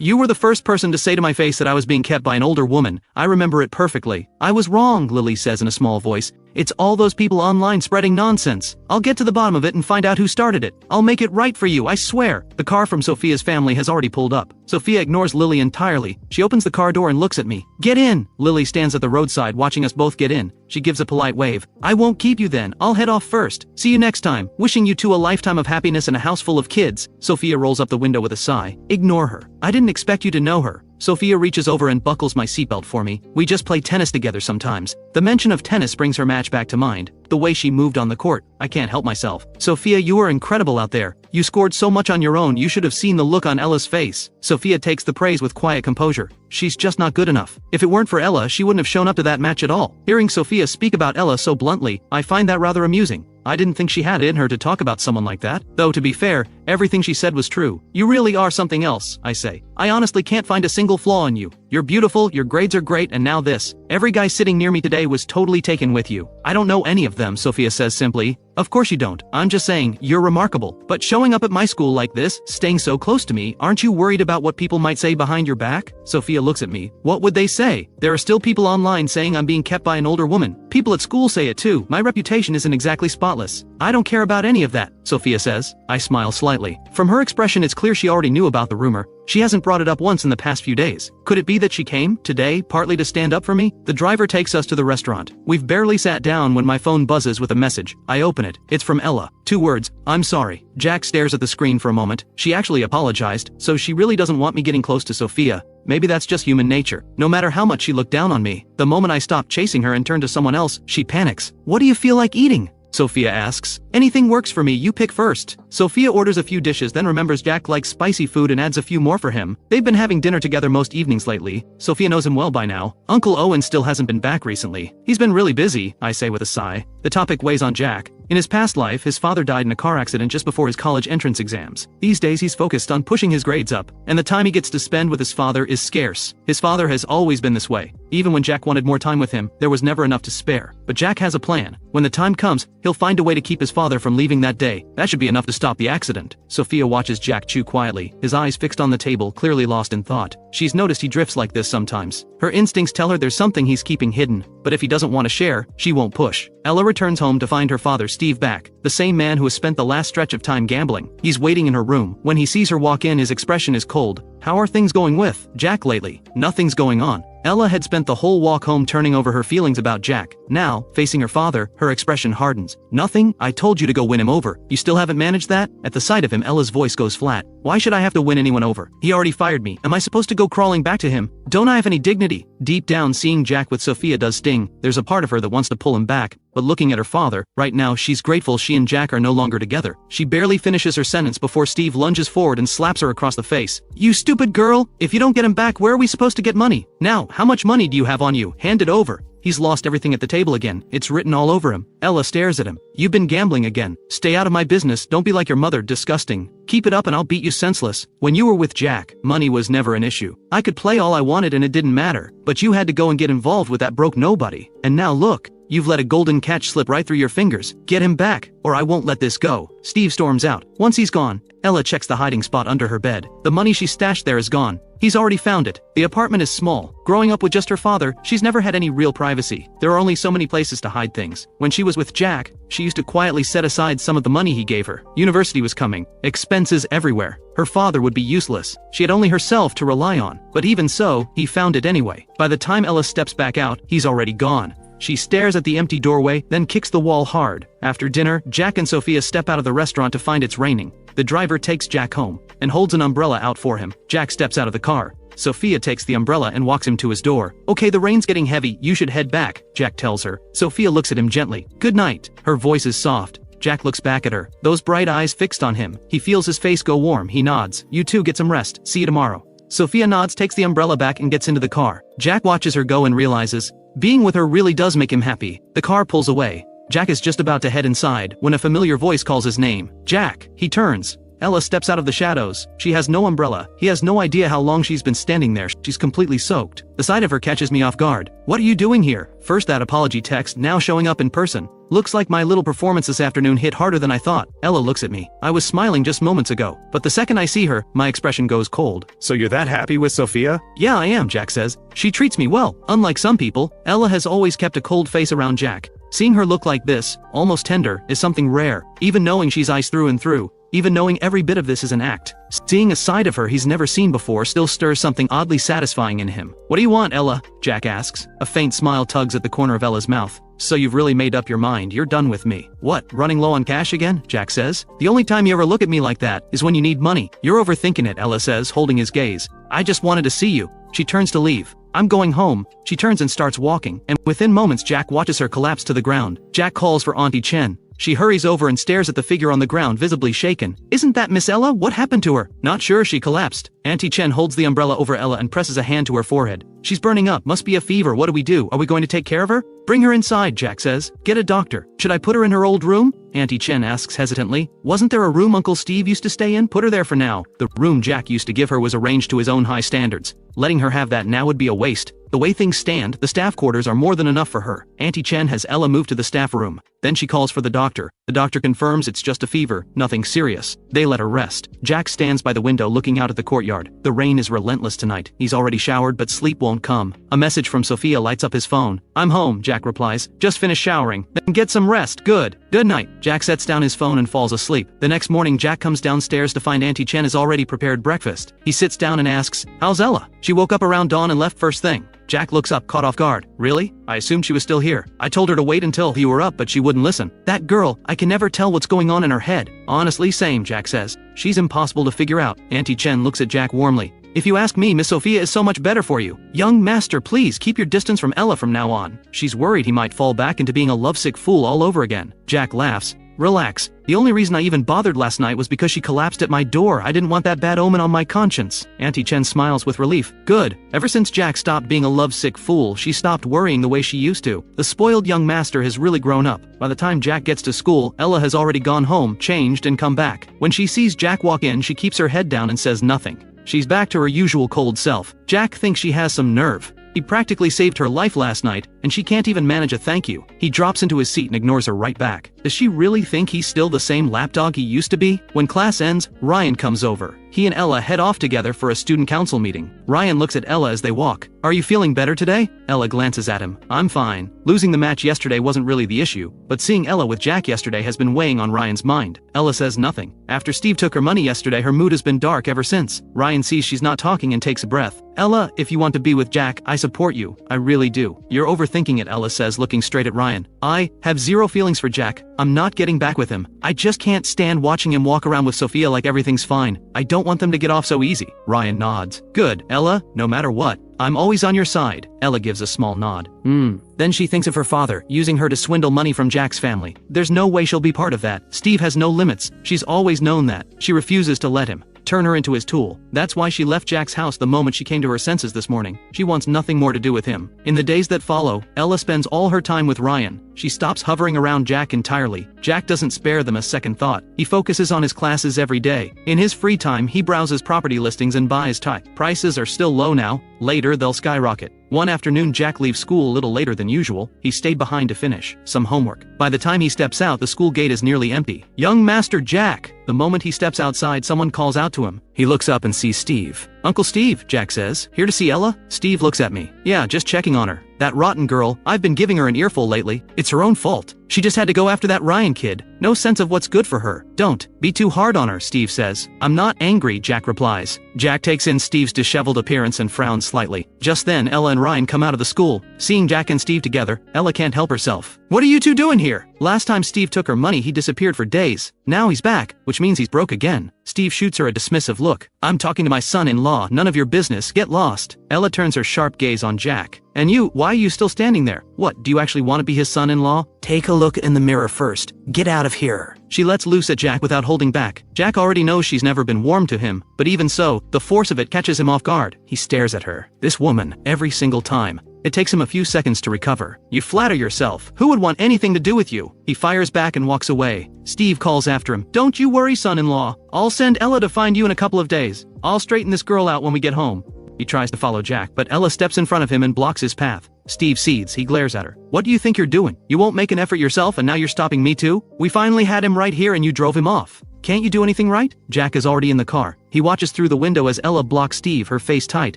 You were the first person to say to my face that I was being kept by an older woman. I remember it perfectly. I was wrong, Lily says in a small voice. It's all those people online spreading nonsense. I'll get to the bottom of it and find out who started it. I'll make it right for you, I swear. The car from Sophia's family has already pulled up. Sophia ignores Lily entirely. She opens the car door and looks at me. Get in! Lily stands at the roadside watching us both get in. She gives a polite wave. I won't keep you then. I'll head off first. See you next time. Wishing you two a lifetime of happiness and a house full of kids. Sophia rolls up the window with a sigh. Ignore her. I didn't expect you to know her. Sophia reaches over and buckles my seatbelt for me. We just play tennis together sometimes. The mention of tennis brings her match back to mind. The way she moved on the court. I can't help myself. Sophia, you are incredible out there. You scored so much on your own, you should have seen the look on Ella's face. Sophia takes the praise with quiet composure. She's just not good enough. If it weren't for Ella, she wouldn't have shown up to that match at all. Hearing Sophia speak about Ella so bluntly, I find that rather amusing. I didn't think she had it in her to talk about someone like that. Though to be fair, everything she said was true. You really are something else, I say. I honestly can't find a single flaw in you. You're beautiful, your grades are great, and now this. Every guy sitting near me today was totally taken with you. I don't know any of them, Sophia says simply. Of course you don't. I'm just saying, you're remarkable. But showing up at my school like this, staying so close to me, aren't you worried about what people might say behind your back? Sophia looks at me. What would they say? There are still people online saying I'm being kept by an older woman. People at school say it too. My reputation isn't exactly spotless. I don't care about any of that, Sophia says. I smile slightly. From her expression it's clear she already knew about the rumor. She hasn't brought it up once in the past few days. Could it be that she came, today, partly to stand up for me? The driver takes us to the restaurant. We've barely sat down when my phone buzzes with a message. I open it. It's from Ella. 2 words. I'm sorry. Jack stares at the screen for a moment. She actually apologized, so she really doesn't want me getting close to Sophia. Maybe that's just human nature. No matter how much she looked down on me, the moment I stop chasing her and turn to someone else, she panics. What do you feel like eating? Sophia asks. Anything works for me, you pick first. Sophia orders a few dishes, then remembers Jack likes spicy food and adds a few more for him. They've been having dinner together most evenings lately. Sophia knows him well by now. Uncle Owen still hasn't been back recently. He's been really busy, I say with a sigh. The topic weighs on Jack. In his past life, his father died in a car accident just before his college entrance exams. These days he's focused on pushing his grades up, and the time he gets to spend with his father is scarce. His father has always been this way. Even when Jack wanted more time with him, there was never enough to spare. But Jack has a plan. When the time comes, he'll find a way to keep his father from leaving that day. That should be enough to stop the accident. Sophia watches Jack chew quietly, his eyes fixed on the table, clearly lost in thought. She's noticed he drifts like this sometimes. Her instincts tell her there's something he's keeping hidden, but if he doesn't want to share, she won't push. Ella returns home to find her father Steve back, the same man who has spent the last stretch of time gambling. He's waiting in her room. When he sees her walk in, his expression is cold. How are things going with Jack lately? Nothing's going on. Ella had spent the whole walk home turning over her feelings about Jack. Now, facing her father, her expression hardens. Nothing? I told you to go win him over. You still haven't managed that? At the sight of him, Ella's voice goes flat. Why should I have to win anyone over? He already fired me. Am I supposed to go crawling back to him? Don't I have any dignity? Deep down, seeing Jack with Sophia does sting. There's a part of her that wants to pull him back. But looking at her father, right now she's grateful she and Jack are no longer together. She barely finishes her sentence before Steve lunges forward and slaps her across the face. You stupid girl! If you don't get him back, where are we supposed to get money? Now, how much money do you have on you? Hand it over. He's lost everything at the table again. It's written all over him. Ella stares at him. You've been gambling again. Stay out of my business. Don't be like your mother. Disgusting. Keep it up and I'll beat you senseless. When you were with Jack, money was never an issue. I could play all I wanted and it didn't matter. But you had to go and get involved with that broke nobody. And now look. You've let a golden catch slip right through your fingers. Get him back, or I won't let this go. Steve storms out. Once he's gone, Ella checks the hiding spot under her bed. The money she stashed there is gone. He's already found it. The apartment is small. Growing up with just her father, she's never had any real privacy. There are only so many places to hide things. When she was with Jack, she used to quietly set aside some of the money he gave her. University was coming. Expenses everywhere. Her father would be useless. She had only herself to rely on. But even so, he found it anyway. By the time Ella steps back out, he's already gone. She stares at the empty doorway, then kicks the wall hard. After dinner, Jack and Sophia step out of the restaurant to find it's raining. The driver takes Jack home and holds an umbrella out for him. Jack steps out of the car. Sophia takes the umbrella and walks him to his door. Okay, the rain's getting heavy, you should head back, Jack tells her. Sophia looks at him gently. Good night. Her voice is soft. Jack looks back at her, those bright eyes fixed on him. He feels his face go warm. He nods. You too, get some rest. See you tomorrow. Sophia nods, takes the umbrella back and gets into the car. Jack watches her go and realizes, being with her really does make him happy. The car pulls away. Jack is just about to head inside when a familiar voice calls his name. Jack. He turns. Ella steps out of the shadows. She has no umbrella. He has no idea how long she's been standing there. She's completely soaked. The sight of her catches me off guard. What are you doing here? First that apology text, now showing up in person. Looks like my little performance this afternoon hit harder than I thought. Ella looks at me. I was smiling just moments ago, but the second I see her, my expression goes cold. So you're that happy with Sophia? Yeah, I am, Jack says. She treats me well. Unlike some people, Ella has always kept a cold face around Jack. Seeing her look like this, almost tender, is something rare, even knowing she's ice through and through. Even knowing every bit of this is an act. Seeing a side of her he's never seen before still stirs something oddly satisfying in him. "What do you want, Ella?" Jack asks. A faint smile tugs at the corner of Ella's mouth. "So you've really made up your mind, you're done with me." "What, running low on cash again?" Jack says. "The only time you ever look at me like that is when you need money." "You're overthinking it," Ella says, holding his gaze. "I just wanted to see you." She turns to leave. "I'm going home." She turns and starts walking, and within moments Jack watches her collapse to the ground. Jack calls for Auntie Chen. She hurries over and stares at the figure on the ground, visibly shaken. "Isn't that Miss Ella? What happened to her?" "Not sure, she collapsed." Auntie Chen holds the umbrella over Ella and presses a hand to her forehead. "She's burning up, must be a fever, what do we do? Are we going to take care of her?" "Bring her inside," Jack says. "Get a doctor." "Should I put her in her old room?" Auntie Chen asks hesitantly. "Wasn't there a room Uncle Steve used to stay in? Put her there for now." The room Jack used to give her was arranged to his own high standards. Letting her have that now would be a waste. The way things stand, the staff quarters are more than enough for her. Auntie Chen has Ella moved to the staff room. Then she calls for the doctor. The doctor confirms it's just a fever, nothing serious. They let her rest. Jack stands by the window looking out at the courtyard. The rain is relentless tonight. He's already showered, but sleep won't come. A message from Sophia lights up his phone. "I'm home," Jack replies. "Just finished showering. Then get some rest. Good. Good night." Jack sets down his phone and falls asleep. The next morning Jack comes downstairs to find Auntie Chen has already prepared breakfast. He sits down and asks, "How's Ella?" "She woke up around dawn and left first thing." Jack looks up, caught off guard. "Really? I assumed she was still here. I told her to wait until you were up, but she wouldn't listen." "That girl, I can never tell what's going on in her head." "Honestly, same," Jack says. "She's impossible to figure out." Auntie Chen looks at Jack warmly. "If you ask me, Miss Sophia is so much better for you. Young master, please keep your distance from Ella from now on." She's worried he might fall back into being a lovesick fool all over again. Jack laughs. "Relax. The only reason I even bothered last night was because she collapsed at my door. I didn't want that bad omen on my conscience." Auntie Chen smiles with relief. "Good. Ever since Jack stopped being a lovesick fool, she stopped worrying the way she used to. The spoiled young master has really grown up. By the time Jack gets to school, Ella has already gone home, changed, and come back. When she sees Jack walk in, she keeps her head down and says nothing. She's back to her usual cold self. Jack thinks she has some nerve. He practically saved her life last night, and she can't even manage a thank you." He drops into his seat and ignores her right back. Does she really think he's still the same lapdog he used to be? When class ends, Ryan comes over. He and Ella head off together for a student council meeting. Ryan looks at Ella as they walk. "Are you feeling better today?" Ella glances at him. "I'm fine. Losing the match yesterday wasn't really the issue, but seeing Ella with Jack yesterday has been weighing on Ryan's mind." Ella says nothing. After Steve took her money yesterday, her mood has been dark ever since. Ryan sees she's not talking and takes a breath. "Ella, if you want to be with Jack, I support you. I really do." "You're overthinking it," Ella says, looking straight at Ryan. "I have zero feelings for Jack. I'm not getting back with him. I just can't stand watching him walk around with Sophia like everything's fine. I don't want them to get off so easy." Ryan nods. "Good, Ella, no matter what, I'm always on your side." Ella gives a small nod. Then she thinks of her father, using her to swindle money from Jack's family. There's no way she'll be part of that. Steve has no limits. She's always known that. She refuses to let him turn her into his tool. That's why she left Jack's house the moment she came to her senses this morning. She wants nothing more to do with him. In the days that follow, Ella spends all her time with Ryan. She stops hovering around Jack entirely. Jack doesn't spare them a second thought. He focuses on his classes every day. In his free time, he browses property listings and buys tie. Prices are still low now. Later, they'll skyrocket. One afternoon, Jack leaves school a little later than usual. He stayed behind to finish some homework. By the time he steps out, the school gate is nearly empty. "Young Master Jack!" The moment he steps outside, someone calls out to him. He looks up and sees Steve. "Uncle Steve," Jack says. "Here to see Ella?" Steve looks at me. "Yeah, just checking on her. That rotten girl, I've been giving her an earful lately. It's her own fault. She just had to go after that Ryan kid. No sense of what's good for her. Don't be too hard on her," Steve says. "I'm not angry," Jack replies. Jack takes in Steve's disheveled appearance and frowns slightly. Just then, Ella and Ryan come out of the school. Seeing Jack and Steve together, Ella can't help herself. "What are you two doing here? Last time Steve took her money, he disappeared for days. Now he's back, which means he's broke again." Steve shoots her a dismissive look. "I'm talking to my son-in-law, none of your business, get lost." Ella turns her sharp gaze on Jack. "And you, why are you still standing there? What, do you actually want to be his son-in-law?" Take a look in the mirror first. Get out of here." She lets loose at Jack without holding back. Jack already knows she's never been warm to him, but even so, the force of it catches him off guard. He stares at her. This woman, every single time. It takes him a few seconds to recover. "You flatter yourself. Who would want anything to do with you?" He fires back and walks away. Steve calls after him. "Don't you worry, son-in-law. I'll send Ella to find you in a couple of days. I'll straighten this girl out when we get home." He tries to follow Jack, but Ella steps in front of him and blocks his path. Steve seethes. He glares at her. "What do you think you're doing? You won't make an effort yourself and now you're stopping me too? We finally had him right here and you drove him off. Can't you do anything right?" Jack is already in the car. He watches through the window as Ella blocks Steve, her face tight.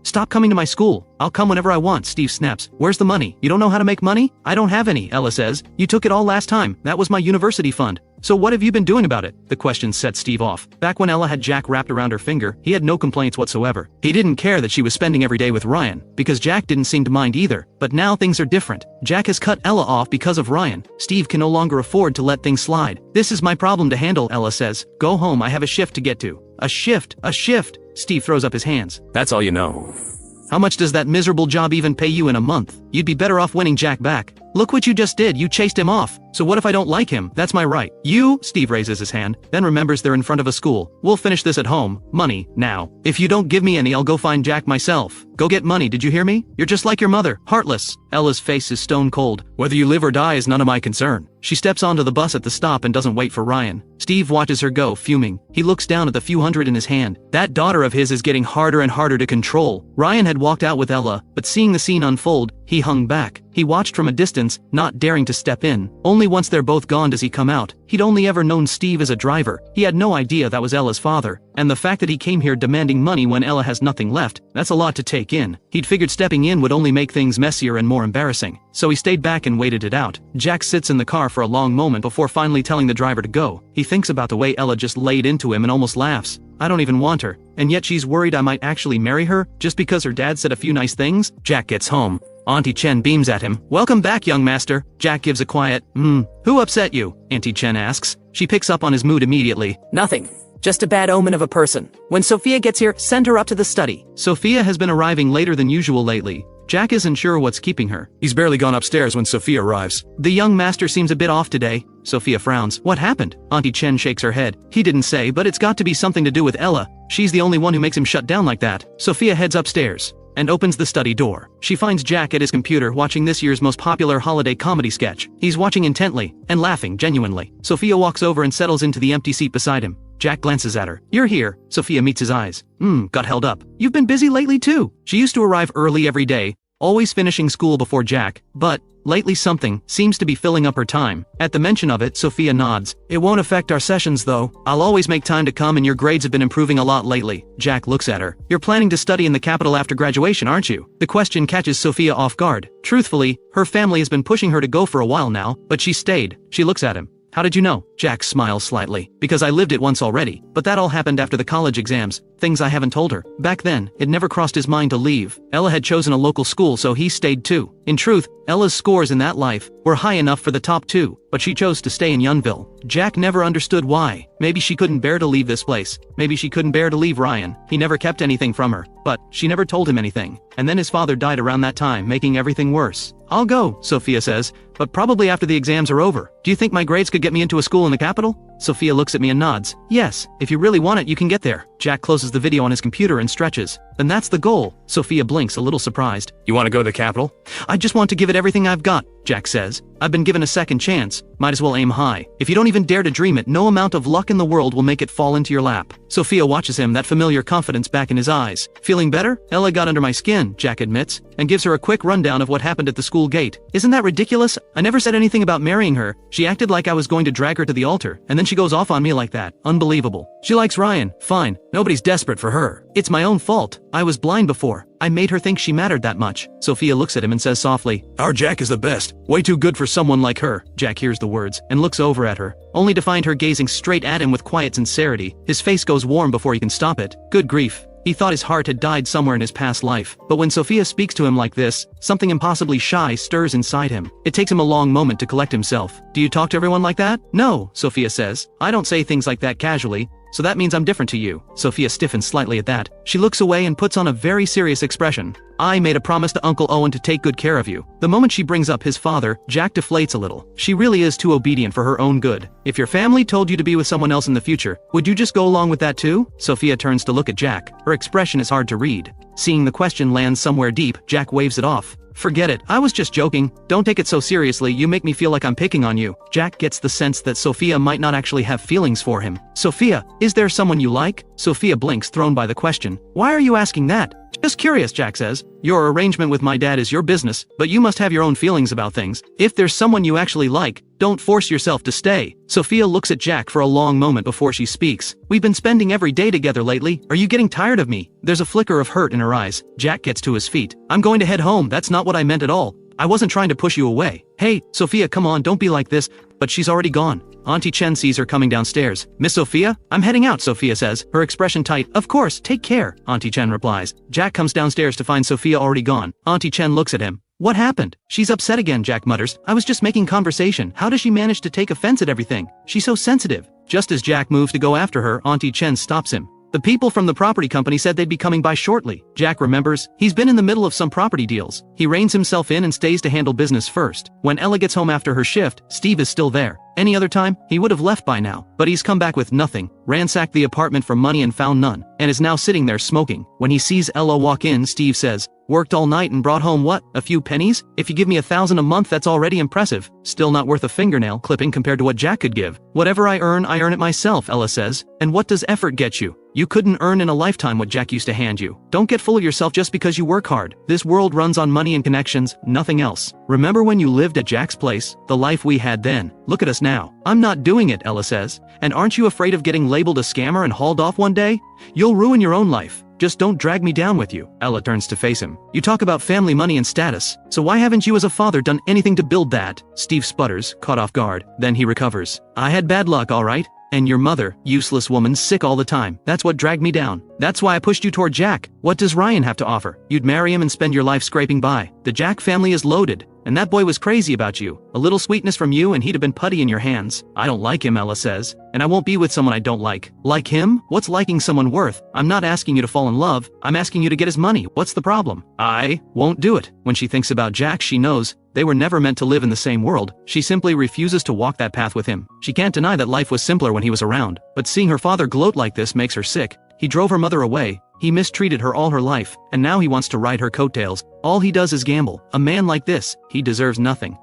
Stop coming to my school. I'll come whenever I want, Steve snaps. Where's the money? You don't know how to make money? I don't have any, Ella says. You took it all last time. That was my university fund. So what have you been doing about it? The question set Steve off. Back when Ella had Jack wrapped around her finger, he had no complaints whatsoever. He didn't care that she was spending every day with Ryan, because Jack didn't seem to mind either. But now things are different. Jack has cut Ella off because of Ryan. Steve can no longer afford to let things slide. This is my problem to handle, Ella says. Go home, I have a shift to get to. A shift, a shift. Steve throws up his hands. That's all you know. How much does that miserable job even pay you in a month? You'd be better off winning Jack back. Look what you just did, you chased him off. So what if I don't like him? That's my right. You, Steve raises his hand, then remembers they're in front of a school. We'll finish this at home. Money, now. If you don't give me any, I'll go find Jack myself. Go get money, did you hear me? You're just like your mother, heartless. Ella's face is stone cold. Whether you live or die is none of my concern. She steps onto the bus at the stop and doesn't wait for Ryan. Steve watches her go, fuming. He looks down at the few hundred in his hand. That daughter of his is getting harder and harder to control. Ryan had walked out with Ella, but seeing the scene unfold, he hung back. He watched from a distance, not daring to step in. Only once they're both gone does he come out. He'd only ever known Steve as a driver. He had no idea that was Ella's father. And the fact that he came here demanding money when Ella has nothing left, that's a lot to take in. He'd figured stepping in would only make things messier and more embarrassing. So he stayed back and waited it out. Jack sits in the car for a long moment before finally telling the driver to go. He thinks about the way Ella just laid into him and almost laughs. I don't even want her. And yet she's worried I might actually marry her, just because her dad said a few nice things? Jack gets home. Auntie Chen beams at him. Welcome back, young master. Jack gives a quiet, Who upset you? Auntie Chen asks. She picks up on his mood immediately. Nothing. Just a bad omen of a person. When Sophia gets here, send her up to the study. Sophia has been arriving later than usual lately. Jack isn't sure what's keeping her. He's barely gone upstairs when Sophia arrives. The young master seems a bit off today. Sophia frowns. What happened? Auntie Chen shakes her head. He didn't say, but it's got to be something to do with Ella. She's the only one who makes him shut down like that. Sophia heads upstairs and opens the study door. She finds Jack at his computer watching this year's most popular holiday comedy sketch. He's watching intently and laughing genuinely. Sophia walks over and settles into the empty seat beside him. Jack glances at her. You're here. Sophia meets his eyes. Got held up. You've been busy lately too. She used to arrive early every day, always finishing school before Jack, but lately something seems to be filling up her time. At the mention of it, Sophia nods. It won't affect our sessions though. I'll always make time to come and your grades have been improving a lot lately. Jack looks at her. You're planning to study in the capital after graduation, aren't you? The question catches Sophia off guard. Truthfully, her family has been pushing her to go for a while now, but she stayed. She looks at him. How did you know? Jack smiles slightly. Because I lived it once already. But that all happened after the college exams. Things I haven't told her. Back then, it never crossed his mind to leave. Ella had chosen a local school, so he stayed too. In truth, Ella's scores in that life were high enough for the top 2, but she chose to stay in Yunville. Jack never understood why. Maybe she couldn't bear to leave this place. Maybe she couldn't bear to leave Ryan. He never kept anything from her, but she never told him anything. And then his father died around that time, making everything worse. I'll go, Sophia says, but probably after the exams are over. Do you think my grades could get me into a school in the capital? Sophia looks at me and nods. Yes, if you really want it, you can get there. Jack closes the video on his computer and stretches. Then that's the goal. Sophia blinks, a little surprised. You want to go to the capital? I just want to give it everything I've got, Jack says. I've been given a second chance. Might as well aim high. If you don't even dare to dream it, no amount of luck in the world will make it fall into your lap. Sophia watches him, that familiar confidence back in his eyes. Feeling better? Ella got under my skin, Jack admits, and gives her a quick rundown of what happened at the school gate. Isn't that ridiculous? I never said anything about marrying her. She acted like I was going to drag her to the altar, and then she goes off on me like that. Unbelievable. She likes Ryan. Fine. Nobody's desperate for her. It's my own fault. I was blind before. I made her think she mattered that much. Sophia looks at him and says softly, Our Jack is the best. Way too good for someone like her. Jack hears the words and looks over at her, only to find her gazing straight at him with quiet sincerity. His face goes warm before he can stop it. Good grief. He thought his heart had died somewhere in his past life. But when Sophia speaks to him like this, something impossibly shy stirs inside him. It takes him a long moment to collect himself. Do you talk to everyone like that? No, Sophia says. I don't say things like that casually. So that means I'm different to you. Sophia stiffens slightly at that. She looks away and puts on a very serious expression. I made a promise to Uncle Owen to take good care of you. The moment she brings up his father, Jack deflates a little. She really is too obedient for her own good. If your family told you to be with someone else in the future, would you just go along with that too? Sophia turns to look at Jack. Her expression is hard to read. Seeing the question land somewhere deep, Jack waves it off. Forget it, I was just joking. Don't take it so seriously, you make me feel like I'm picking on you. Jack gets the sense that Sophia might not actually have feelings for him. Sophia, is there someone you like? Sophia blinks, thrown by the question. Why are you asking that? Just curious, Jack says. Your arrangement with my dad is your business, but you must have your own feelings about things. If there's someone you actually like, don't force yourself to stay. Sophia looks at Jack for a long moment before she speaks. We've been spending every day together lately. Are you getting tired of me? There's a flicker of hurt in her eyes. Jack gets to his feet. I'm going to head home. That's not what I meant at all. I wasn't trying to push you away. Hey, Sophia, come on, don't be like this. But she's already gone. Auntie Chen sees her coming downstairs. Miss Sophia? I'm heading out, Sophia says, her expression tight. Of course, take care, Auntie Chen replies. Jack comes downstairs to find Sophia already gone. Auntie Chen looks at him. What happened? She's upset again, Jack mutters. I was just making conversation. How does she manage to take offense at everything? She's so sensitive. Just as Jack moves to go after her, Auntie Chen stops him. The people from the property company said they'd be coming by shortly. Jack remembers. He's been in the middle of some property deals. He reins himself in and stays to handle business first. When Ella gets home after her shift, Steve is still there. Any other time, he would have left by now. But he's come back with nothing, ransacked the apartment for money and found none, and is now sitting there smoking. When he sees Ella walk in, Steve says, "Worked all night and brought home what? A few pennies? If you give me $1,000 a month, that's already impressive. Still not worth a fingernail clipping compared to what Jack could give. Whatever I earn it myself," Ella says. And what does effort get you? You couldn't earn in a lifetime what Jack used to hand you. Don't get full of yourself just because you work hard. This world runs on money and connections, nothing else. Remember when you lived at Jack's place? The life we had then. Look at us now. I'm not doing it, Ella says. And aren't you afraid of getting labeled a scammer and hauled off one day? You'll ruin your own life. Just don't drag me down with you. Ella turns to face him. You talk about family money and status. So why haven't you as a father done anything to build that? Steve sputters, caught off guard. Then he recovers. I had bad luck, all right. And your mother, useless woman, sick all the time. That's what dragged me down. That's why I pushed you toward Jack. What does Ryan have to offer? You'd marry him and spend your life scraping by. The Jack family is loaded. And that boy was crazy about you. A little sweetness from you and he'd have been putty in your hands. I don't like him, Ella says. And I won't be with someone I don't like. Like him? What's liking someone worth? I'm not asking you to fall in love. I'm asking you to get his money. What's the problem? I won't do it. When she thinks about Jack, she knows they were never meant to live in the same world. She simply refuses to walk that path with him. She can't deny that life was simpler when he was around. But seeing her father gloat like this makes her sick. He drove her mother away. He mistreated her all her life, and now he wants to ride her coattails. All he does is gamble. A man like this, he deserves nothing.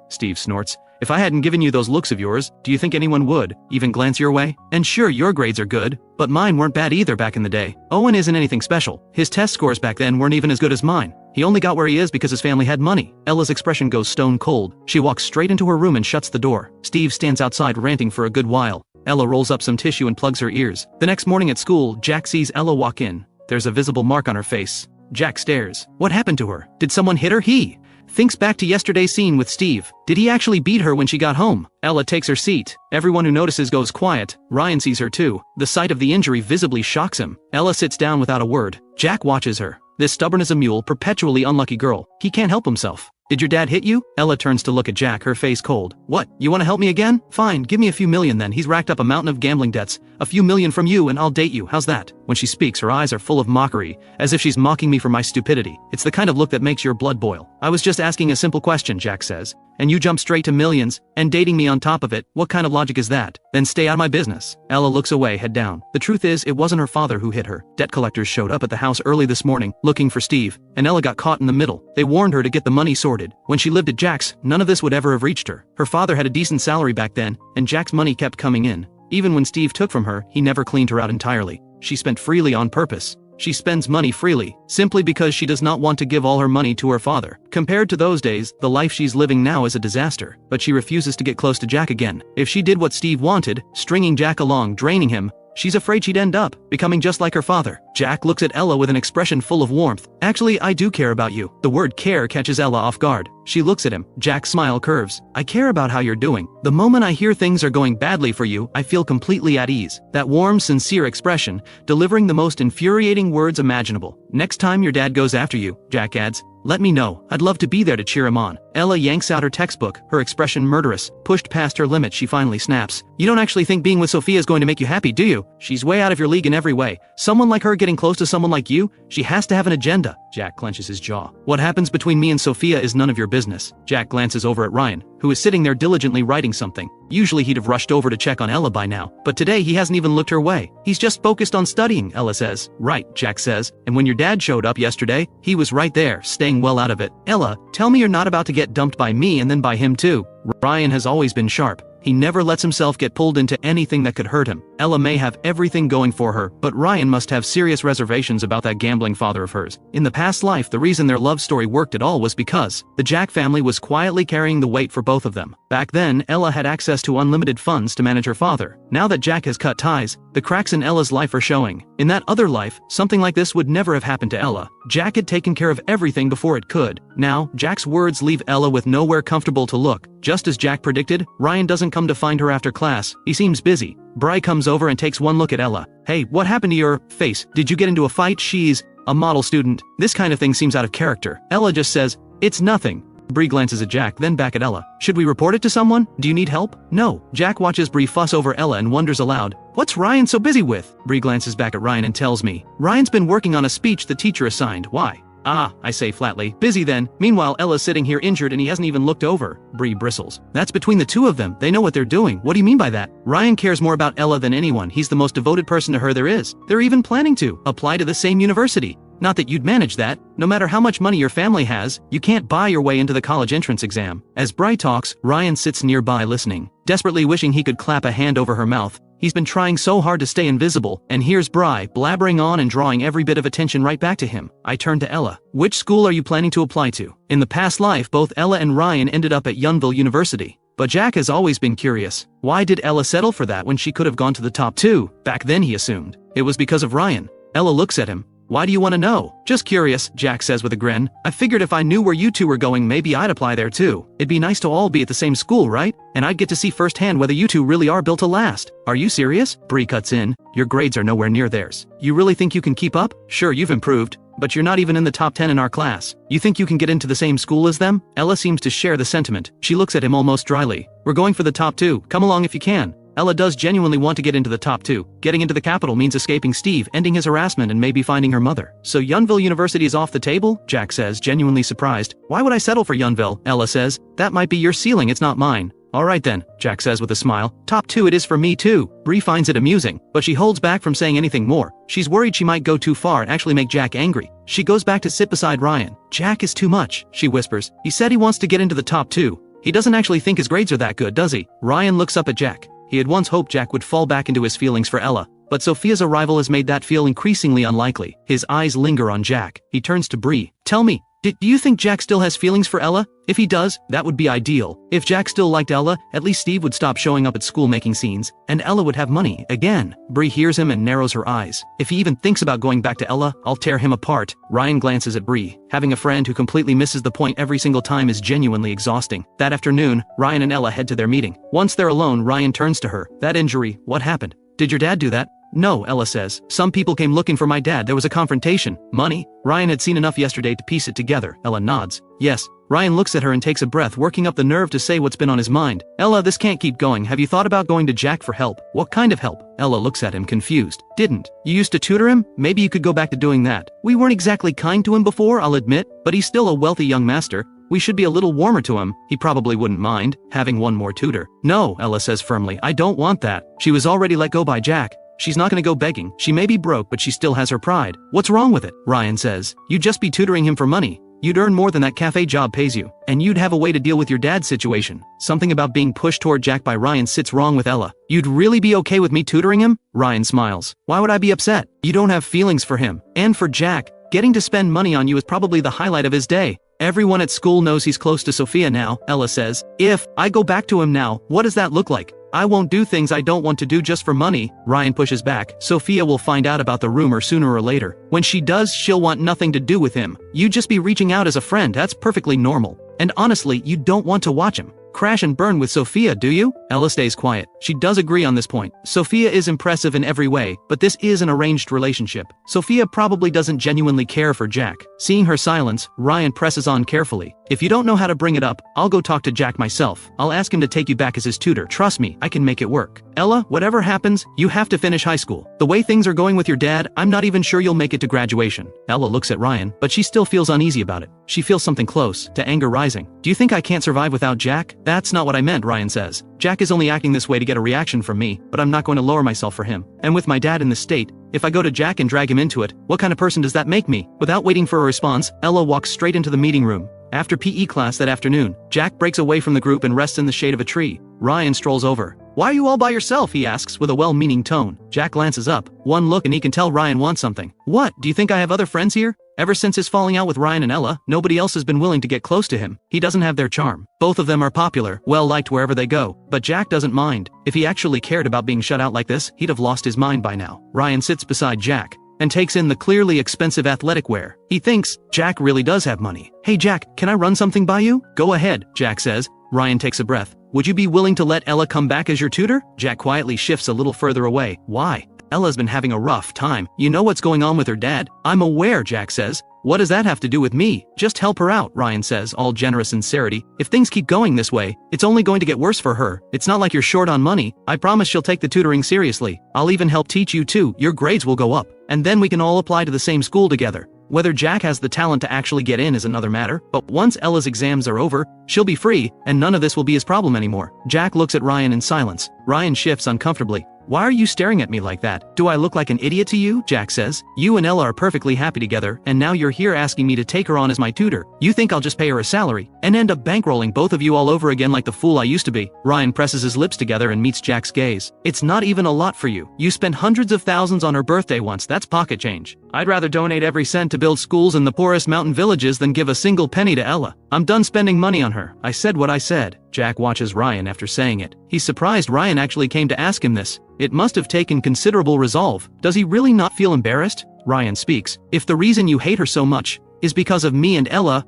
Steve snorts. If I hadn't given you those looks of yours, do you think anyone would even glance your way? And sure, your grades are good, but mine weren't bad either back in the day. Owen isn't anything special. His test scores back then weren't even as good as mine. He only got where he is because his family had money. Ella's expression goes stone cold. She walks straight into her room and shuts the door. Steve stands outside ranting for a good while. Ella rolls up some tissue and plugs her ears. The next morning at school, Jack sees Ella walk in. There's a visible mark on her face. Jack stares. What happened to her? Did someone hit her? He thinks back to yesterday's scene with Steve. Did he actually beat her when she got home? Ella takes her seat. Everyone who notices goes quiet. Ryan sees her too. The sight of the injury visibly shocks him. Ella sits down without a word. Jack watches her. This stubborn as a mule, perpetually unlucky girl. He can't help himself. Did your dad hit you? Ella turns to look at Jack, her face cold. What, you want to help me again? Fine, give me a few million then. He's racked up a mountain of gambling debts. A few million from you and I'll date you, how's that? When she speaks, her eyes are full of mockery, as if she's mocking me for my stupidity. It's the kind of look that makes your blood boil. I was just asking a simple question, Jack says. And you jump straight to millions, and dating me on top of it. What kind of logic is that? Then stay out of my business. Ella looks away, head down. The truth is, it wasn't her father who hit her. Debt collectors showed up at the house early this morning, looking for Steve, and Ella got caught in the middle. They warned her to get the money sorted. When she lived at Jack's, none of this would ever have reached her. Her father had a decent salary back then, and Jack's money kept coming in. Even when Steve took from her, he never cleaned her out entirely. She spent freely on purpose. She spends money freely, simply because she does not want to give all her money to her father. Compared to those days, the life she's living now is a disaster, but she refuses to get close to Jack again. If she did what Steve wanted, stringing Jack along, draining him, she's afraid she'd end up becoming just like her father. Jack looks at Ella with an expression full of warmth. Actually, I do care about you. The word care catches Ella off guard. She looks at him. Jack's smile curves. I care about how you're doing. The moment I hear things are going badly for you, I feel completely at ease. That warm, sincere expression, delivering the most infuriating words imaginable. Next time your dad goes after you, Jack adds, let me know. I'd love to be there to cheer him on. Ella yanks out her textbook, her expression murderous. Pushed past her limit, she finally snaps. You don't actually think being with Sophia is going to make you happy, do you? She's way out of your league in every way. Someone like her getting close to someone like you? She has to have an agenda. Jack clenches his jaw. What happens between me and Sophia is none of your business. Jack glances over at Ryan, who is sitting there diligently writing something. Usually he'd have rushed over to check on Ella by now, but today he hasn't even looked her way. He's just focused on studying, Ella says. Right, Jack says. And when your dad showed up yesterday, he was right there, staying well out of it. Ella, tell me you're not about to get dumped by me and then by him too. Ryan has always been sharp. He never lets himself get pulled into anything that could hurt him. Ella may have everything going for her, but Ryan must have serious reservations about that gambling father of hers. In the past life, the reason their love story worked at all was because the Jack family was quietly carrying the weight for both of them. Back then, Ella had access to unlimited funds to manage her father. Now that Jack has cut ties, the cracks in Ella's life are showing. In that other life, something like this would never have happened to Ella. Jack had taken care of everything before it could. Now, Jack's words leave Ella with nowhere comfortable to look. Just as Jack predicted, Ryan doesn't come to find her after class. He seems busy. Bry comes over and takes one look at Ella. "Hey, what happened to your face? Did you get into a fight? She's a model student." This kind of thing seems out of character. Ella just says, "It's nothing." Bree glances at Jack, then back at Ella. "Should we report it to someone? Do you need help?" "No." Jack watches Bree fuss over Ella and wonders aloud, "What's Ryan so busy with?" Bree glances back at Ryan and tells me, "Ryan's been working on a speech the teacher assigned." "Why?" "Ah," I say flatly. "Busy then." Meanwhile, Ella's sitting here injured and he hasn't even looked over. Bree bristles. "That's between the two of them. They know what they're doing." "What do you mean by that?" "Ryan cares more about Ella than anyone. He's the most devoted person to her there is. They're even planning to apply to the same university. Not that you'd manage that. No matter how much money your family has, you can't buy your way into the college entrance exam." As Bry talks, Ryan sits nearby listening, desperately wishing he could clap a hand over her mouth. He's been trying so hard to stay invisible, and here's Bry blabbering on and drawing every bit of attention right back to him. I turn to Ella. "Which school are you planning to apply to?" In the past life, both Ella and Ryan ended up at Yunville University. But Jack has always been curious. Why did Ella settle for that when she could have gone to the top two? Back then he assumed it was because of Ryan. Ella looks at him. "Why do you want to know?" "Just curious," Jack says with a grin. "I figured if I knew where you two were going, maybe I'd apply there too. It'd be nice to all be at the same school, right? And I'd get to see firsthand whether you two really are built to last." "Are you serious?" Bree cuts in. "Your grades are nowhere near theirs. You really think you can keep up? Sure, you've improved, but you're not even in the top 10 in our class. You think you can get into the same school as them?" Ella seems to share the sentiment. She looks at him almost dryly. "We're going for the top two. Come along if you can." Ella does genuinely want to get into the top two. Getting into the capital means escaping Steve, ending his harassment, and maybe finding her mother. "So Yunville University is off the table?" Jack says, genuinely surprised. "Why would I settle for Yunville?" Ella says. "That might be your ceiling, it's not mine." "Alright then," Jack says with a smile. "Top two it is for me too." Bree finds it amusing, but she holds back from saying anything more. She's worried she might go too far and actually make Jack angry. She goes back to sit beside Ryan. "Jack is too much," she whispers. "He said he wants to get into the top two. He doesn't actually think his grades are that good, does he?" Ryan looks up at Jack. He had once hoped Jack would fall back into his feelings for Ella, but Sophia's arrival has made that feel increasingly unlikely. His eyes linger on Jack. He turns to Bree. "Tell me, do you think Jack still has feelings for Ella? If he does, that would be ideal. If Jack still liked Ella, at least Steve would stop showing up at school making scenes, and Ella would have money again." Bree hears him and narrows her eyes. "If he even thinks about going back to Ella, I'll tear him apart." Ryan glances at Bree. Having a friend who completely misses the point every single time is genuinely exhausting. That afternoon, Ryan and Ella head to their meeting. Once they're alone, Ryan turns to her. "That injury, what happened? Did your dad do that?" "No," Ella says. "Some people came looking for my dad. There was a confrontation." "Money?" Ryan had seen enough yesterday to piece it together. Ella nods. "Yes." Ryan looks at her and takes a breath, working up the nerve to say what's been on his mind. "Ella, this can't keep going. Have you thought about going to Jack for help?" "What kind of help?" Ella looks at him confused. "Didn't you used to tutor him? Maybe you could go back to doing that." "We weren't exactly kind to him before, I'll admit, but he's still a wealthy young master. We should be a little warmer to him. He probably wouldn't mind having one more tutor." "No," Ella says firmly. "I don't want that. She was already let go by Jack. She's not gonna go begging. She may be broke, but she still has her pride." "What's wrong with it?" Ryan says. "You'd just be tutoring him for money. You'd earn more than that cafe job pays you. And you'd have a way to deal with your dad's situation." Something about being pushed toward Jack by Ryan sits wrong with Ella. "You'd really be okay with me tutoring him?" Ryan smiles. "Why would I be upset? You don't have feelings for him. And for Jack, getting to spend money on you is probably the highlight of his day. Everyone at school knows he's close to Sophia now," Ella says. "If I go back to him now, what does that look like? I won't do things I don't want to do just for money." Ryan pushes back. "Sophia will find out about the rumor sooner or later. When she does, she'll want nothing to do with him. You just be reaching out as a friend, that's perfectly normal. And honestly, you don't want to watch him crash and burn with Sophia, do you?" Ella stays quiet. She does agree on this point. Sophia is impressive in every way, but this is an arranged relationship. Sophia probably doesn't genuinely care for Jack. Seeing her silence, Ryan presses on carefully. "If you don't know how to bring it up, I'll go talk to Jack myself. I'll ask him to take you back as his tutor. Trust me, I can make it work. Ella, whatever happens, you have to finish high school. The way things are going with your dad, I'm not even sure you'll make it to graduation." Ella looks at Ryan, but she still feels uneasy about it. She feels something close to anger rising. "Do you think I can't survive without Jack?" "That's not what I meant," Ryan says. "Jack is only acting this way to get a reaction from me, but I'm not going to lower myself for him. And with my dad in this state, if I go to Jack and drag him into it, what kind of person does that make me?" Without waiting for a response, Ella walks straight into the meeting room. After PE class that afternoon, Jack breaks away from the group and rests in the shade of a tree. Ryan strolls over. "Why are you all by yourself?" he asks with a well-meaning tone. Jack glances up. One look and he can tell Ryan wants something. "What, do you think I have other friends here?" Ever since his falling out with Ryan and Ella, nobody else has been willing to get close to him. He doesn't have their charm. Both of them are popular, well-liked wherever they go. But Jack doesn't mind. If he actually cared about being shut out like this, he'd have lost his mind by now. Ryan sits beside Jack and takes in the clearly expensive athletic wear. He thinks Jack really does have money. "Hey Jack, can I run something by you?" "Go ahead," Jack says. Ryan takes a breath. "Would you be willing to let Ella come back as your tutor?" Jack quietly shifts a little further away. "Why?" "Ella's been having a rough time. You know what's going on with her dad?" "I'm aware," Jack says. "What does that have to do with me?" "Just help her out," Ryan says, all generous sincerity. "If things keep going this way, it's only going to get worse for her. It's not like you're short on money. I promise she'll take the tutoring seriously. I'll even help teach you too. Your grades will go up. And then we can all apply to the same school together." Whether Jack has the talent to actually get in is another matter, but once Ella's exams are over, she'll be free, and none of this will be his problem anymore. Jack looks at Ryan in silence. Ryan shifts uncomfortably. "Why are you staring at me like that? Do I look like an idiot to you?" Jack says. "You and Ella are perfectly happy together, and now you're here asking me to take her on as my tutor. You think I'll just pay her a salary, and end up bankrolling both of you all over again like the fool I used to be?" Ryan presses his lips together and meets Jack's gaze. "It's not even a lot for you. You spent hundreds of thousands on her birthday once. That's pocket change. I'd rather donate every cent to build schools in the poorest mountain villages than give a single penny to Ella. I'm done spending money on her. I said what I said." Jack watches Ryan after saying it. He's surprised Ryan actually came to ask him this. It must have taken considerable resolve. Does he really not feel embarrassed? Ryan speaks. "If the reason you hate her so much is because of me and Ella,